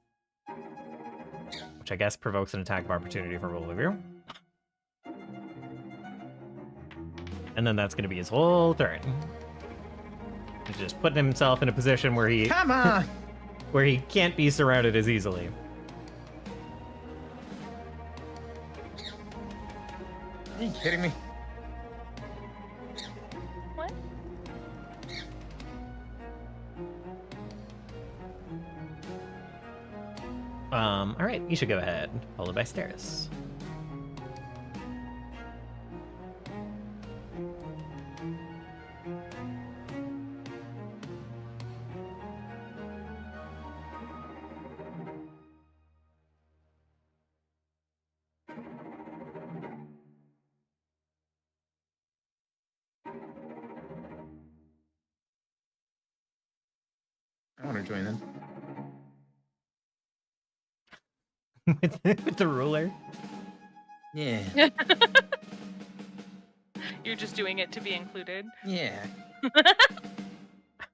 which I guess provokes an attack of opportunity from Olivia. And then that's going to be his whole turn. He's just putting himself in a position where he Come on. where he can't be surrounded as easily. Are you kidding me? What? All right, you should go ahead, followed by Steris. I want to join in. With the ruler. Yeah. You're just doing it to be included. Yeah.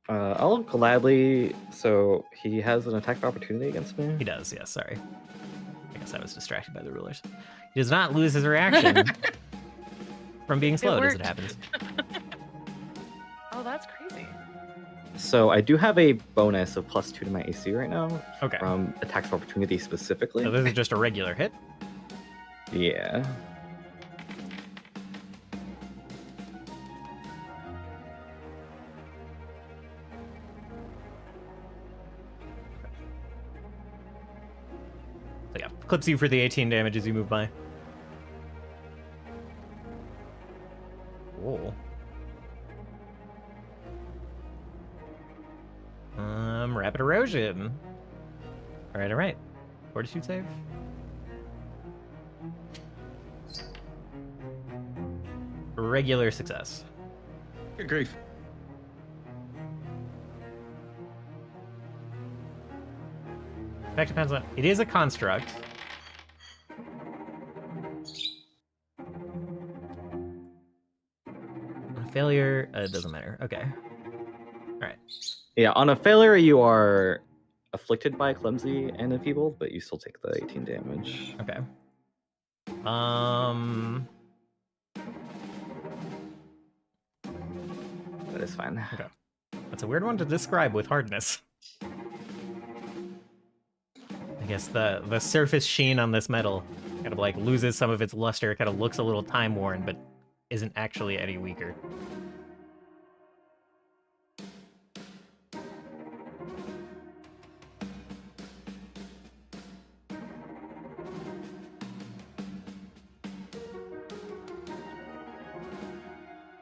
I'll gladly. So he has an attack of opportunity against me. He does, yes, sorry. I guess I was distracted by the rulers. He does not lose his reaction from being slowed, as it worked. happens. Oh, that's crazy. So I do have a bonus of +2 to my AC right now Okay. from attacks of opportunity specifically. So this is just a regular hit. Yeah. So yeah, clips you for the 18 damage as you move by. Whoa. Rapid erosion. All right. Fortitude save. Regular success. Good grief. In fact, depends on. It is a construct. On failure, it doesn't matter. Okay. All right. Yeah, on a failure, you are afflicted by clumsy and enfeebled, but you still take the 18 damage. Okay. That is fine. Okay. That's a weird one to describe with hardness. I guess the surface sheen on this metal kind of like loses some of its luster, kind of looks a little time worn, but isn't actually any weaker.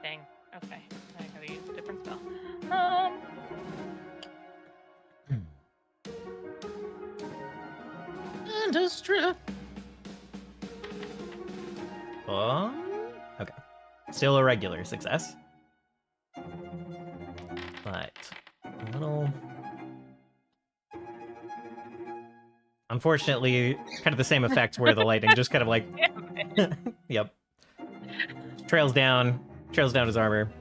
Dang. Santa strip. Okay. Still a regular success. But a little... Unfortunately, kind of the same effect where the lightning just kind of like... Yep. Trails down his armor.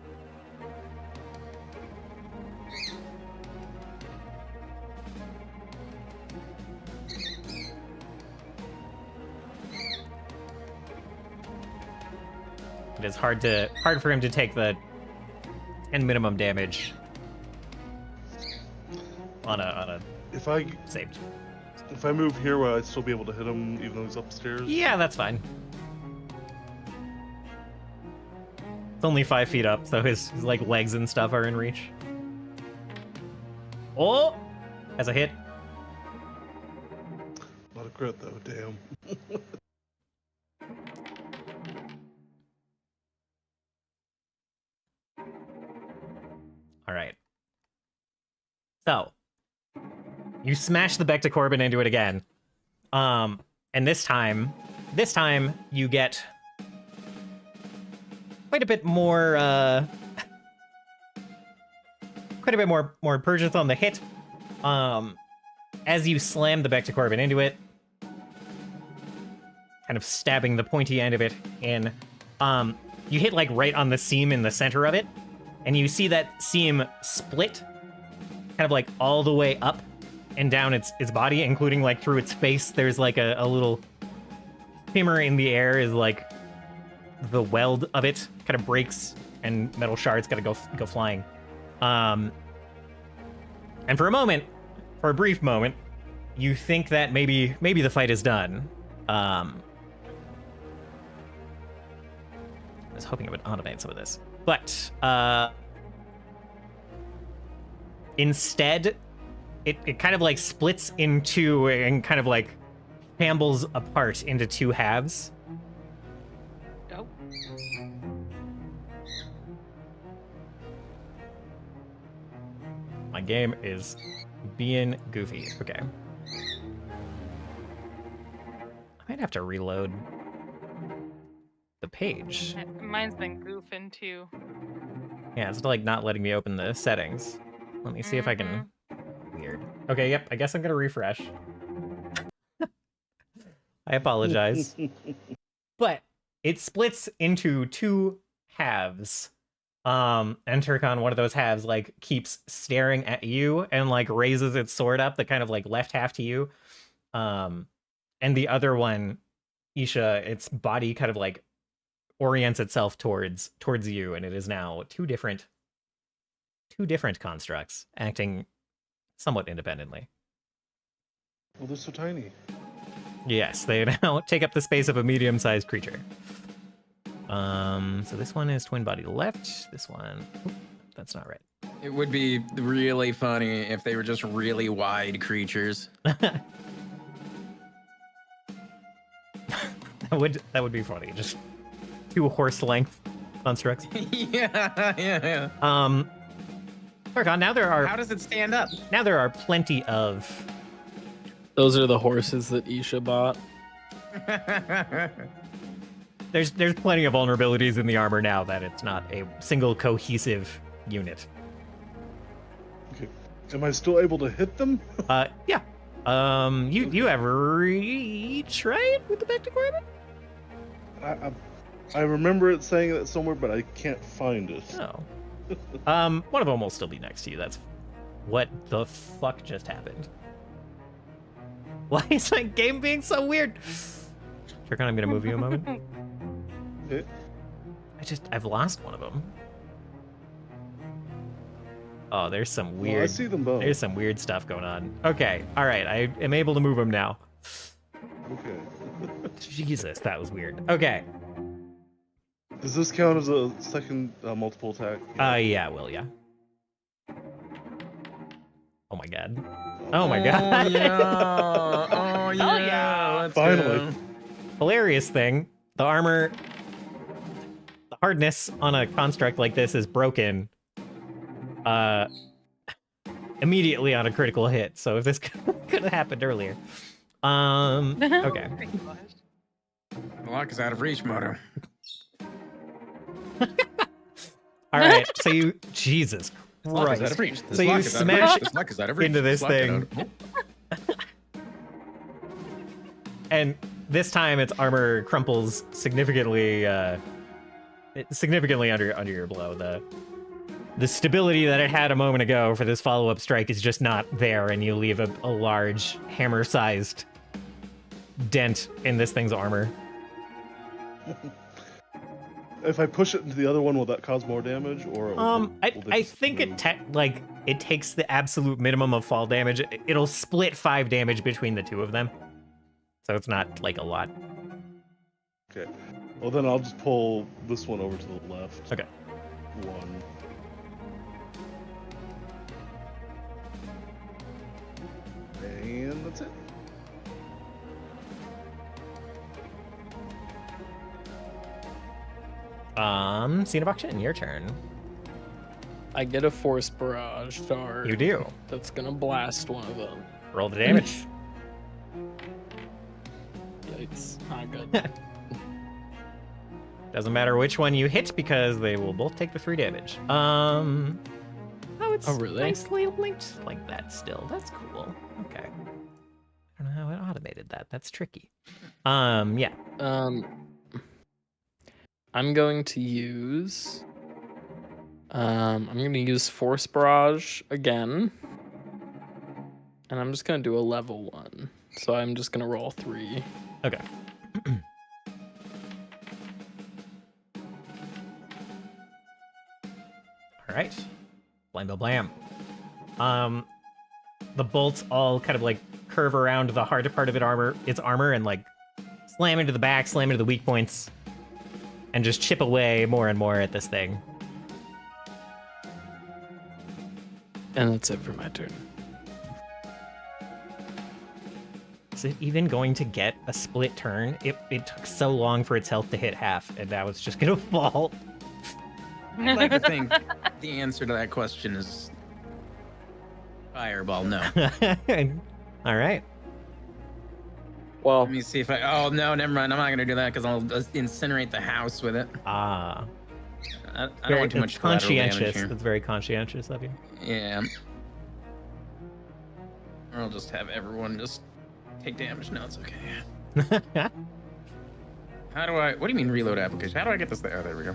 It is hard for him to take the 10 minimum damage on a If I saved. if I move here, will I still be able to hit him even though he's upstairs? Yeah, that's fine. It's only 5 feet up, so his like legs and stuff are in reach. Oh, has a hit. Not a crit though. Damn. All right. So, you smash the Becta Corbin into it again. And this time you get quite a bit more purchase on the hit. As you slam the Becta Corbin into it, kind of stabbing the pointy end of it in, you hit like right on the seam in the center of it. And you see that seam split, kind of like all the way up and down its body, including like through its face. There's like a little shimmer in the air, is like the weld of it kind of breaks and metal shards gotta go flying. And for a brief moment, you think that maybe the fight is done. I was hoping it would automate some of this. But instead, it kind of like splits into and kind of like shambles apart into 2 halves. Oh. My game is being goofy. Okay. I might have to reload the page. Mine's been goofing too. Yeah, it's like not letting me open the settings. Let me see if I can... Weird. Okay, yep, I guess I'm gonna refresh. I apologize. But it splits into 2 halves. And Turkon, one of those halves, like, keeps staring at you and, like, raises its sword up, the kind of, like, left half to you. And the other one, Isha, its body kind of, like, orients itself towards you, and it is now two different constructs acting somewhat independently. Well, they're so tiny. Yes, they now take up the space of a medium-sized creature. So this one is twin body left. This one, oop, that's not right. It would be really funny if they were just really wide creatures. That would be funny. Just 2 horse-length constructs. Yeah. Turkon, now there are... How does it stand up? Now there are plenty of... Those are the horses that Isha bought. There's plenty of vulnerabilities in the armor now that it's not a single cohesive unit. Okay. Am I still able to hit them? Yeah. You have reach, right? With the Becta Corbin? I remember it saying that somewhere, but I can't find it. Oh. One of them will still be next to you. That's... What the fuck just happened? Why is my game being so weird? Turkon, I'm gonna move you a moment. Okay. I've lost one of them. Oh, there's some weird... Well, I see them both. There's some weird stuff going on. Okay, alright, I am able to move them now. Okay. Jesus, that was weird. Okay. Does this count as a second multiple attack? Yeah, it will, yeah. Oh my god. Oh my god. Oh yeah. Oh yeah. yeah. Let's Finally. go. Hilarious thing, the armor, the hardness on a construct like this is broken immediately on a critical hit. So if this could have happened earlier. Okay. Pretty much. The lock is out of reach, Moto. All right. So you, Jesus This lock is out Christ. of reach. This So you lock is out of smash reach. This lock is out of reach. into this lock is thing. out of- And this time its armor crumples significantly under your blow. The stability that it had a moment ago for this follow-up strike is just not there, and you leave a large hammer-sized dent in this thing's armor. If I push it into the other one, will that cause more damage, or will they I just think move? it takes the absolute minimum of fall damage. It'll split 5 damage between the two of them, so it's not like a lot. Okay. Well, then I'll just pull this one over to the left. Okay. One. And that's it. Scene of action, your turn. I get a force barrage dart. You do. That's gonna blast one of them. Roll the damage. Yikes. Not good. Doesn't matter which one you hit because they will both take the 3 damage. Oh, it's Oh, really? nicely linked like that still. That's cool. Okay. I don't know how it automated that. That's tricky. Yeah. I'm going to use force barrage again. And I'm just gonna do a level 1. So I'm just gonna roll 3. Okay. All right. Blam, blam, blam. The bolts all kind of like curve around the hard part of its armor, and like slam into the back, slam into the weak points, and just chip away more and more at this thing. And that's it for my turn. Is it even going to get a split turn? It took so long for its health to hit half, and now it's just gonna fall. I'd like to think the answer to that question is fireball. No. All right. Well, Let me see if I. Oh no, never mind. I'm not gonna do that because I'll just incinerate the house with it. Ah. I don't want too much collateral damage conscientious. here. That's very conscientious of you. Yeah. Or I'll just have everyone just take damage. No, it's okay. How do I? What do you mean reload application? How do I get this there? Oh, there we go.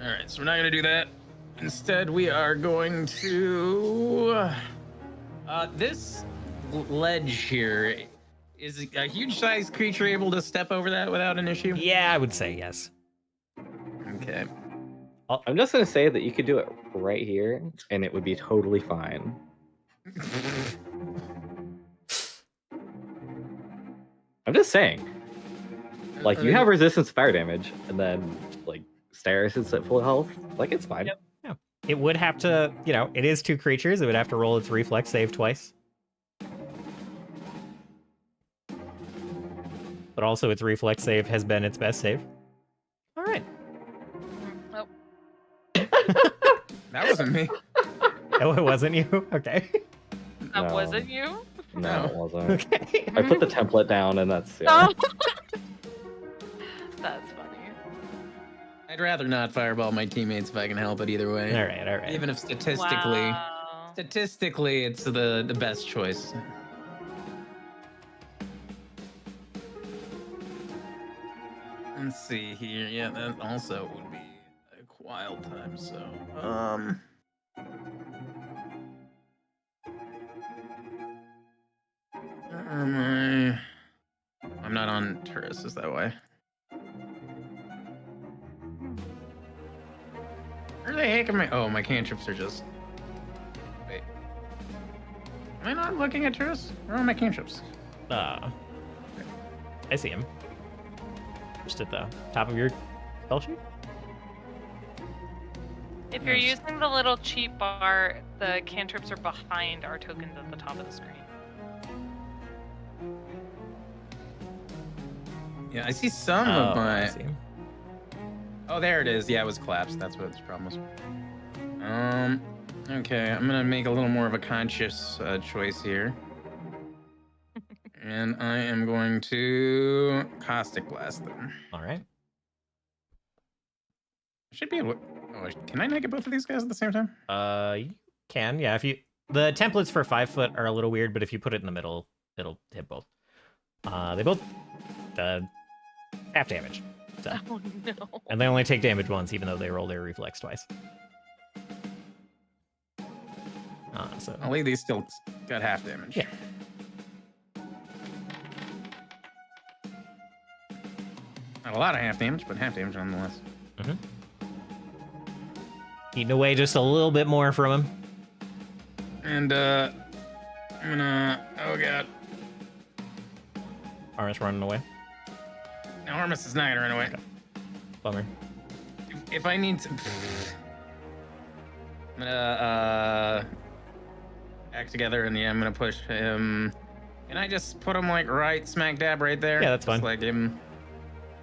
All right, so we're not gonna do that. Instead, we are going to this ledge here. Is a huge-sized creature able to step over that without an issue? Yeah, I would say yes. Okay. I'm just gonna say that you could do it right here, and it would be totally fine. I'm just saying. Like, you have resistance to fire damage, and then, like, Steris is at full health. Like, it's fine. Yep. Yeah. It would have to, it is 2 creatures. It would have to roll its reflex save twice. But also its reflex save has been its best save. All right. Nope. That wasn't me. Oh, it wasn't you? Okay. That No. wasn't you? No, it wasn't. Okay. I put the template down, and that's yeah. Oh. That's funny. I'd rather not fireball my teammates if I can help it either way. All right. Even if statistically, Wow. it's the best choice. Let's see here. Yeah, that also would be a wild time. So, I'm not on Turris. Is that why? Where the heck am I? Oh, my cantrips are just. Wait. Am I not looking at Turris? Where are my cantrips? I see him. Just at the top of your spell sheet? If you're Yes. using the little cheat bar, the cantrips are behind our tokens at the top of the screen. Yeah, I see some Oh, of I my. see him. Oh, there it is. Yeah, it was collapsed. That's what the problem was. Okay, I'm gonna make a little more of a conscious choice here. And I am going to Caustic Blast them. All right. Should be able. Oh, can I not get both of these guys at the same time? You can, yeah. If you the templates for 5 foot are a little weird, but if you put it in the middle, it'll hit both. They both half damage. So. Oh no. And they only take damage once, even though they roll their reflex twice. So I'll leave these still got half damage. Yeah. Not a lot of half damage, but half damage nonetheless. Mm-hmm. Eating away just a little bit more from him. And I'm gonna. Oh god. Armis running away. No, Armis is not gonna run away. Okay. Bummer. If I need to, I'm gonna act together, and I'm gonna push him. Can I just put him like right smack dab right there? Yeah, that's just fine. Like him.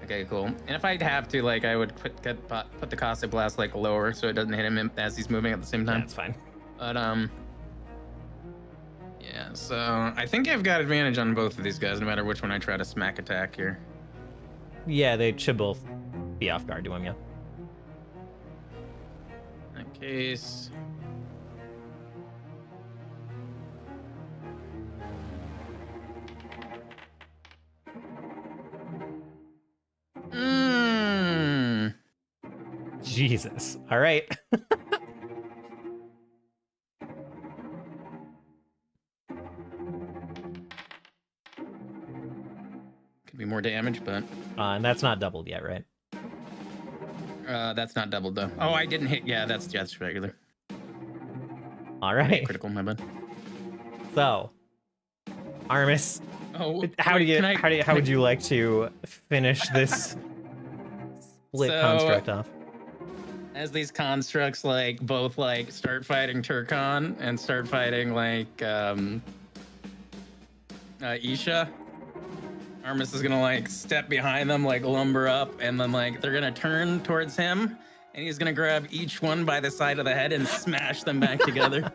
Okay, cool. And if I'd have to, like, I would put the Caustic Blast like lower so it doesn't hit him as he's moving at the same time. That's fine. But yeah. So I think I've got advantage on both of these guys, no matter which one I try to smack attack here. Yeah, they should both be off guard to him, yeah. In that case. Jesus. All right. Could be more damage, but And that's not doubled yet, right? that's not doubled though. Oh, I didn't hit. Yeah, that's regular. All right. Critical, my bad. So, Armis, Oh, how would you like to finish this split So, construct off? As these constructs like both like start fighting Turkon and start fighting like Isha, Armis is gonna like step behind them, like lumber up, and then like they're gonna turn towards him, and he's gonna grab each one by the side of the head and smash them back together.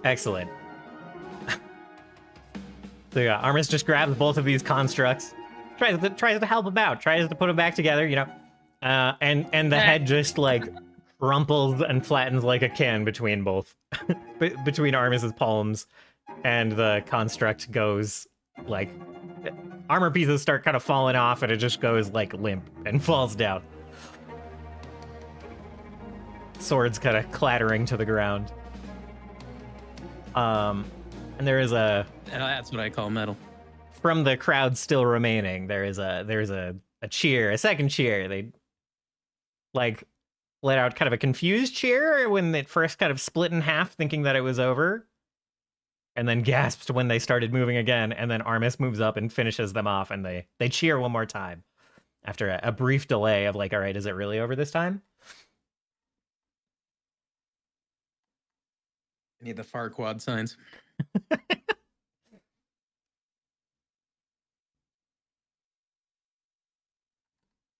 Excellent. So yeah, Armis just grabs both of these constructs, tries to help him out, tries to put them back together, you know, and the head just like crumples and flattens like a can between both, between Armis's palms, and the construct goes like armor pieces start kind of falling off, and it just goes like limp and falls down. Swords kind of clattering to the ground. And there is a That's what I call metal. from the crowd still remaining. There's a cheer, a second cheer. They like let out kind of a confused cheer when it first kind of split in half, thinking that it was over, and then gasped when they started moving again. And then Armis moves up and finishes them off, and they cheer one more time after a brief delay of like, all right, is it really over this time? I need the Farquad signs.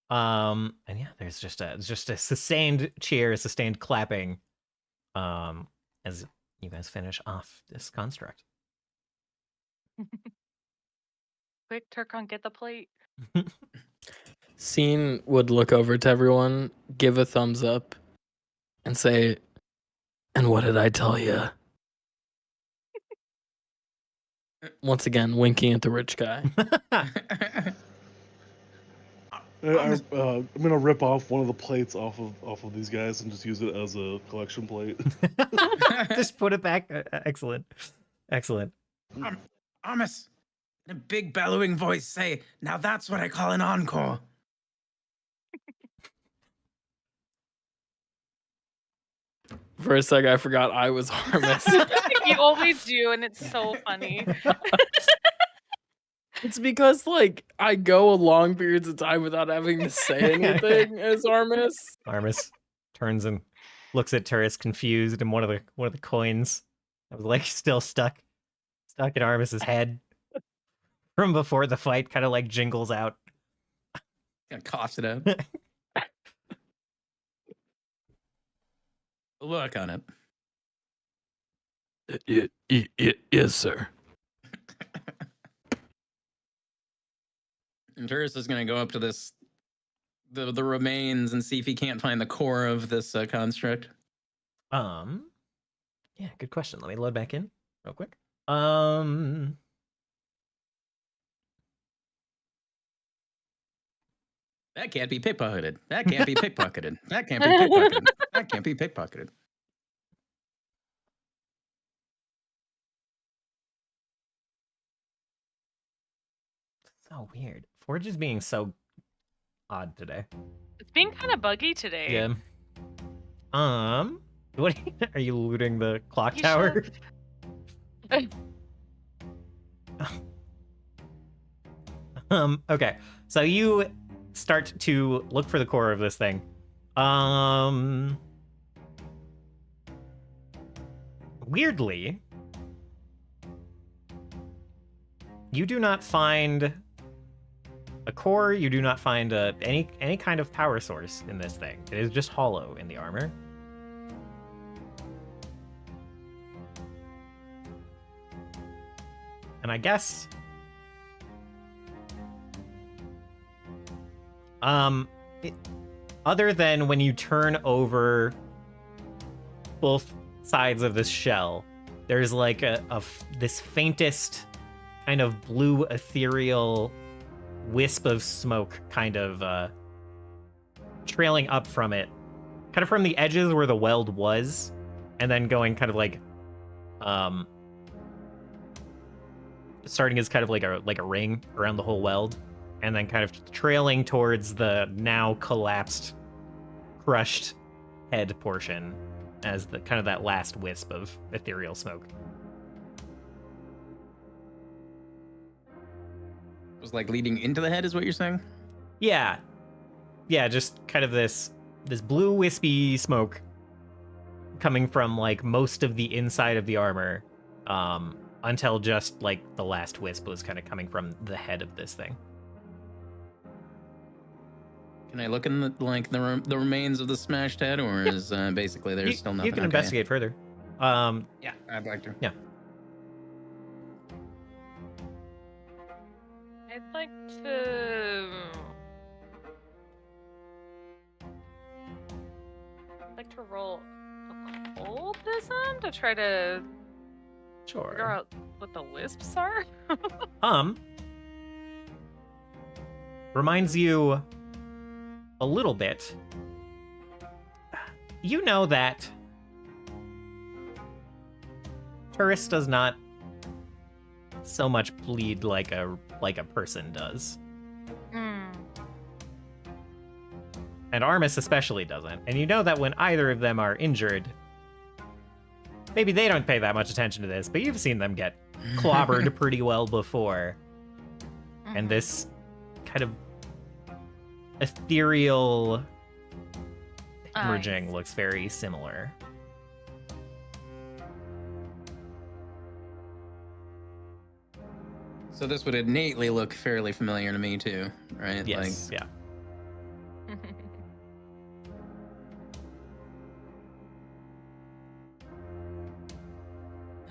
And yeah, there's just a sustained cheer, a sustained clapping, as you guys finish off this construct. Quick, Turkon, get the plate. Scene would look over to everyone, give a thumbs up, and say, "And what did I tell you?" Once again, winking at the rich guy. I'm gonna rip off one of the plates off of these guys and just use it as a collection plate. Just put it back. Excellent. Armis, in a big bellowing voice, say, "Now that's what I call an encore." For a sec, I forgot I was Armis. You always do, and it's so funny. It's because, like, I go a long periods of time without having to say anything as Armis. Armis turns and looks at Turris confused, and one of the coins that was like still stuck in Armis's head from before the fight kind of like jingles out. Kind of coughs it out. Look on it. Yes, sir. And Turris is going to go up to this, the remains, and see if he can't find the core of this construct. Yeah, good question. Let me load back in real quick. That can't be pickpocketed. That can't be pickpocketed. That can't be pickpocketed. That can't be pickpocketed. So weird. Forge is being so odd today. It's being kind of buggy today. Yeah. What are you looting the clock You tower? should. Okay. So you start to look for the core of this thing. Weirdly, you do not find a core, you do not find any kind of power source in this thing. It is just hollow in the armor. And I guess other than when you turn over both sides of this shell, there's like this faintest kind of blue ethereal wisp of smoke kind of trailing up from it, kind of from the edges where the weld was, and then going kind of like starting as kind of like a ring around the whole weld, and then kind of trailing towards the now collapsed, crushed head portion as the kind of that last wisp of ethereal smoke. It was like leading into the head, is what you're saying? Yeah, just kind of this blue wispy smoke coming from like most of the inside of the armor, until just like the last wisp was kind of coming from the head of this thing. Can I look in the remains of the smashed head, or is basically there's still nothing? You can Okay. investigate further. Yeah, I'd like to. Yeah. I'd like to. I'd like to roll occultism to try to figure Sure. out what the wisps are. Reminds you a little bit. You know that Turris does not so much bleed like a person does. And Armis especially doesn't. And you know that when either of them are injured, maybe they don't pay that much attention to this, but you've seen them get clobbered pretty well before. And this kind of ethereal hemorrhaging looks very similar. So this would innately look fairly familiar to me too, right? Yes, yeah.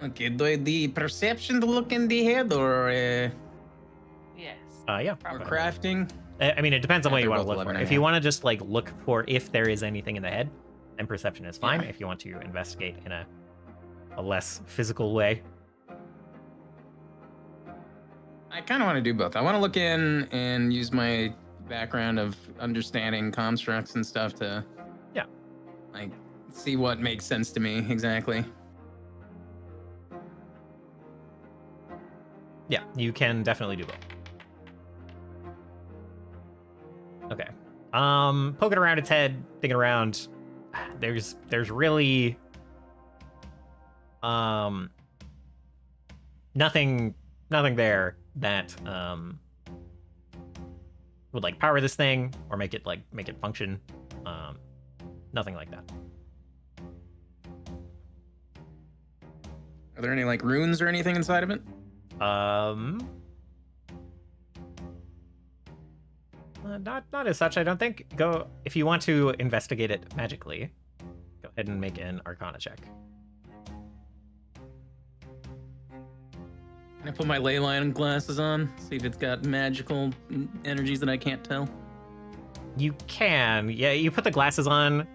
Okay, do I the perception to look in the head, or Yes. Yeah. or Probably. crafting? I mean, it depends on Yeah, what you they're want to both look for. 11, If yeah. you want to just like look for if there is anything in the head, then perception is fine. Yeah. If you want to investigate in a less physical way, I kind of want to do both. I want to look in and use my background of understanding constructs and stuff to, Yeah. like, see what makes sense to me exactly. yeah, you can definitely do both. Okay. Poking around its head, thinking around. There's really nothing there that would like power this thing or make it function. Nothing like that. Are there any like runes or anything inside of it? Not as such, I don't think. Go if you want to investigate it magically. Go ahead and make an Arcana check. Can I put my ley line glasses on? See if it's got magical energies that I can't tell. You can. Yeah, you put the glasses on,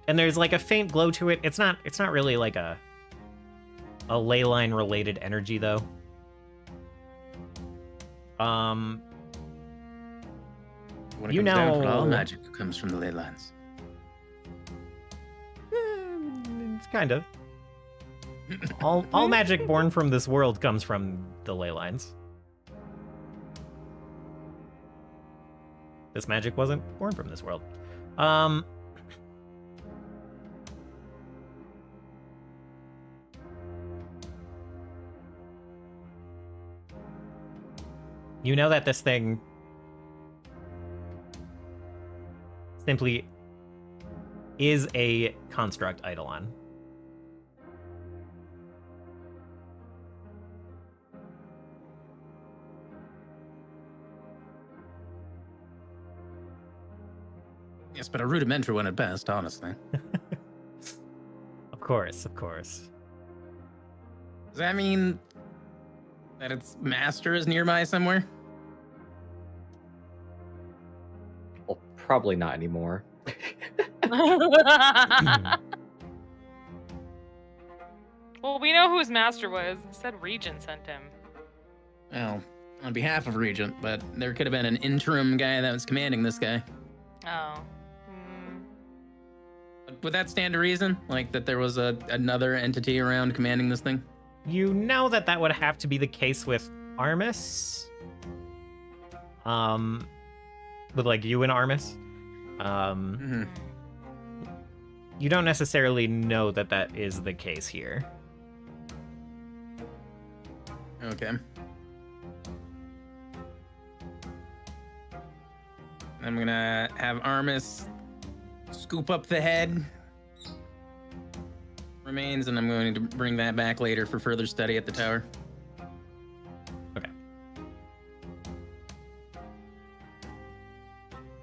and there's like a faint glow to it. It's not really like a ley line related energy though. When it You comes down to it, all know- magic comes from the ley lines. It's kind of. All magic born from this world comes from the ley lines. This magic wasn't born from this world. You know that this thing simply is a construct eidolon. Yes, but a rudimentary one at best, honestly. Of course, of course. Does that mean that its master is nearby somewhere? Well, probably not anymore. Well, we know who his master was. It said Regent sent him. Well, on behalf of Regent, but there could have been an interim guy that was commanding this guy. Oh. Would that stand to reason? Like that there was another entity around commanding this thing? You know that that would have to be the case with Armis. With like you and Armis. Mm-hmm. You don't necessarily know that that is the case here. Okay. I'm gonna have Armis scoop up the head remains, and I'm going to bring that back later for further study at the tower. Okay.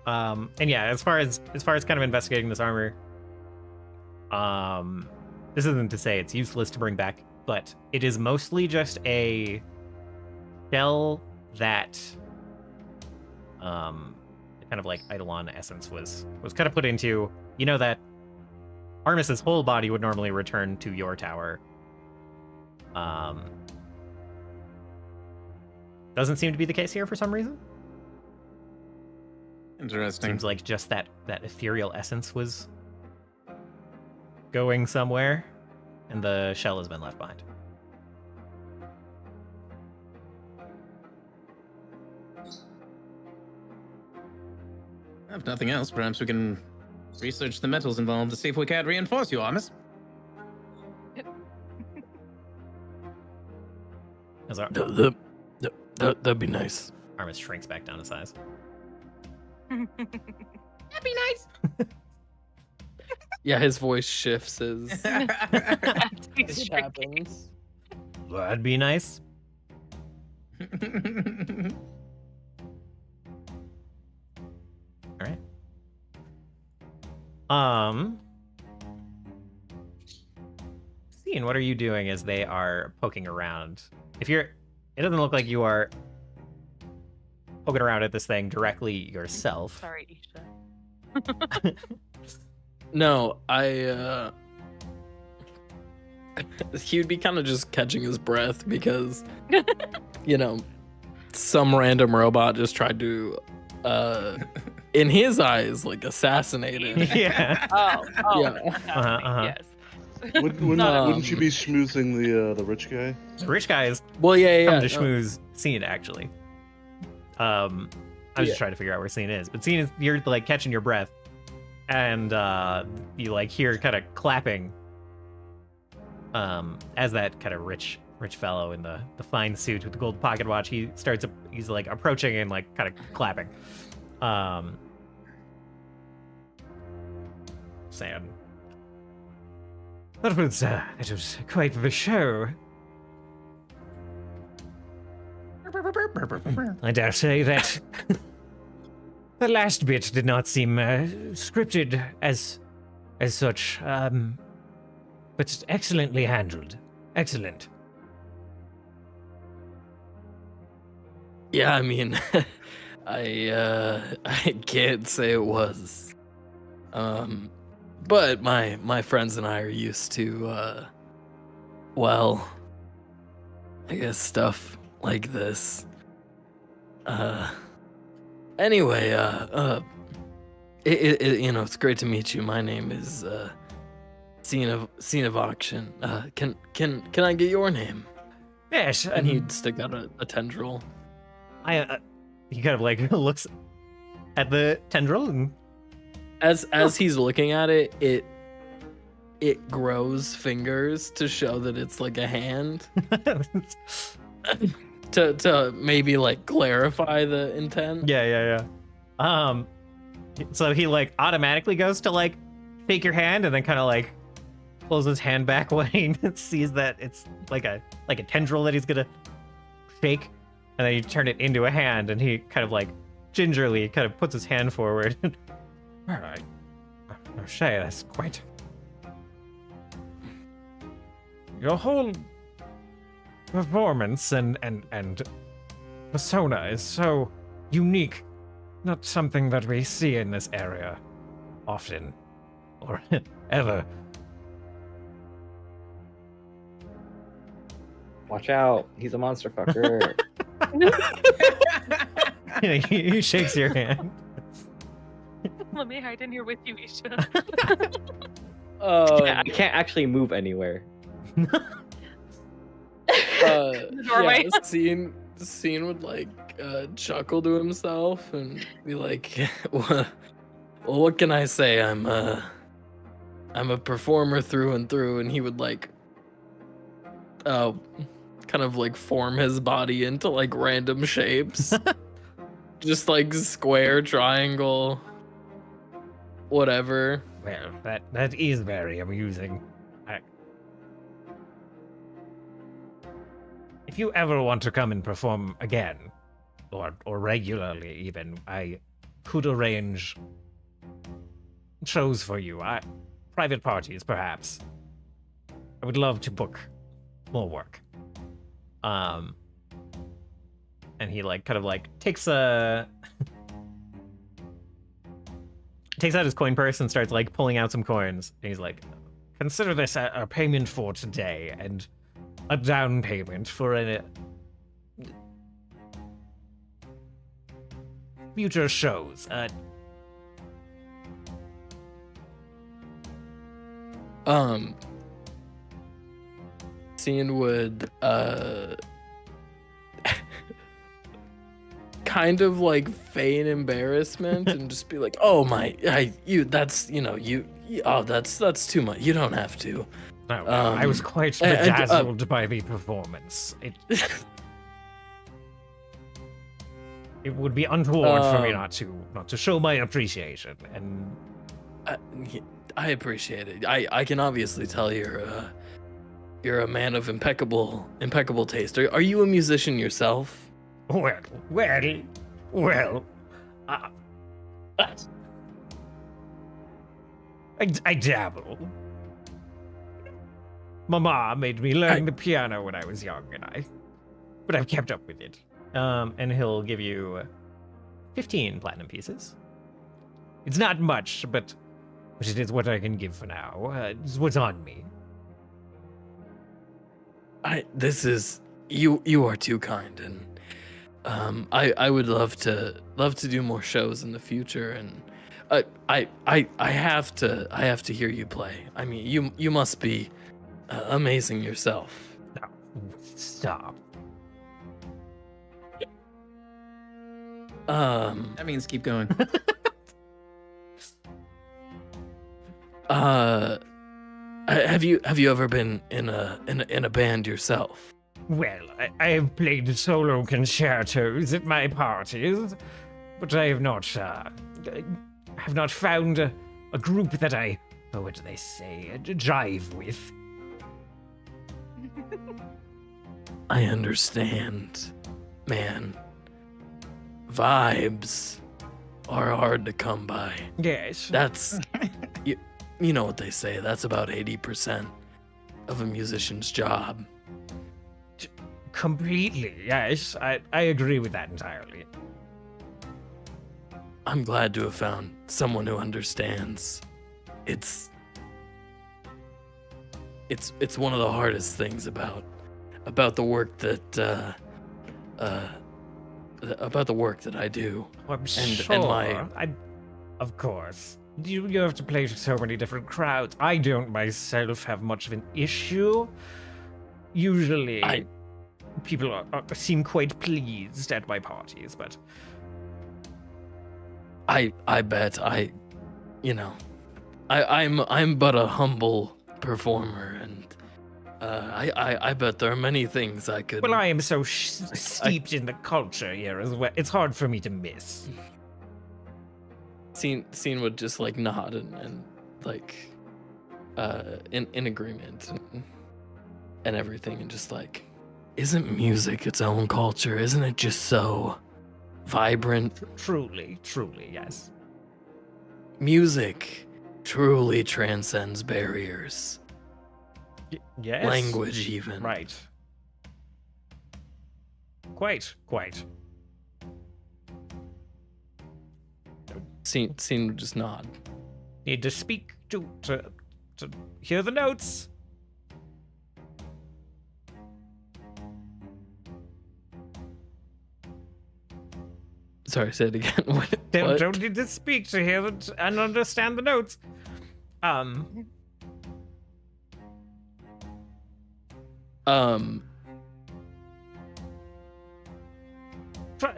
And yeah, as far as kind of investigating this armor, this isn't to say it's useless to bring back, but it is mostly just a shell that kind of like eidolon essence was kind of put into. You know that Armis's whole body would normally return to your tower. Doesn't seem to be the case here for some reason. Interesting. Seems like just that ethereal essence was going somewhere, and the shell has been left behind. If nothing else, perhaps we can research the metals involved to see if we can't reinforce you, Armis. As That'd be nice. Armis shrinks back down to size. That'd be nice. Yeah, his voice shifts as He's it shrinking. happens. That'd be nice. All right. Seeing, what are you doing as they are poking around? It doesn't look like you are poking around at this thing directly yourself. Sorry, Isha. No, he'd be kind of just catching his breath because, you know, some random robot just tried to, in his eyes, like assassinate him. Yeah. Oh, Yeah. yes. Wouldn't you be schmoozing the rich guy? The rich guys Well, yeah. come to schmooze Scene, actually. I was just trying to figure out where Scene is. But Scene is, you're like catching your breath, and you like hear kind of clapping as that kind of rich fellow in the fine suit with the gold pocket watch, he's like approaching and like kind of clapping. Saying, it was quite the show. I dare say that the last bit did not seem scripted as such, but excellently handled. Excellent. Yeah, I mean, I can't say it was. But my friends and I are used to well, I guess stuff like this. Anyway, it's great to meet you. My name is Scene of Auction. Can I get your name? Yes, And he'd stick out a tendril. He kind of like looks at the tendril and As he's looking at it, it grows fingers to show that it's like a hand. to maybe like clarify the intent. yeah. So he like automatically goes to like take your hand and then kind of like pulls his hand back when he sees that it's like a tendril that he's gonna shake, and then you turn it into a hand, and he kind of like gingerly kind of puts his hand forward. All right, O'Shea, that's quite. Your whole performance and persona is so unique. Not something that we see in this area often or ever. Watch out, he's a monster fucker. He shakes your hand. Let me hide in here with you, Isha. I can't actually move anywhere. The doorway. Yeah, Scene would like chuckle to himself and be like, well, what can I say? I'm a performer through and through. And he would like kind of like form his body into like random shapes. Just like square, triangle, whatever. Well, that is very amusing. If you ever want to come and perform again, or regularly even, I could arrange shows for you. Private parties, perhaps. I would love to book more work. And he like kind of like takes out his coin purse and starts like pulling out some coins. And he's like, consider this a payment for today and a down payment for a future shows. Scene would kind of like feign embarrassment and just be like, "Oh my, that's too much. You don't have to." No, I was quite bedazzled by the performance. It would be untoward for me not to show my appreciation, and I appreciate it. I can obviously tell you're a man of impeccable taste. Are you a musician yourself? Well. I dabble. My mom made me learn the piano when I was young, but I've kept up with it. And he'll give you 15 platinum pieces. It's not much, but it is what I can give for now. It's what's on me. You are too kind, and I would love to do more shows in the future, and I have to hear you play. I mean, you must be amazing yourself. No, stop. That means keep going. Have you ever been in a band yourself? Well, I have played solo concertos at my parties, but I have not found a group that what do they say, jive with. I understand, man. Vibes are hard to come by. Yes. That's you know what they say. That's about 80% of a musician's job. completely. Yes, I agree with that entirely. I'm glad to have found someone who understands. It's one of the hardest things about the work that about the work that I do. I'm And sure. Of course. You have to play to so many different crowds. I don't myself have much of an issue. Usually, people seem quite pleased at my parties, but I bet I'm but a humble performer, and I bet there are many things I could. well, I am so steeped in the culture here as well. It's hard for me to miss. Scene would just like nod and like in agreement and everything, and just like, isn't music its own culture? Isn't it just so vibrant? Truly, yes. Music truly transcends barriers. Yes. Language even. Right. Quite. Scene would just nod. Need to speak to hear the notes. Sorry, say it again. What? Don't need to speak to hear and understand the notes.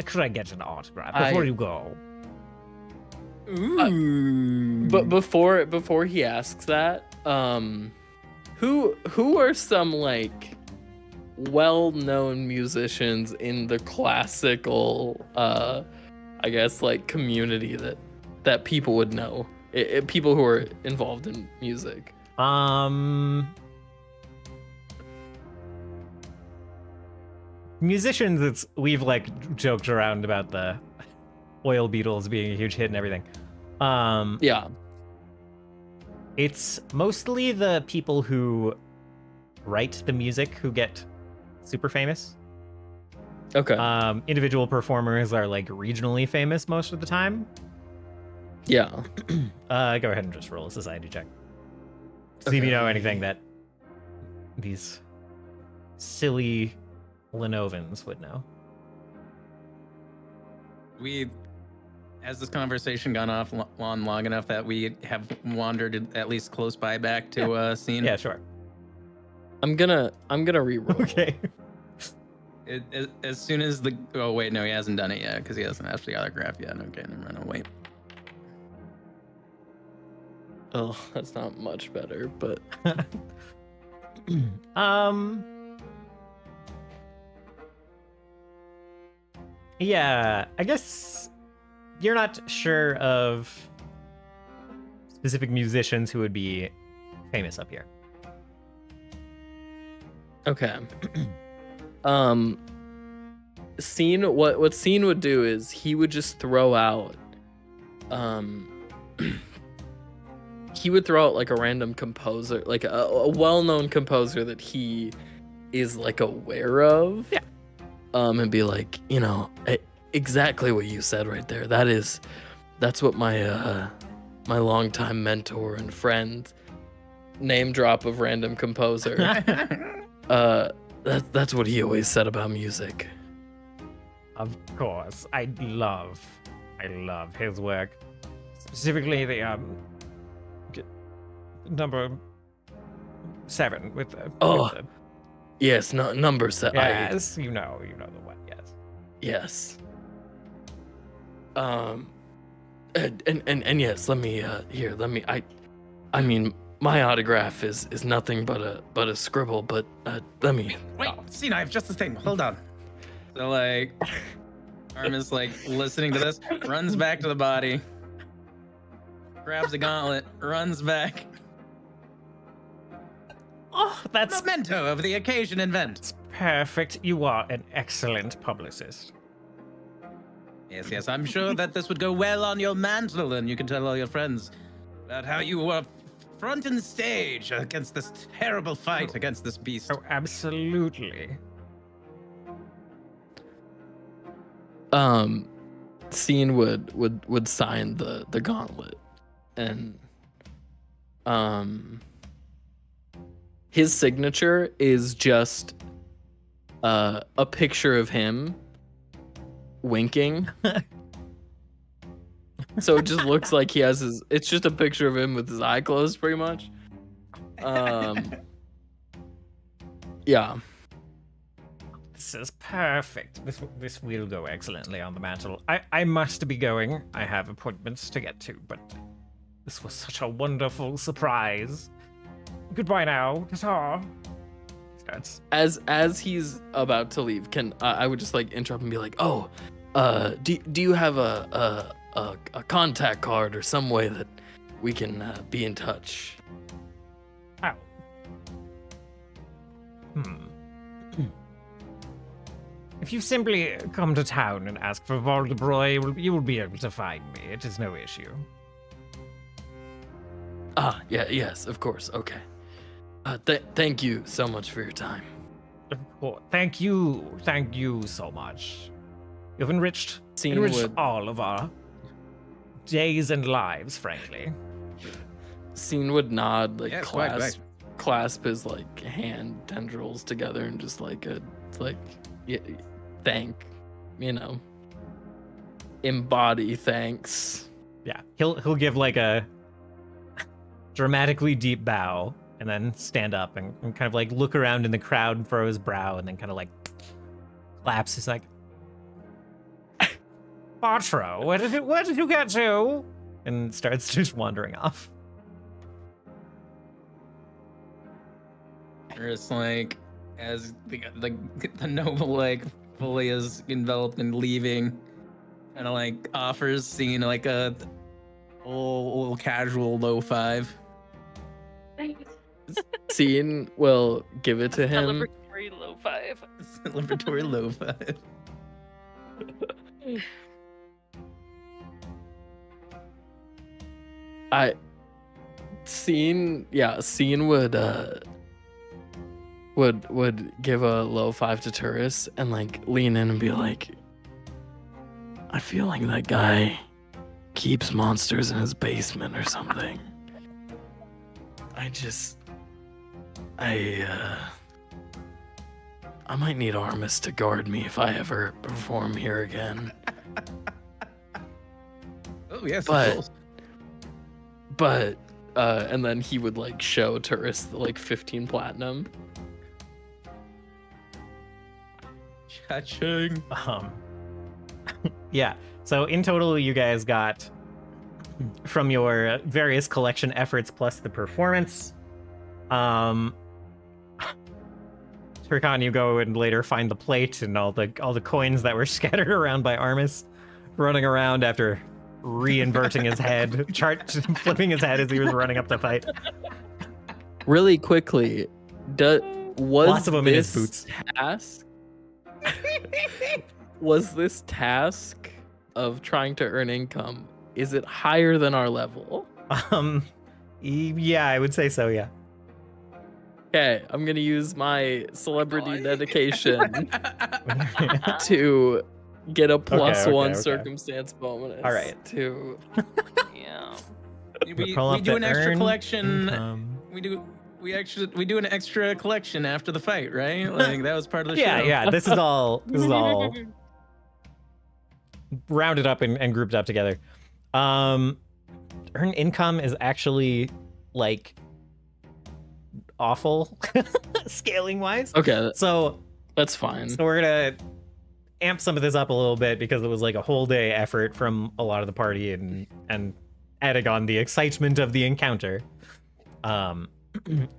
Could I get an autograph before you go? But before he asks that, who are some like well-known musicians in the classical I guess like community that people would know, people who are involved in music? Musicians, we've like joked around about the oil beetles being a huge hit and everything. Yeah. It's mostly the people who write the music who get super famous. Okay. Individual performers are like regionally famous most of the time. Yeah. Go ahead and just roll a society check. See if you know anything that these silly Lenovans would know. Has this conversation gone on long enough that we have wandered at least close by back to scene? Yeah, sure. I'm gonna re-roll. Okay. As soon as the oh wait, no, he hasn't done it yet because he hasn't actually autographed yet. Okay, never mind. I'll wait. Oh, that's not much better, but yeah, I guess you're not sure of specific musicians who would be famous up here. okay. Scene, what Scene would do is he would just throw out he would throw out like a random composer, like a well-known composer that he is like aware of. Yeah. And be like, exactly what you said right there. That's what my my longtime mentor and friend, name drop of random composer. That's what he always said about music. Of course, I love his work, specifically the number 7 with the. Oh, with the, yes, no, number 7. yes, you know the one. Yes. Yes. And yes, let me I mean my autograph is nothing but a scribble, but let me Wait, Scene, I have just the thing. Hold on. So like, Arm is like listening to this, runs back to the body, grabs a gauntlet, runs back. Oh, that's Memento of the occasion event. perfect. You are an excellent publicist. Yes, I'm sure that this would go well on your mantle, and you can tell all your friends about how you were front and stage against this terrible fight against this beast. Oh, absolutely. Scene would sign the gauntlet, and his signature is just a picture of him winking. So it just looks like he has his. It's just a picture of him with his eye closed, pretty much. Yeah. This is perfect. This will go excellently on the mantle. I must be going. I have appointments to get to, but this was such a wonderful surprise. Goodbye now. Ta-ta. As he's about to leave, I would just like interrupt and be like, "Oh, do you have a contact card or some way that we can be in touch?" Ow. If you simply come to town and ask for Voraktee, you will be able to find me. It is no issue. Yeah, yes, of course. Okay. Thank you so much for your time. Of course. Thank you so much. You've enriched Would all of our days and lives, frankly. Scene would nod, like Yeah, quite. clasp his like hand tendrils together and just like thank, embody thanks. Yeah, he'll give like a dramatically deep bow and then stand up and kind of like look around in the crowd and furrow his brow and then kind of like claps. He's like, Bartro, where did you get to? And starts just wandering off. Or it's like, as the noble like fully is enveloped and leaving, kind of like offers Scene like a little casual low five. Scene will give it to him. Celebratory low five. Celebratory low five. Scene would give a low five to Turris and like lean in and be like, I feel like that guy keeps monsters in his basement or something. I might need Armis to guard me if I ever perform here again. Oh yes, But and then he would like show Turris the like 15 platinum. Cha-ching. Yeah. So in total, you guys got, from your various collection efforts plus the performance, Turkon, you go and later find the plate and all the coins that were scattered around by Armis, running around after re-inverting his head, flipping his head as he was running up to fight. Really quickly, was Lots of them in his this boots. task? Was this task of trying to earn income, is it higher than our level? Yeah, I would say so, yeah. Okay, I'm gonna use my celebrity dedication to get a plus one okay. circumstance bonus. All right. To Yeah. We Pull up do the an extra earn collection. income. We do an extra collection after the fight, right? Like that was part of the show. Yeah. This is all rounded up and grouped up together. Earn income is actually like awful scaling wise. okay, So that's fine. we're gonna amp some of this up a little bit because it was like a whole day effort from a lot of the party and adding on the excitement of the encounter.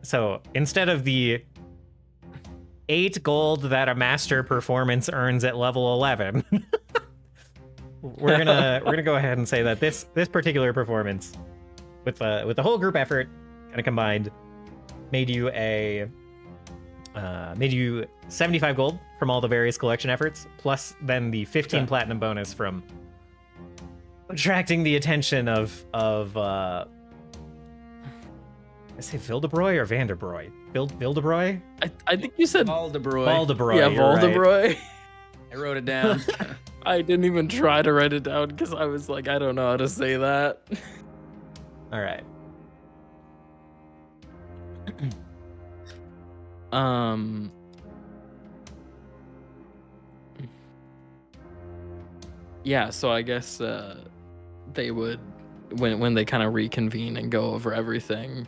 So instead of the 8 gold that a master performance earns at level 11, we're gonna go ahead and say that this particular performance, with the whole group effort kind of combined, made you 75 gold from all the various collection efforts, plus then the 15 platinum bonus from attracting the attention of I say Vildebroy or Vanderbroy? Vildebroy? I think you said Valdebroy. Valdebroy. yeah, you're right. Valdebroy. I wrote it down. I didn't even try to write it down because I was like, I don't know how to say that. All right. Yeah, so I guess they would when they kind of reconvene and go over everything.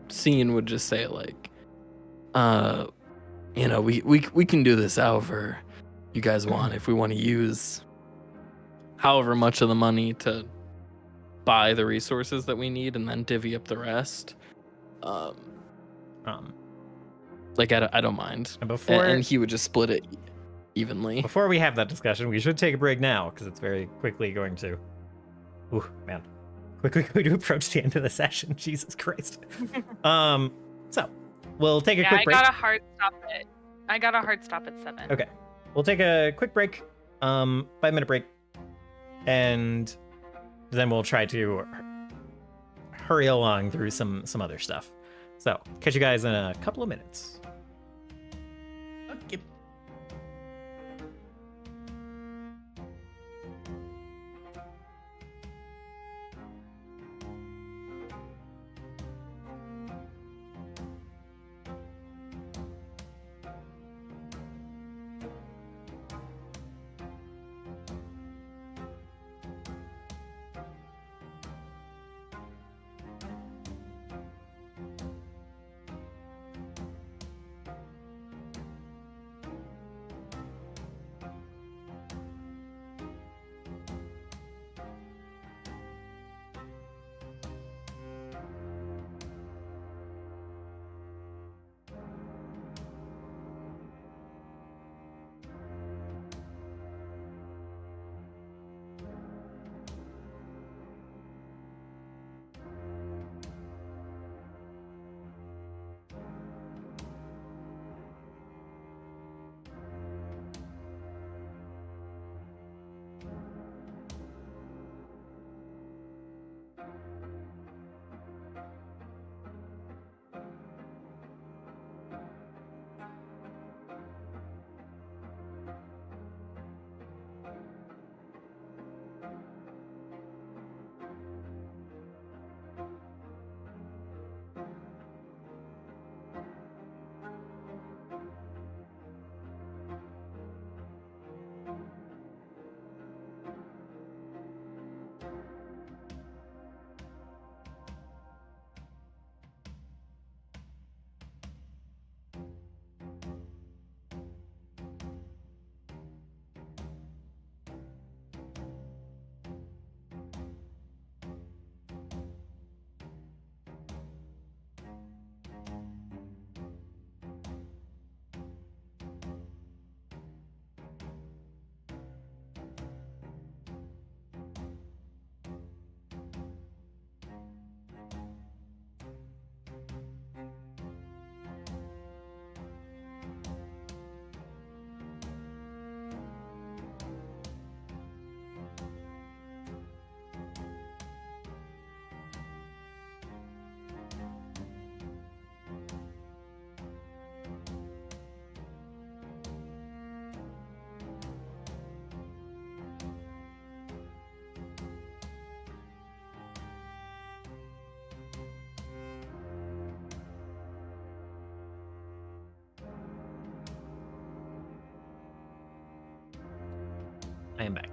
Scene would just say like, you know, we can do this however you guys want. If we want to use however much of the money to buy the resources that we need and then divvy up the rest. Like I don't mind. And before And he would just split it evenly. before we have that discussion, we should take a break now because it's very quickly going to. Ooh, man, quickly going to approach the end of the session. Jesus Christ. So we'll take a quick break. I got a hard stop at 7. Okay, we'll take a quick break, 5-minute break, and then we'll try to hurry along through some other stuff. So catch you guys in a couple of minutes. Okay. I am back.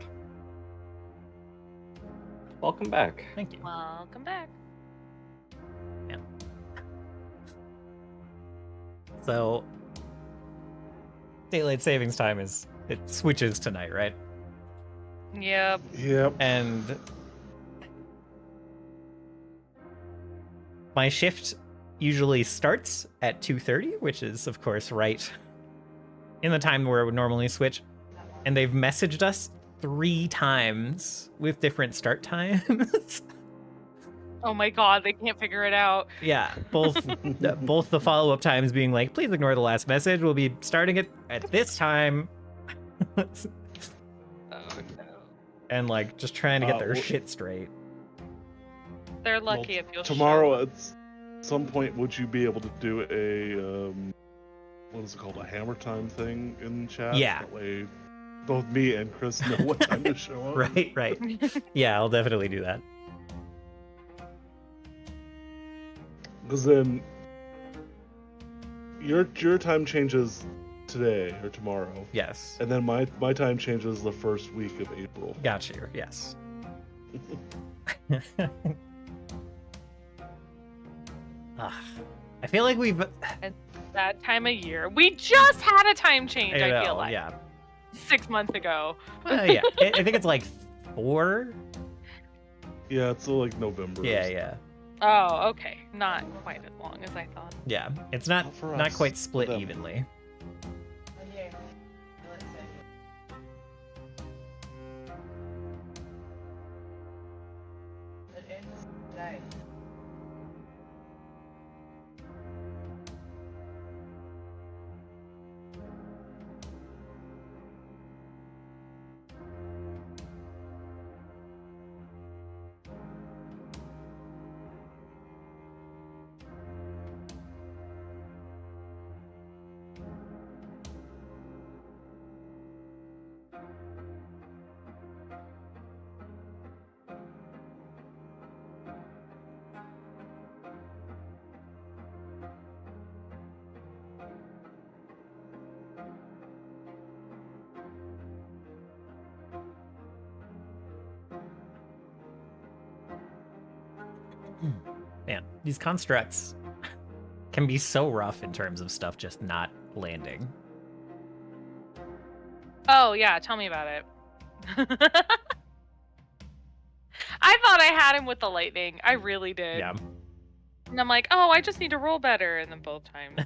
Welcome back. Thank you. Welcome back. So, daylight savings time it switches tonight, right? Yep. Yep. And my shift usually starts at 2:30, which is of course right in the time where it would normally switch. And they've messaged us 3 times with different start times. Oh my god, they can't figure it out. Yeah, both the follow-up times being like, please ignore the last message. We'll be starting it at this time. Oh no. And like just trying to get their well- shit straight. They're lucky if you'll Tomorrow at some point, would you be able to do a what is it called, a hammer time thing in chat. Yeah. That way, both me and Chris know what time to show up. Right. Yeah, I'll definitely do that. Because then your time changes today or tomorrow, Yes. and then my time changes the first week of April. Got you. Yes. I feel like we've. That time of year. We just had a time change, I feel know, like. Yeah. 6 months ago. Yeah. I think it's like 4. Yeah, it's like November. or Yeah. Oh, okay. Not quite as long as I thought. Yeah. It's not Not for not us, quite for split them. evenly. Man, these constructs can be so rough in terms of stuff just not landing. Oh, yeah. Tell me about it. I thought I had him with the lightning. I really did. Yeah. And I'm like, oh, I just need to roll better. And then both times.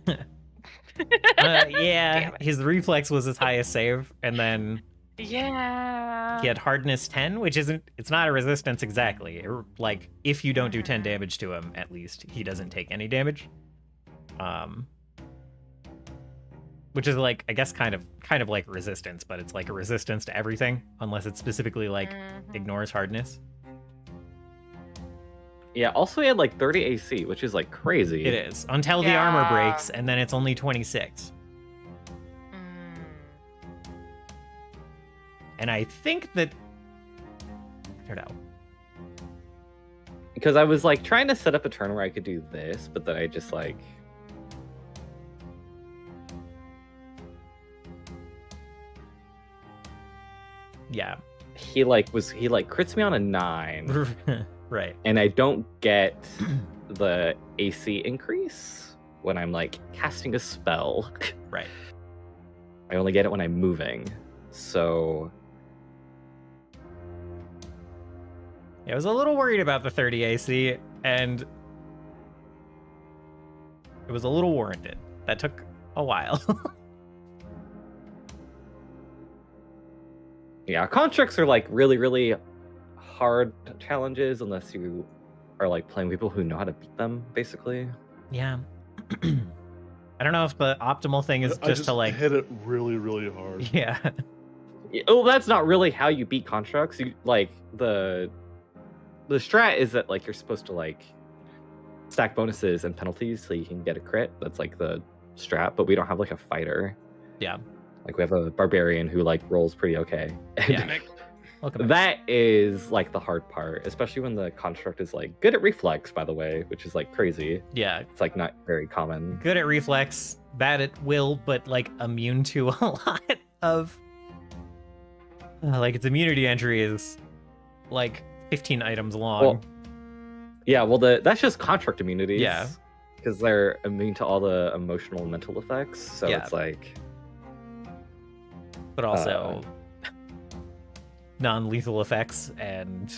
Yeah, Damn it. his reflex was his highest save, and then Yeah. he had hardness 10, which it's not a resistance exactly. Like, if you don't do 10 damage to him, at least, he doesn't take any damage. Which is like, I guess kind of like resistance, but it's like a resistance to everything, unless it specifically like Mhm. ignores hardness. Yeah, also he had like 30 AC, which is like crazy. It is. Until the armor Yeah. breaks, and then it's only 26. Mm. And I think that I don't know. Because I was like trying to set up a turn where I could do this, but then I just like Yeah. he crits me on a 9, Right. and I don't get the AC increase when I'm like casting a spell. Right. I only get it when I'm moving. So I was a little worried about the 30 AC, and it was a little warranted. That took a while. yeah, constructs are like really, really hard challenges unless you are like playing people who know how to beat them, basically. Yeah. I don't know if the optimal thing is I just to like. hit it really, really hard. Yeah. Oh, that's not really how you beat constructs. You like the strat is that like you're supposed to like stack bonuses and penalties so you can get a crit. That's like the strat, but we don't have like a fighter. Yeah. Like we have a barbarian who like rolls pretty okay. Yeah. Welcome back. That is like the hard part, especially when the construct is like good at reflex, by the way, which is like crazy. Yeah. It's like not very common. Good at reflex, bad at will, but like immune to a lot of. Like its immunity entry is like 15 items long. Well, yeah, well, that's just construct immunities. Yeah. Because they're immune to all the emotional and mental effects. So Yeah. it's like. But also non-lethal effects and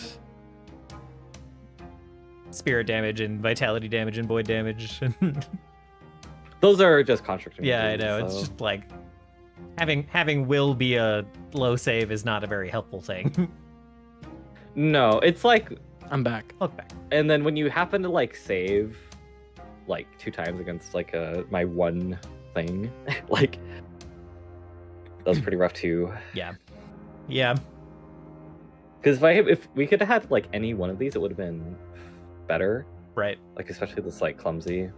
spirit damage and vitality damage and void damage. Those are just construct Yeah, immunities. I know. It's so- just like having will be a low save is not a very helpful thing. No, it's like. I'm back. Look back. And then when you happen to like save like 2 times against like my one thing, like. That was pretty rough too. Yeah. Because if we could have had like any one of these, it would have been better. Right. Like especially this like clumsy.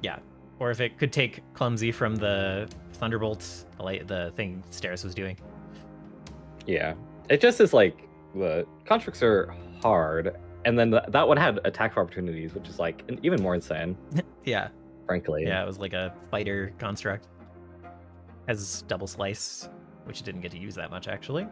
Yeah. or if it could take Clumsy from the Thunderbolt, the thing Steris was doing. Yeah, it just is like the constructs are hard, and then that one had attack opportunities, which is like even more insane, Yeah. frankly. Yeah, it was like a fighter construct. Has double slice, which it didn't get to use that much actually.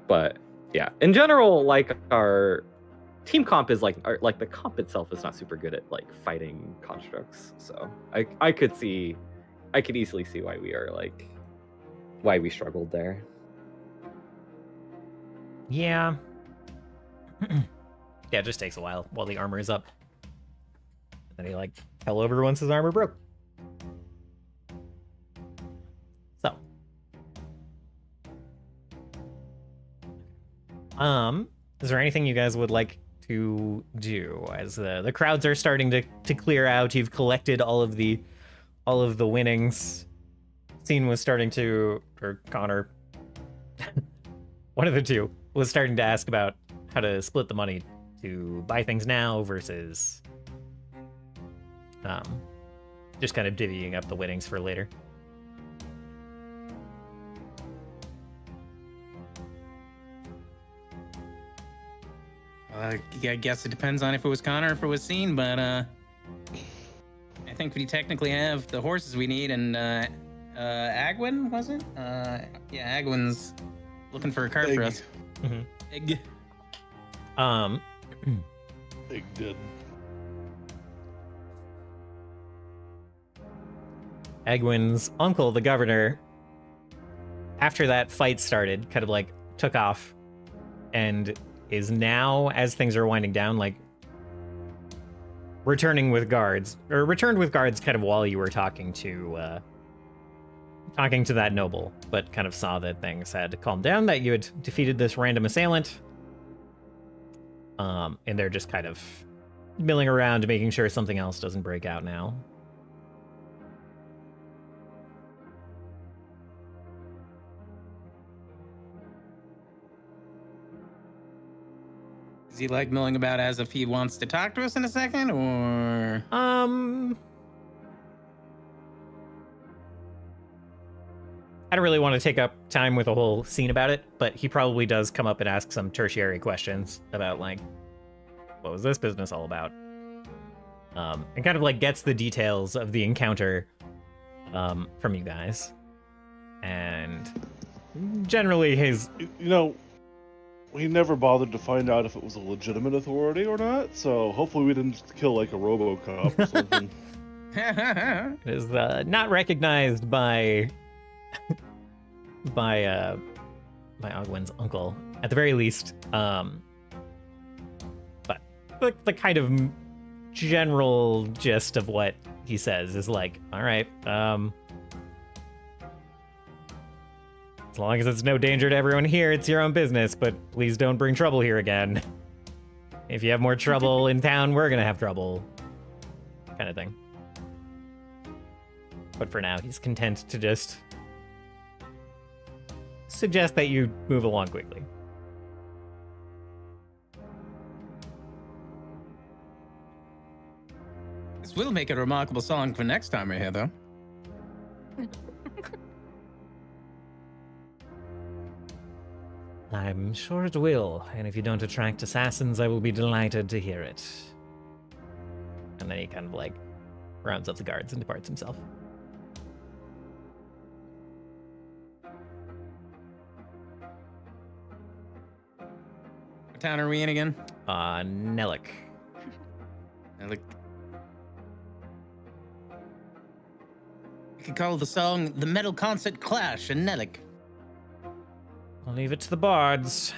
But yeah, in general, like our team comp is like the comp itself is not super good at like fighting constructs. So I could easily see why why we struggled there. Yeah. Yeah, it just takes a while the armor is up. And then he like fell over once his armor broke. So. Is there anything you guys would like to do as the crowds are starting to clear out? You've collected all of the winnings. Scene was starting to, or Konnor, one of the two, was starting to ask about how to split the money to buy things now versus just kind of divvying up the winnings for later. I guess it depends on if it was Konnor or if it was Scene, but I think we technically have the horses we need, and Agwin, was it? Yeah, Agwin's looking for a cart for us. Mm-hmm. Egg. Big did. Egwin's uncle, the governor, after that fight started, kind of like took off and is now, as things are winding down, like returned with guards kind of while you were talking to that noble, but kind of saw that things had calmed down, that you had defeated this random assailant. And they're just kind of milling around, making sure something else doesn't break out now. Is he like milling about as if he wants to talk to us in a second, or? I don't really want to take up time with a whole scene about it, but he probably does come up and ask some tertiary questions about, like, what was this business all about? And kind of like gets the details of the encounter from you guys. And generally we never bothered to find out if it was a legitimate authority or not, so hopefully we didn't kill like a RoboCop or something. It is not recognized by Ogwin's uncle, at the very least. But the kind of general gist of what he says is like, all right, as long as it's no danger to everyone here, it's your own business, but please don't bring trouble here again. If you have more trouble in town, we're gonna have trouble. Kind of thing. But for now, he's content to just suggest that you move along quickly. This will make a remarkable song for next time we're here, though. I'm sure it will, and if you don't attract assassins, I will be delighted to hear it. And then he kind of like rounds up the guards and departs himself. What town are we in again? Nelik. Like, we could call the song "The Metal Concert Clash" in Nelik. I'll leave it to the bards.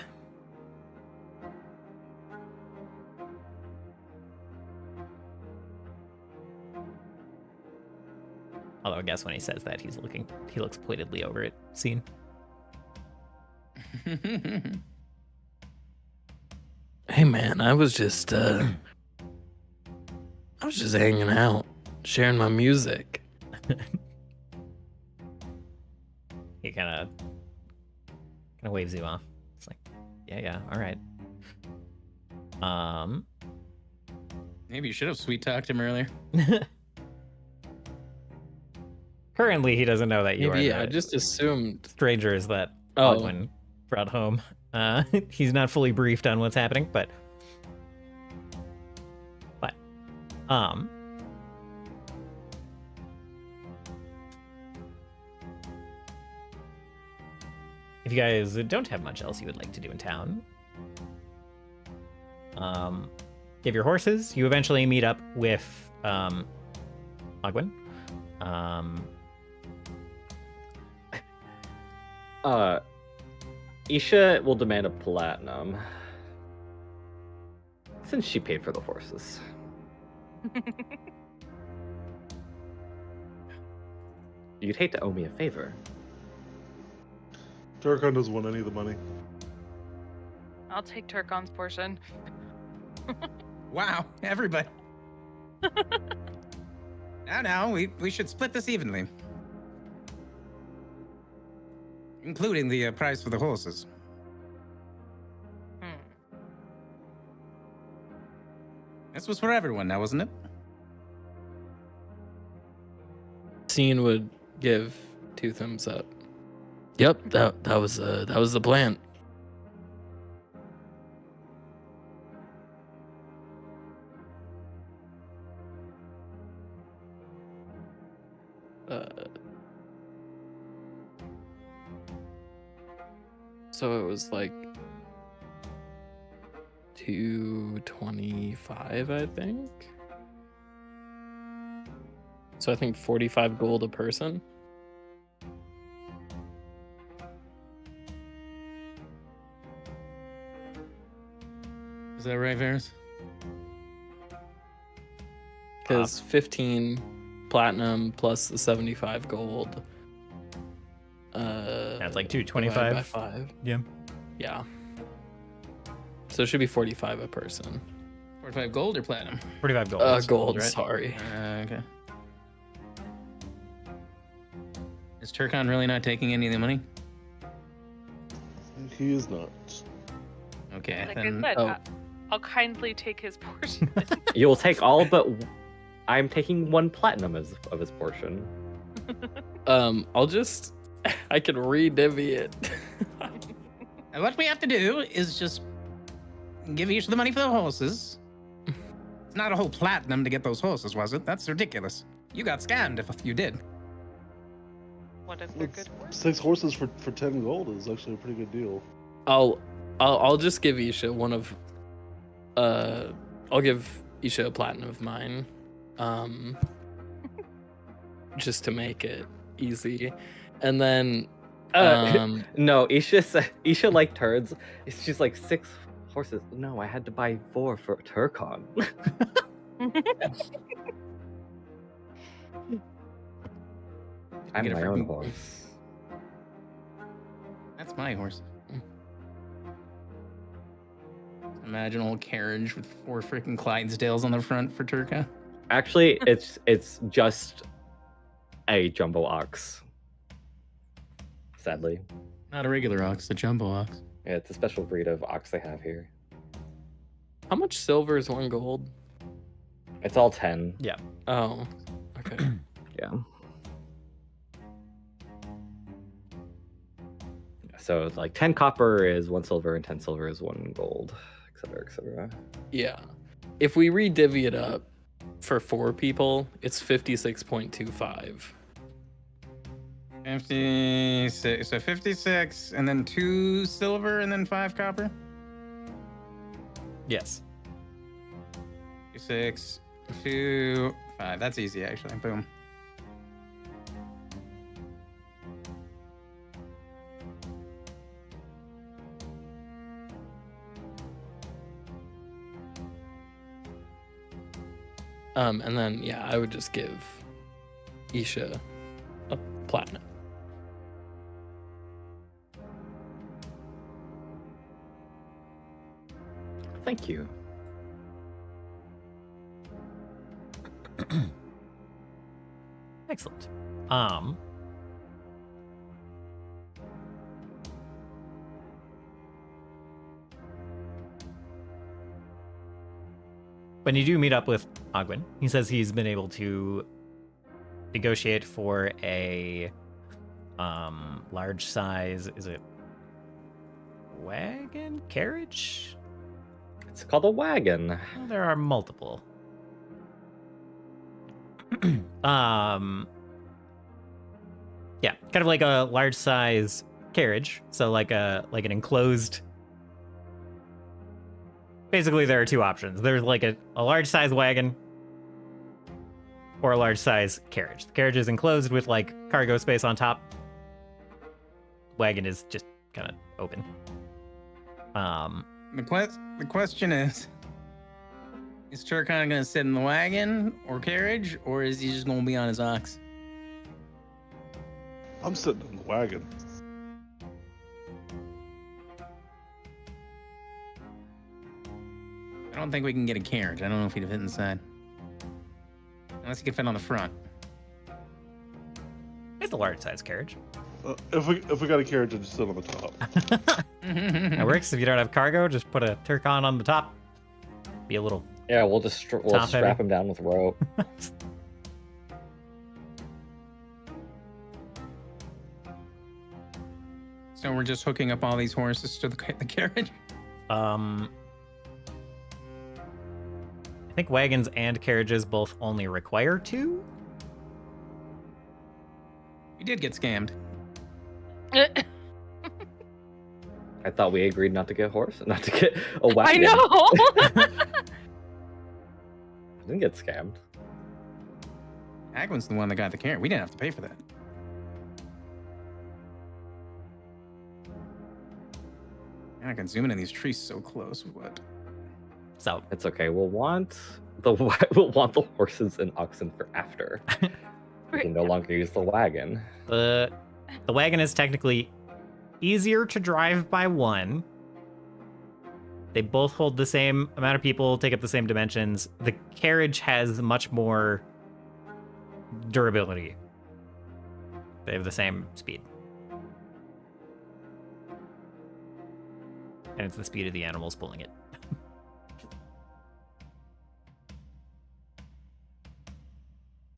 Although I guess when he says that, he looks pointedly over at Scene. Hey man, I was just hanging out, sharing my music. He kind of waves you off. It's like, yeah, all right. Maybe you should have sweet talked him earlier. Currently, he doesn't know that you Maybe are I the just assumed. strangers that Oh. Ogwyn brought home. He's not fully briefed on what's happening, but if you guys don't have much else you would like to do in town, you have your horses. You eventually meet up with Ogwyn. Isha will demand a platinum. Since she paid for the horses. You'd hate to owe me a favor. Turkon doesn't want any of the money. I'll take Turkon's portion. Wow, everybody. Now, we should split this evenly. Including the price for the horses. This was for everyone now, wasn't it? Scene would give 2 thumbs up. Yep, that was the plan. So it was like 225, I think. So I think 45 gold a person. Is that right, Varys? Because 15 platinum plus the 75 gold. That's like divided 225. by 5. Yeah. Yeah. So it should be 45 a person. 45 gold or platinum? 45 gold. Gold, right? sorry. Okay. Is Turkon really not taking any of the money? He is not. Okay, Like I then. said, oh. I'll kindly take his portion. You will take all but I'm taking 1 platinum of his portion. I'll just I can re-divvy it. And what we have to do is just give each the money for the horses. It's not a whole platinum to get those horses, was it? That's ridiculous. You got scammed if you did. What if they're It's good for? 6 horses for 10 gold is actually a pretty good deal. I'll just give Isha one of I'll give Isha a platinum of mine. Just to make it easy. And then No, Isha like turns. She's like 6 horses. No, I had to buy 4 for Turkon. I'm Get a my own freaking- horse. That's my horse. Imagine a whole carriage with 4 freaking Clydesdales on the front for Turka. Actually, it's just a jumbo ox. Sadly, Not a regular ox, a jumbo ox. yeah, it's a special breed of ox they have here. how much silver is 1 gold? It's all 10. Oh. Okay. Yeah. So it's like 10 copper is 1 silver and 10 silver is 1 gold, etc., etc. Yeah. If we re-divvy it up for 4 people, it's 56.25. 56. So 56, and then 2 silver, and then 5 copper. Yes. 56, 2, 5. That's easy, actually. Boom. And then yeah, I would just give Isha a platinum. Thank you. Excellent. when you do meet up with Ogwin, he says he's been able to negotiate for a large size, is it wagon? Carriage? It's called a wagon. Well, there are multiple. Yeah, kind of like a large size carriage. So like an enclosed. Basically, there are two options. There's like a large size wagon or a large size carriage. The carriage is enclosed with like cargo space on top. Wagon is just kind of open. The question is Turkon gonna sit in the wagon or carriage, or is he just gonna be on his ox? I'm sitting in the wagon. I don't think we can get a carriage. I don't know if he'd fit inside. Unless he can fit on the front. It's a large size carriage. If we got a carriage, I'd just sit on the top. It works. If you don't have cargo, just put a Turkon on the top. Be a little. Yeah, we'll just Top strap heavy. him down with rope. So we're just hooking up all these horses to the carriage? I think wagons and carriages both only require two. We did get scammed. I thought we agreed not to get not to get a I wagon. know. I didn't get scammed. Agwin's the one that got the carriage. We didn't have to pay for that. Man, I can zoom in on these trees so close. What? So It's okay. We'll want the horses and oxen for after. We can no longer use the wagon. the wagon is technically easier to drive by one. They both hold the same amount of people, take up the same dimensions. The carriage has much more durability. They have the same speed. And it's the speed of the animals pulling it.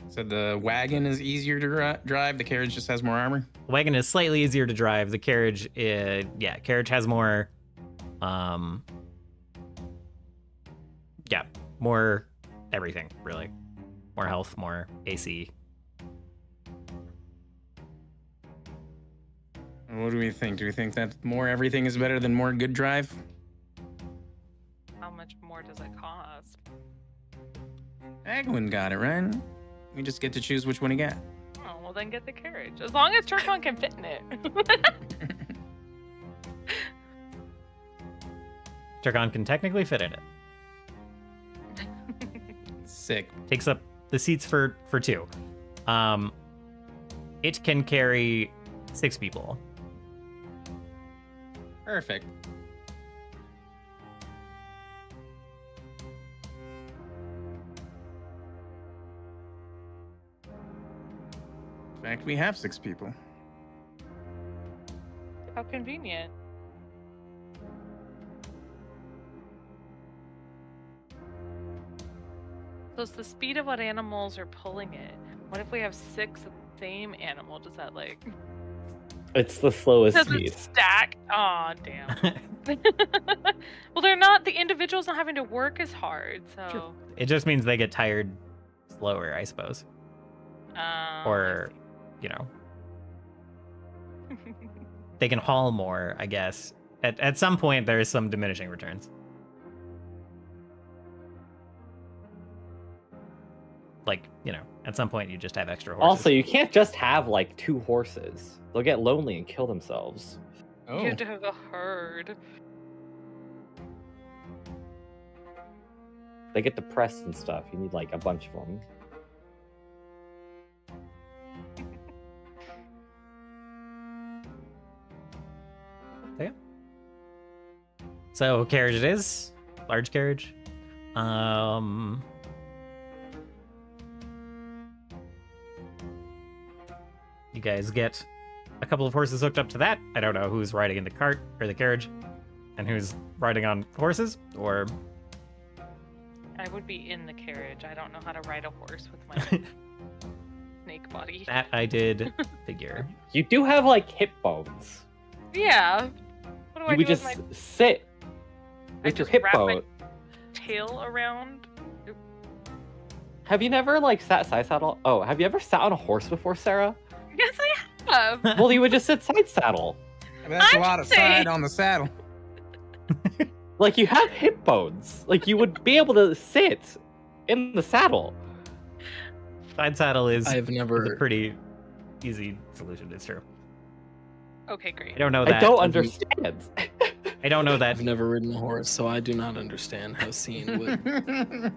So the wagon is easier to drive. The carriage just has more armor. The wagon is slightly easier to drive. The carriage, carriage has more, more everything, really. More health, more AC. What do we think? Do we think that more everything is better than more good drive? How much more does it cost? Agwin got it, right? We just get to choose which one he got. Oh, well then get the carriage. As long as Turkon can fit in it. Turkon can technically fit in it. Sick. Takes up the seats for two. It can carry 6 people. Perfect. In fact, we have 6 people. How convenient. So it's the speed of what animals are pulling it. What if we have 6 of the same animal? Does that like It's the slowest does speed. it stack? Aw, damn. Well, they're not, the individual's not having to work as hard, so Sure. It just means they get tired slower, I suppose. Or, you know, they can haul more, I guess. At some point, there's some diminishing returns. Like, you know, at some point you just have extra horses. Also, you can't just have like 2 horses. They'll get lonely and kill themselves. Oh, you have to have a herd. They get depressed and stuff. You need like a bunch of them. So carriage it is, large carriage. You guys get a couple of horses hooked up to that. I don't know who's riding in the cart or the carriage, and who's riding on horses. Or I would be in the carriage. I don't know how to ride a horse with my snake body. That I did figure. You do have like hip bones. Yeah. What do You I would do just with my sit I with your just hip wrap my bone. tail around? Have you never like sat side saddle? Oh, have you ever sat on a horse before, Sarah? Yes, I have. Well, you would just sit side saddle. That's a I'm lot of saying- side on the saddle. Like you have hip bones. Like you would be able to sit in the saddle. Side saddle is I've a never. pretty easy solution. It's true. Okay, great. I don't know that. I don't understand. I don't know that. I've never ridden a horse, so I do not understand how Scene would.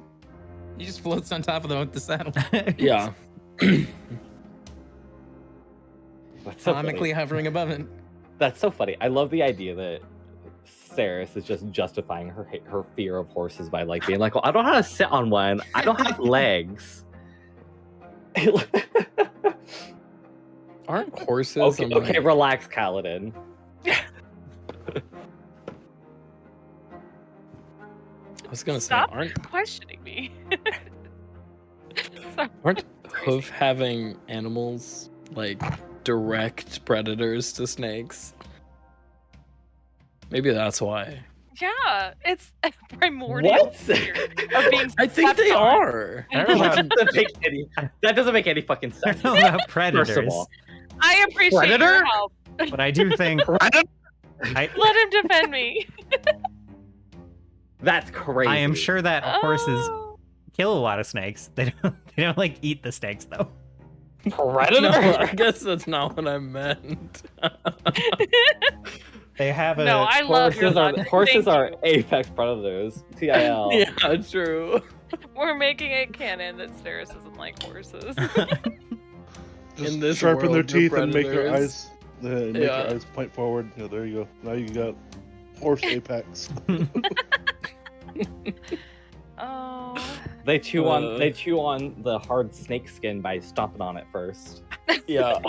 He just floats on top of the saddle, Yeah. That's so comically funny. hovering above it. That's so funny. I love the idea that Saris is just justifying her fear of horses by like being like, well, I don't know how to sit on one. I don't have legs. Aren't horses? Okay, among- okay, relax, Kaladin. I was gonna say, Stop aren't questioning me. Sorry. hoof having animals like direct predators to snakes? Maybe that's why. Yeah, it's a primordial What? fear of being I think stepped they on. are. I don't know That about, doesn't make any, that doesn't make any fucking I sense. don't know about predators, First of all, I appreciate Predator? your help. but I do think I Let him defend me. that's crazy. I am sure that horses Oh. kill a lot of snakes. They don't like eat the snakes though. Predator. No, I guess that's not what I meant. They have a No, I love your Horses are logic. horses Thank are you. apex predators. TIL. Yeah, true. We're making it canon that Steris doesn't like horses. Just In this sharpen their world, they're teeth and make their predators. eyes, make Yeah. their eyes point forward. Yeah, there you go. Now you got horse apex. Oh. They chew Uh. on the hard snake skin by stomping on it first. Yeah.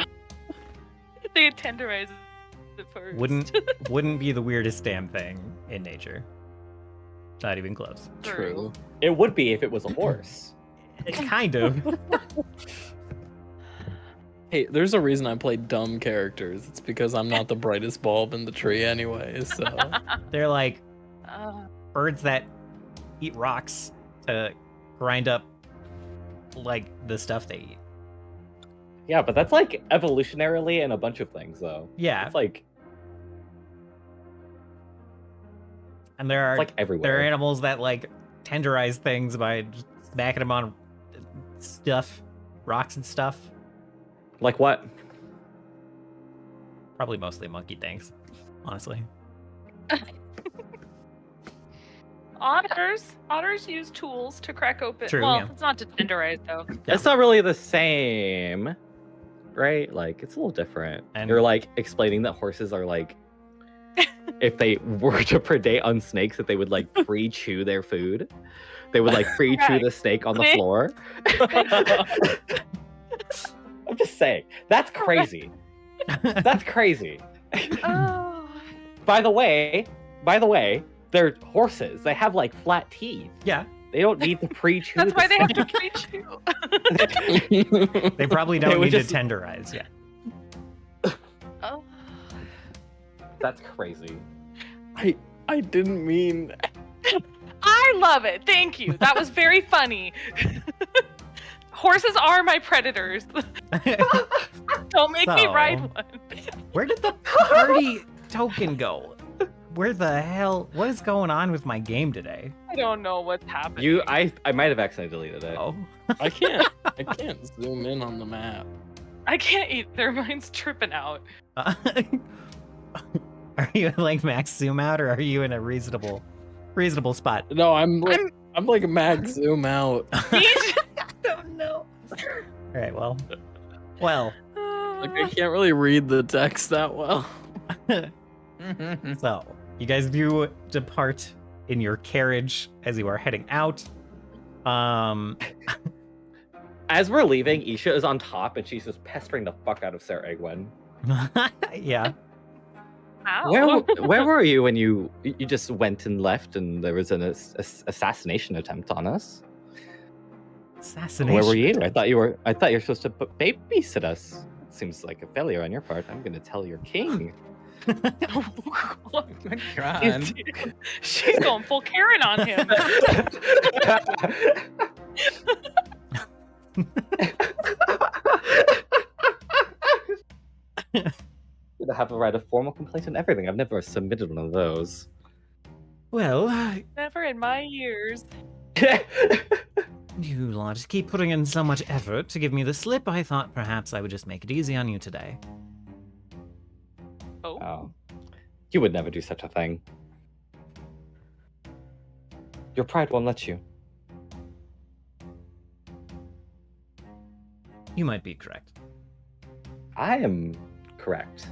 They tenderize it first. wouldn't be the weirdest damn thing in nature. Not even close. True. It would be if it was a horse. Kind of. Hey, there's a reason I play dumb characters. It's because I'm not the brightest bulb in the tree anyway, so. They're like Oh. birds that eat rocks to grind up like the stuff they eat. Yeah, but that's like evolutionarily in a bunch of things, though. Yeah, It's like and there are it's like everywhere. there are animals that like tenderize things by just smacking them on stuff, rocks and stuff. Like what? Probably mostly monkey things, honestly. Otters use tools to crack open. True, well, yeah. it's not to tenderize though. It's not really the same, right? Like it's a little different. And- You're like explaining that horses are like, if they were to predate on snakes, that they would like pre-chew their food. They would like pre-chew Right. the snake on the They- floor. I'm just saying, that's crazy. That's crazy. Oh. By the way, they're horses. They have like flat teeth. Yeah, They don't need to pre-chew. That's the why they have snake. to pre-chew. they probably They don't would need just- to tenderize. Yeah, Oh. That's crazy. I didn't mean. I love it. Thank you. That was very funny. Horses are my predators. Don't make me So- ride one. where did the party token go? Where the hell? What is going on with my game today? I don't know what's happening. I might have accidentally deleted it. Oh, I can't zoom in on the map. I can't either. Mine's tripping out. Are you like max zoom out, or are you in a reasonable spot? No, I'm like a max zoom out. I don't know. All right, well, Like I can't really read the text that well. so you guys do depart in your carriage as you are heading out. As we're leaving, Isha is on top and she's just pestering the fuck out of Sarah Egwin. Yeah. How? Where were you when you just went and left and there was an assassination attempt on us? Assassination. Where were you? I attempt. thought you were supposed to babysit us. Seems like a failure on your part. I'm gonna tell your king. Good God. She's going full Karen on him. Gonna have to write a formal complaint and everything. I've never submitted one of those. Well, Never in my years. you lot keep putting in so much effort to give me the slip, I thought perhaps I would just make it easy on you today. Oh. Oh, you would never do such a thing. Your pride won't let you. You might be correct. I am correct.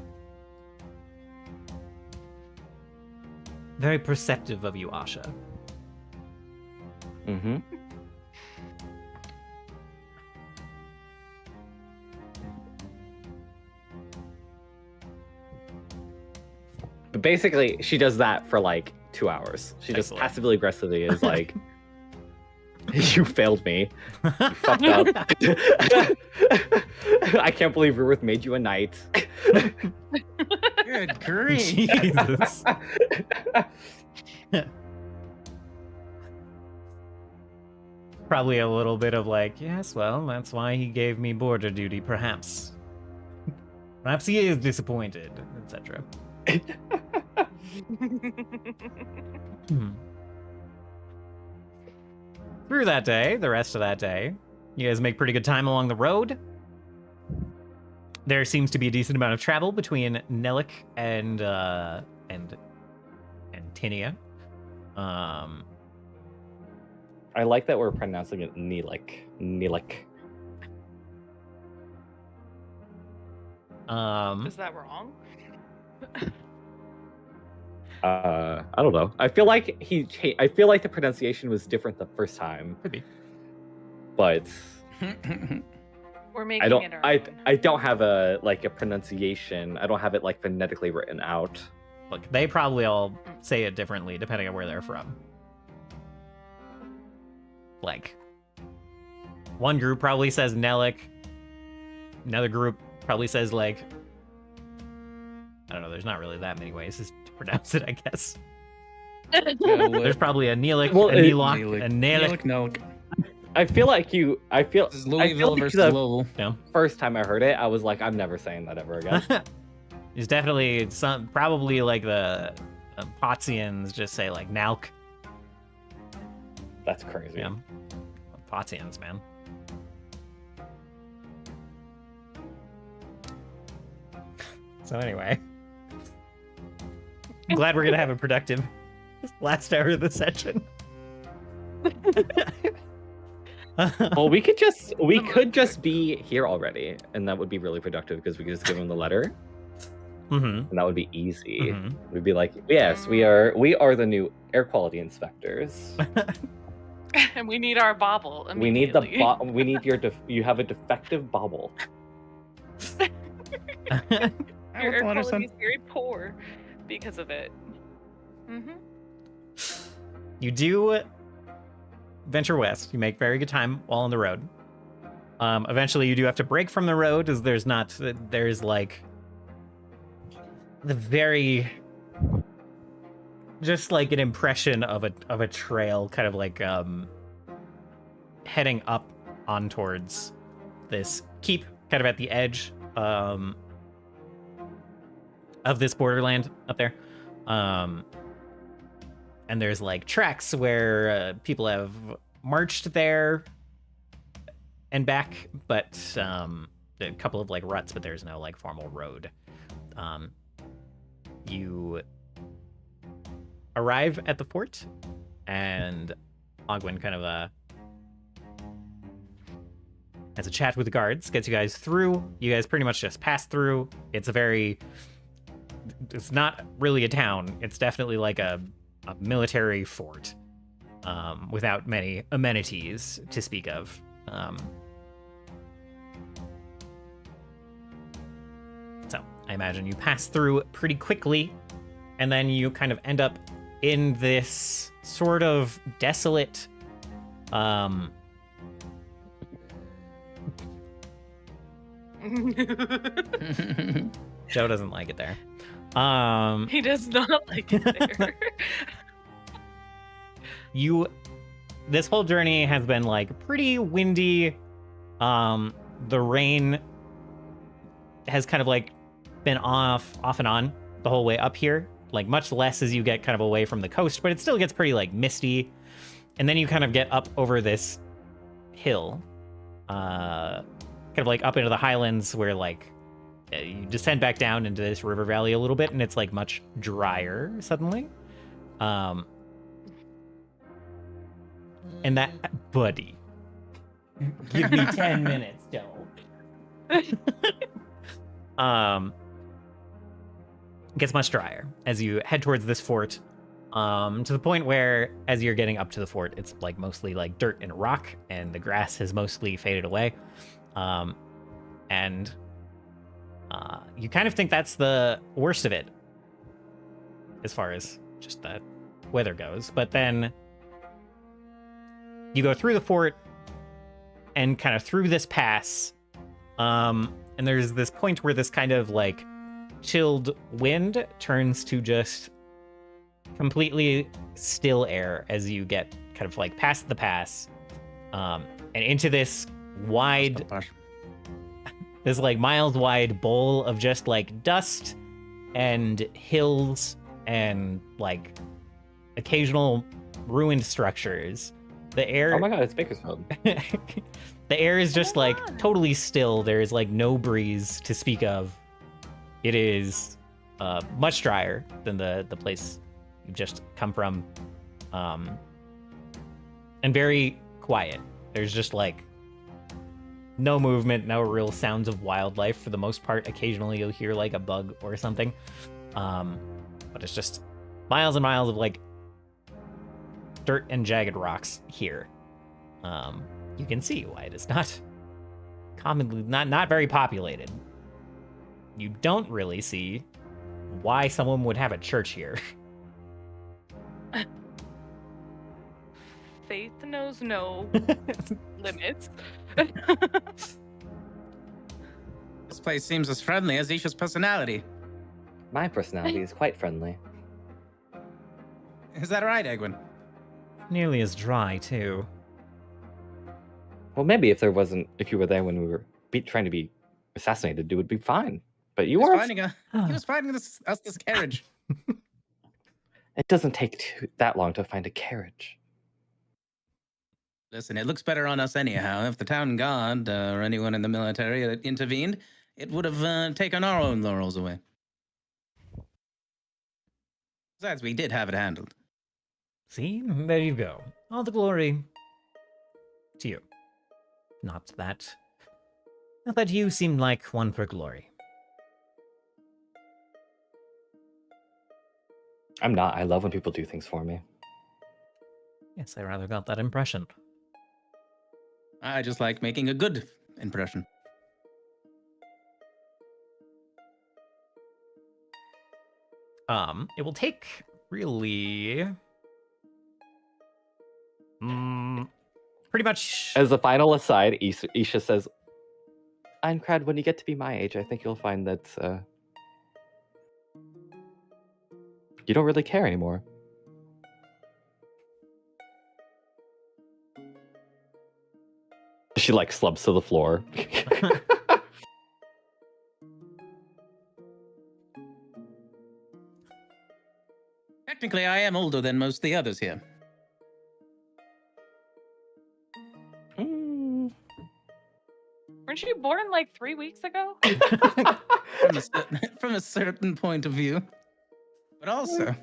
Very perceptive of you, Asha. Mm-hmm. But basically, she does that for like 2 hours. She just Excellent. passively aggressively is like, "You failed me. You fucked up. I can't believe Ruth made you a knight." Good grief. Jesus. Probably a little bit of like, yes, well, that's why he gave me border duty, perhaps. Perhaps he is disappointed, etc. Through that day, the rest of that day, you guys make pretty good time along the road. There seems to be a decent amount of travel between Nelik and Tinia. I like that we're pronouncing it Nelik. Nelik. Is that wrong? I don't know. I feel like I feel like the pronunciation was different the first time. Could be. But We're making I don't. it our I own. I don't have a pronunciation. I don't have it like phonetically written out. Look, they probably all say it differently depending on where they're from. Like, one group probably says Nelik. Another group probably says like, I don't know. There's not really that many ways to pronounce it, I guess. There's probably a Nelik, Well, a Nelok, a Nelik. No. I feel like you. I feel. This is I feel Louisville like versus the Louisville. first time I heard it, I was like, I'm never saying that ever again. There's definitely some, probably like the Potsians just say like Nalk. That's crazy. Yeah. Potsians, man. So anyway. I'm glad we're gonna have a productive last hour of the session. Well, we could just be here already, and that would be really productive because we could just give them the letter, Mm-hmm. and that would be easy. Mhm. We'd be like, yes, we are the new air quality inspectors. And we need our bobble. We need the immediately. we need your you have a defective bobble. Your air quality is very poor because of it. Mm-hmm. You do venture west. You make very good time while on the road. Eventually, you do have to break from the road, as there's like the very, just like an impression of a trail, kind of like heading up on towards this keep, kind of at the edge of this borderland up there. And there's like tracks where people have marched there and back, but a couple of like ruts, but there's no like formal road. You arrive at the fort, and Ogwyn kind of has a chat with the guards, gets you guys through. You guys pretty much just pass through. It's not really a town. It's definitely like a military fort, without many amenities to speak of. So I imagine you pass through pretty quickly, and then you kind of end up in this sort of desolate Joe doesn't like it there. He does not like it there. This whole journey has been like pretty windy. The rain has kind of like been off and on the whole way up here, like much less as you get kind of away from the coast, but it still gets pretty like misty. And then you kind of get up over this hill, kind of like up into the highlands where like you descend back down into this river valley a little bit, and it's like much drier suddenly. And that, buddy, give me 10 minutes, Joe. Gets much drier as you head towards this fort, to the point where as you're getting up to the fort, it's like mostly like dirt and rock, and the grass has mostly faded away. And you kind of think that's the worst of it as far as just the weather goes. But then you go through the fort and kind of through this pass, and there's this point where this kind of like chilled wind turns to just completely still air as you get kind of like past the pass, and into this wide, this like miles wide bowl of just like dust and hills and like occasional ruined structures. The air, Oh my god, it's Bakersfield. the air is just like totally still. There is like no breeze to speak of. It is much drier than the place you've just come from, and very quiet. There's just like no movement, no real sounds of wildlife for the most part. Occasionally you'll hear like a bug or something, but it's just miles and miles of like dirt and jagged rocks here. You can see why it is not commonly not very populated. You don't really see why someone would have a church here. Faith knows no limits. This place seems as friendly as Isha's personality. My personality is quite friendly. Is that right, Egwin? Nearly as dry too. Well, maybe if you were there when we were trying to be assassinated, it would be fine. But you weren't. He was finding us this carriage. It doesn't take that long to find a carriage. Listen, it looks better on us anyhow. If the town guard or anyone in the military had intervened, it would have taken our own laurels away. Besides, we did have it handled. See, there you go. All the glory to you. Not that you seem like one for glory. I'm not. I love when people do things for me. Yes, I rather got that impression. I just like making a good impression. It will take really pretty much As a final aside, Isha says, Eincrad, when you get to be my age, I think you'll find that you don't really care anymore. She like slumps to the floor. Technically, I am older than most of the others here. Weren't you born like 3 weeks ago? From a certain point of view. But also,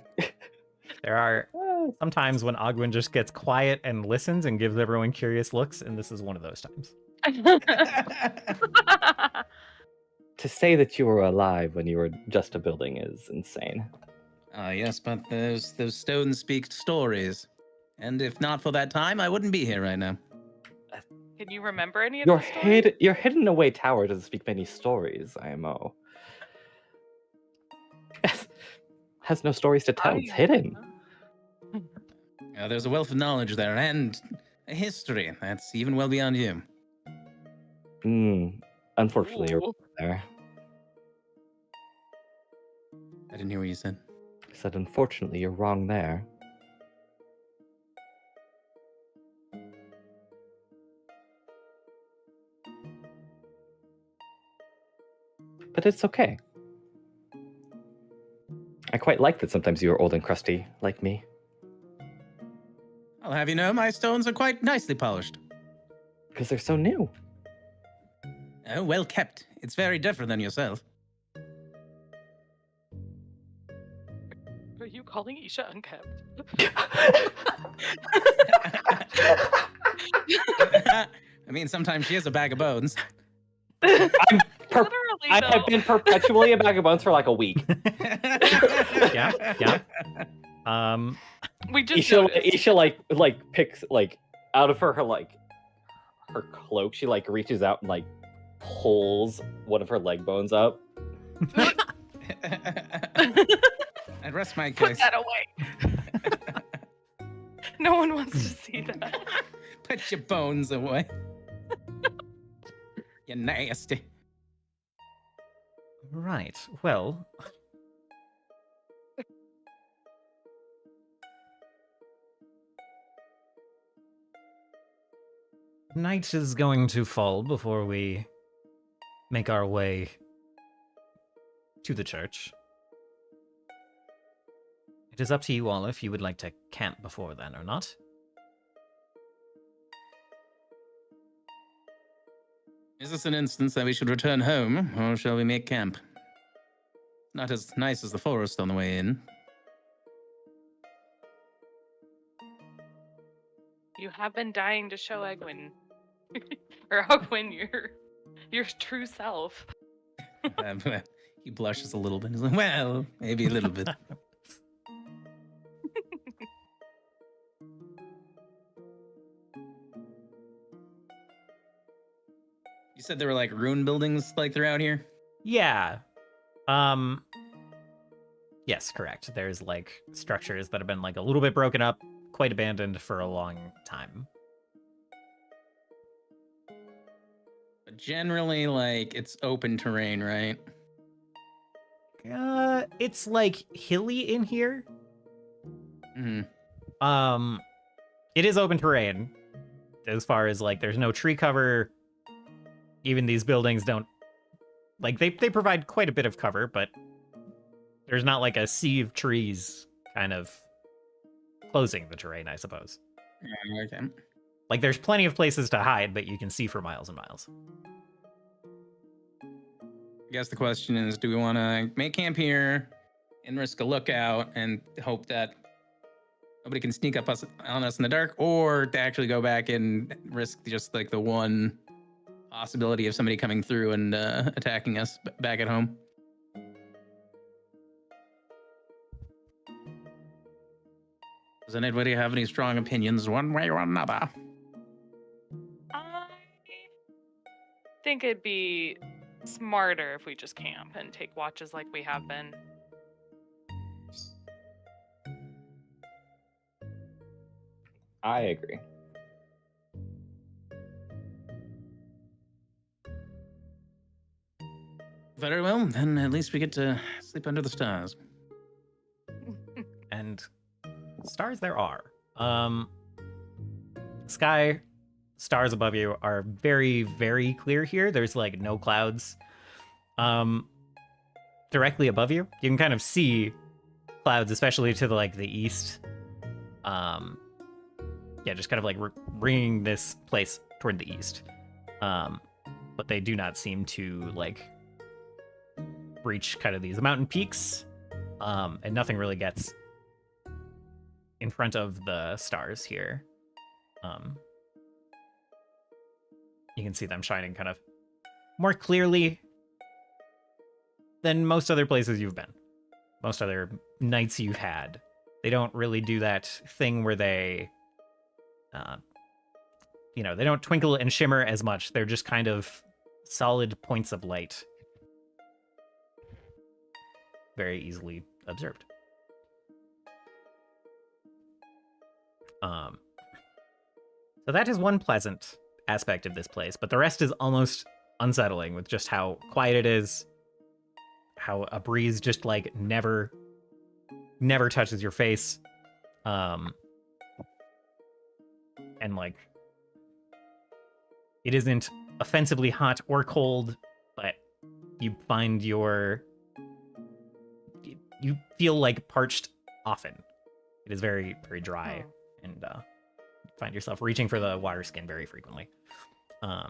there are some times when Ogwyn just gets quiet and listens and gives everyone curious looks, and this is one of those times. To say that you were alive when you were just a building is insane. Yes, but those stones speak stories. And if not for that time, I wouldn't be here right now. Can you remember any of Your the stories? your hidden away tower doesn't speak many stories, IMO. has no stories to tell. It's hidden. There's a wealth of knowledge there and a history that's even well beyond you. Unfortunately, you're Ooh. there. I didn't hear what you said. I said, unfortunately, you're wrong there. But it's okay. I quite like that sometimes you are old and crusty, like me. I'll have you know, my stones are quite nicely polished. Because they're so new. Oh, well kept. It's very different than yourself. Are you calling Isha unkept? I mean, sometimes she is a bag of bones. I Literally, have been perpetually a bag of bones for like a week. Yeah. We just Isha, noticed. Isha like picks like out of her like her cloak. She like reaches out and like pulls one of her leg bones up. I'd rest my Put case. that away. No one wants to see that. Put your bones away. You're nasty. Right. Well. Night is going to fall before we make our way to the church. It is up to you all if you would like to camp before then or not. Is this an instance that we should return home, or shall we make camp? Not as nice as the forest on the way in. You have been dying to show Egwin, or Ogwin, your true self. He blushes a little bit. He's like, well, maybe a little bit. You said there were like ruin buildings like throughout here? Yeah. Yes, correct. There's like structures that have been like a little bit broken up, quite abandoned for a long time. But generally, like, it's open terrain, right? It's like hilly in here. Mm-hmm. It is open terrain as far as like there's no tree cover. Even these buildings don't like they provide quite a bit of cover, but there's not like a sea of trees kind of closing the terrain, I suppose. Yeah, okay. Like there's plenty of places to hide, but you can see for miles and miles. I guess the question is, do we want to make camp here and risk a lookout and hope that nobody can sneak up on us in the dark, or to actually go back and risk just like the one possibility of somebody coming through and attacking us back at home? Does anybody have any strong opinions one way or another? I think it'd be smarter if we just camp and take watches like we have been. I agree. Very well, then at least we get to sleep under the stars. And stars there are. Sky, stars above you are very, very clear here. There's like no clouds. Directly above you, you can kind of see clouds, especially to the like the east. Yeah, just kind of like bringing this place toward the east. But they do not seem to like reach kind of these mountain peaks, and nothing really gets in front of the stars here. You can see them shining kind of more clearly than most other places you've been. Most other nights you've had. They don't really do that thing where they, they don't twinkle and shimmer as much. They're just kind of solid points of light. Very easily observed. So that is one pleasant aspect of this place, but the rest is almost unsettling with just how quiet it is, how a breeze just like never touches your face, and like it isn't offensively hot or cold, but you find you feel like parched often. It is very, very dry, and find yourself reaching for the water skin very frequently. I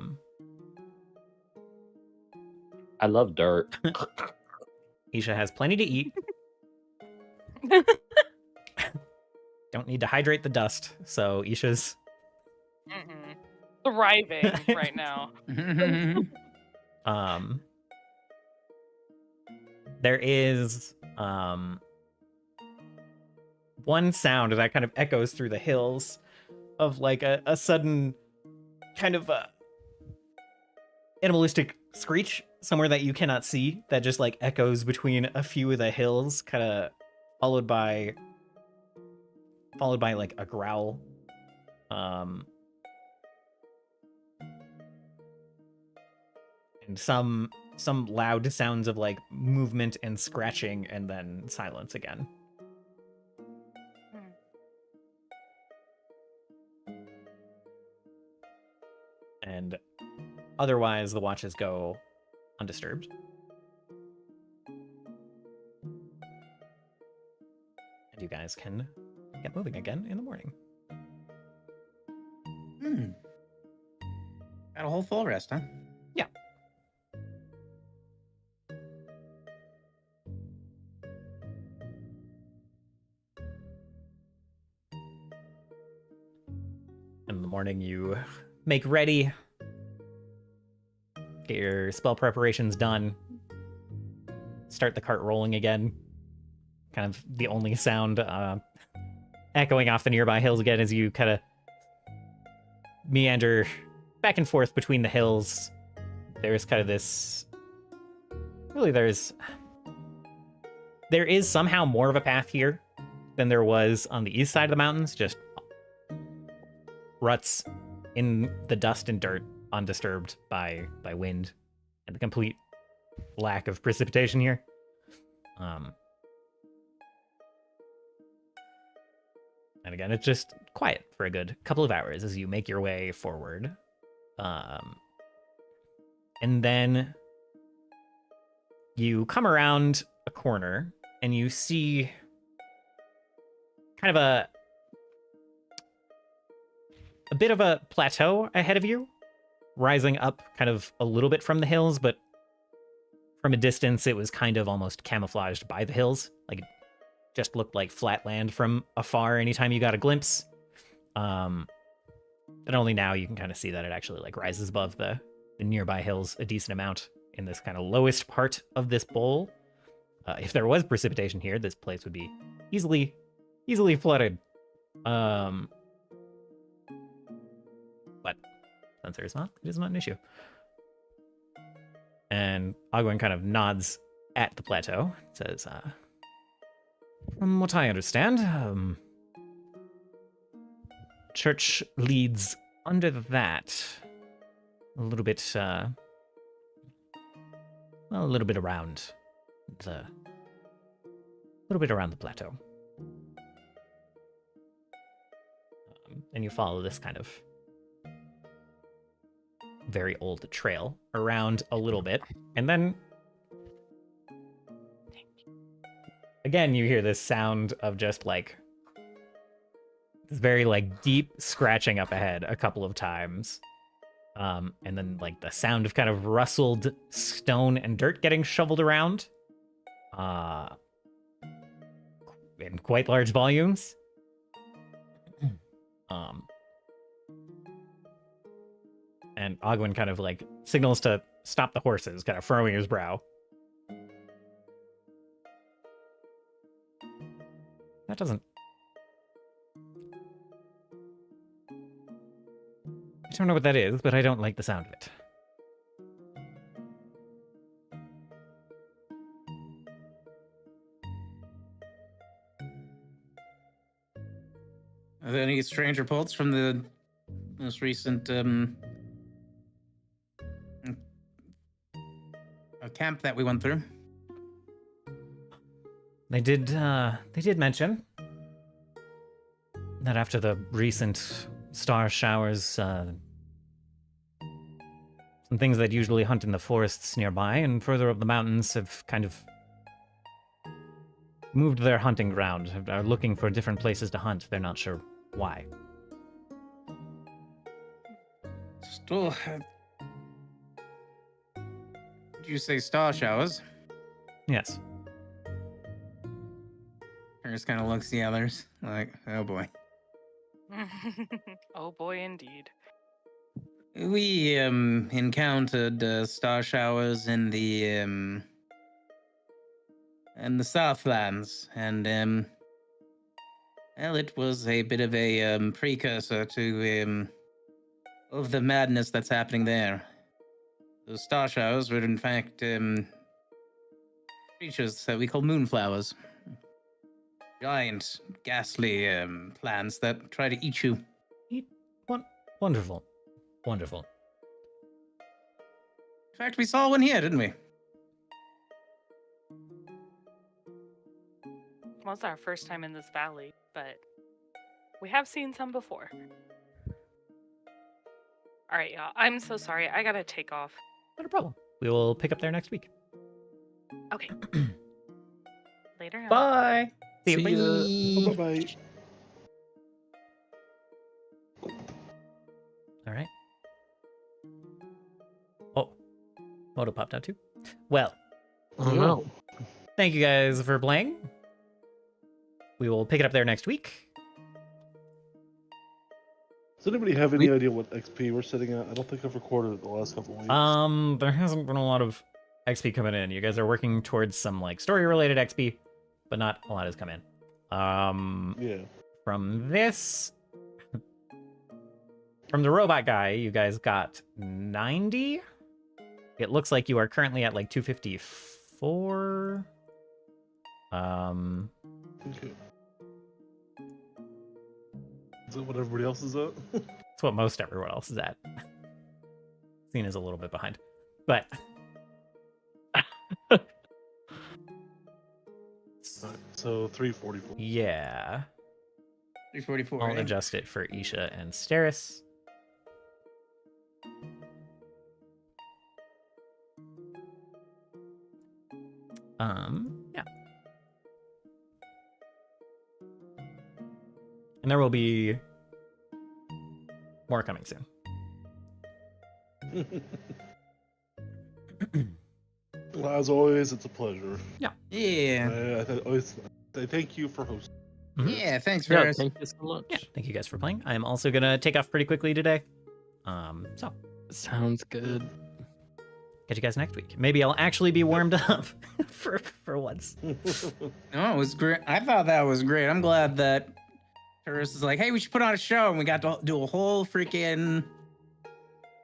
love dirt. Isha has plenty to eat. Don't need to hydrate the dust, so Isha's thriving right now. There is one sound that kind of echoes through the hills of like a sudden kind of animalistic screech somewhere that you cannot see that just like echoes between a few of the hills, kind of followed by like a growl. And some loud sounds of like movement and scratching, and then silence again. And otherwise, the watches go undisturbed. And you guys can get moving again in the morning. Got a whole full rest, huh? Yeah. In the morning, you make ready, get your spell preparations done, start the cart rolling again. Kind of the only sound echoing off the nearby hills again as you kind of meander back and forth between the hills. There's kind of this... Really, there is somehow more of a path here than there was on the east side of the mountains, just ruts in the dust and dirt, undisturbed by wind and the complete lack of precipitation here. And again, it's just quiet for a good couple of hours as you make your way forward. And then you come around a corner and you see kind of a bit of a plateau ahead of you, rising up kind of a little bit from the hills, but from a distance, it was kind of almost camouflaged by the hills. Like, it just looked like flat land from afar anytime you got a glimpse. And only now you can kind of see that it actually like rises above the nearby hills a decent amount in this kind of lowest part of this bowl. If there was precipitation here, this place would be easily flooded. But since there's not, it is not an issue. And Ogwyn kind of nods at the plateau. Says, from what I understand, church leads under that a little bit, a little bit around the plateau. And you follow this kind of very old trail around a little bit, and then again you hear this sound of just like this very like deep scratching up ahead a couple of times, and then like the sound of kind of rustled stone and dirt getting shoveled around in quite large volumes. And Ogwyn kind of like signals to stop the horses, kind of furrowing his brow. That doesn't... I don't know what that is, but I don't like the sound of it. Are there any strange reports from the most recent camp that we went through? They did mention that after the recent star showers, some things that usually hunt in the forests nearby and further up the mountains have kind of moved their hunting ground, are looking for different places to hunt. They're not sure why. Still, did you say star showers? Yes. Harris kind of looks at the others like, oh boy. Oh boy, indeed. We encountered star showers in the Southlands, and well, it was a bit of a precursor to of the madness that's happening there. Those star showers were in fact creatures that we call moonflowers. Giant, ghastly plants that try to eat you. Wonderful. Wonderful. In fact, we saw one here, didn't we? Well, it's our first time in this valley, but we have seen some before. All right, y'all. I'm so sorry. I gotta take off. Not a problem. We will pick up there next week. Okay. Later. Bye. See you. Bye bye. All right. Oh, Moto popped out too. Well, I don't know. thank you guys for playing. We will pick it up there next week. Does anybody have any idea what XP we're sitting at? I don't think I've recorded it the last couple of weeks. There hasn't been a lot of XP coming in. You guys are working towards some like story-related XP, but not a lot has come in. Yeah. From this, from the robot guy, you guys got 90. It looks like you are currently at like 254. Okay. Is that what everybody else is at? It's what most everyone else is at. Cena's a little bit behind, but So 344. yeah, 344. I'll adjust it for Isha and Steris. Yeah. And there will be more coming soon. Well, as always, it's a pleasure. Yeah. Always thank you for hosting. Yeah, thanks, Yeah, Ferris. thank you so much. Yeah, thank you guys for playing. I'm also gonna take off pretty quickly today. So Sounds good. catch you guys next week. Maybe I'll actually be warmed up for once. No, it was great. I thought that was great. I'm glad that Ferris is like, hey, we should put on a show, and we got to do a whole freaking.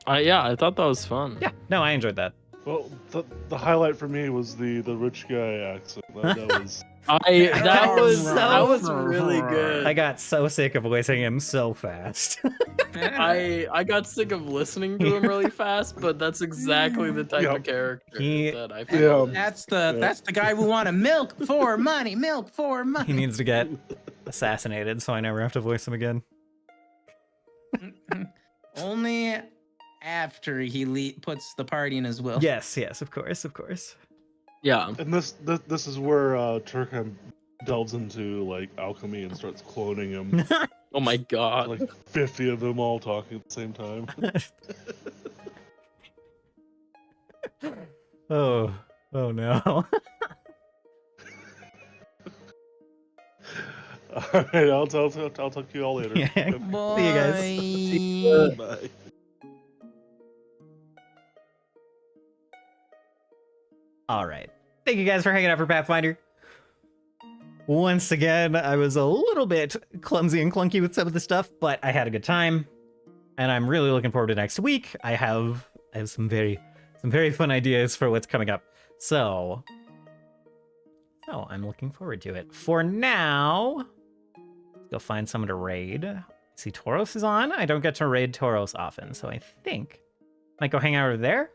Yeah, I thought that was fun. Yeah, no, I enjoyed that. Well, the highlight for me was the rich guy accent. That was. That was really good. I got so sick of voicing him so fast. I got sick of listening to him really fast, but that's exactly the type of character that I feel. That's the guy we want to milk for money. Milk for He money. needs to get assassinated, so I never have to voice him again. Only after he puts the party in his will. Yes, of course. Yeah. And this is where Turkham delves into like alchemy and starts cloning him. Oh my god. Like 50 of them all talking at the same time. Oh no. All right, I'll talk to you all later. Yeah. Yep. See you guys. Bye. All right. Thank you guys for hanging out for Pathfinder. Once again, I was a little bit clumsy and clunky with some of the stuff, but I had a good time, and I'm really looking forward to next week. I have some very fun ideas for what's coming up. So I'm looking forward to it. For now, Go find someone to raid. See, Tauros is on. I don't get to raid Tauros often, so I think might go hang out over there.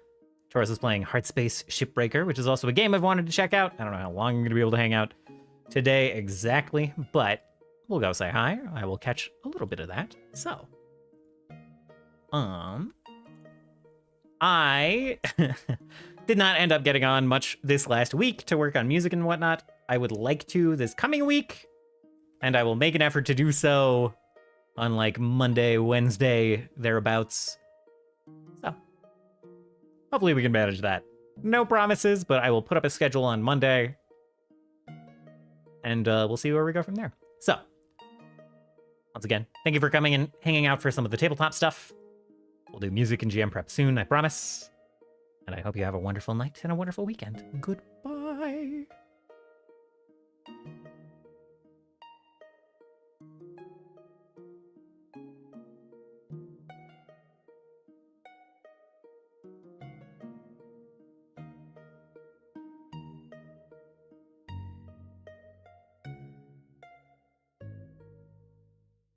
Tauros is playing Heartspace Shipbreaker, which is also a game I've wanted to check out. I don't know how long I'm going to be able to hang out today exactly, but we'll go say hi. I will catch a little bit of that. So, I did not end up getting on much this last week to work on music and whatnot. I would like to this coming week, and I will make an effort to do so on like Monday, Wednesday, thereabouts. So, hopefully we can manage that. No promises, but I will put up a schedule on Monday, and we'll see where we go from there. So, once again, thank you for coming and hanging out for some of the tabletop stuff. We'll do music and GM prep soon, I promise. And I hope you have a wonderful night and a wonderful weekend. Goodbye.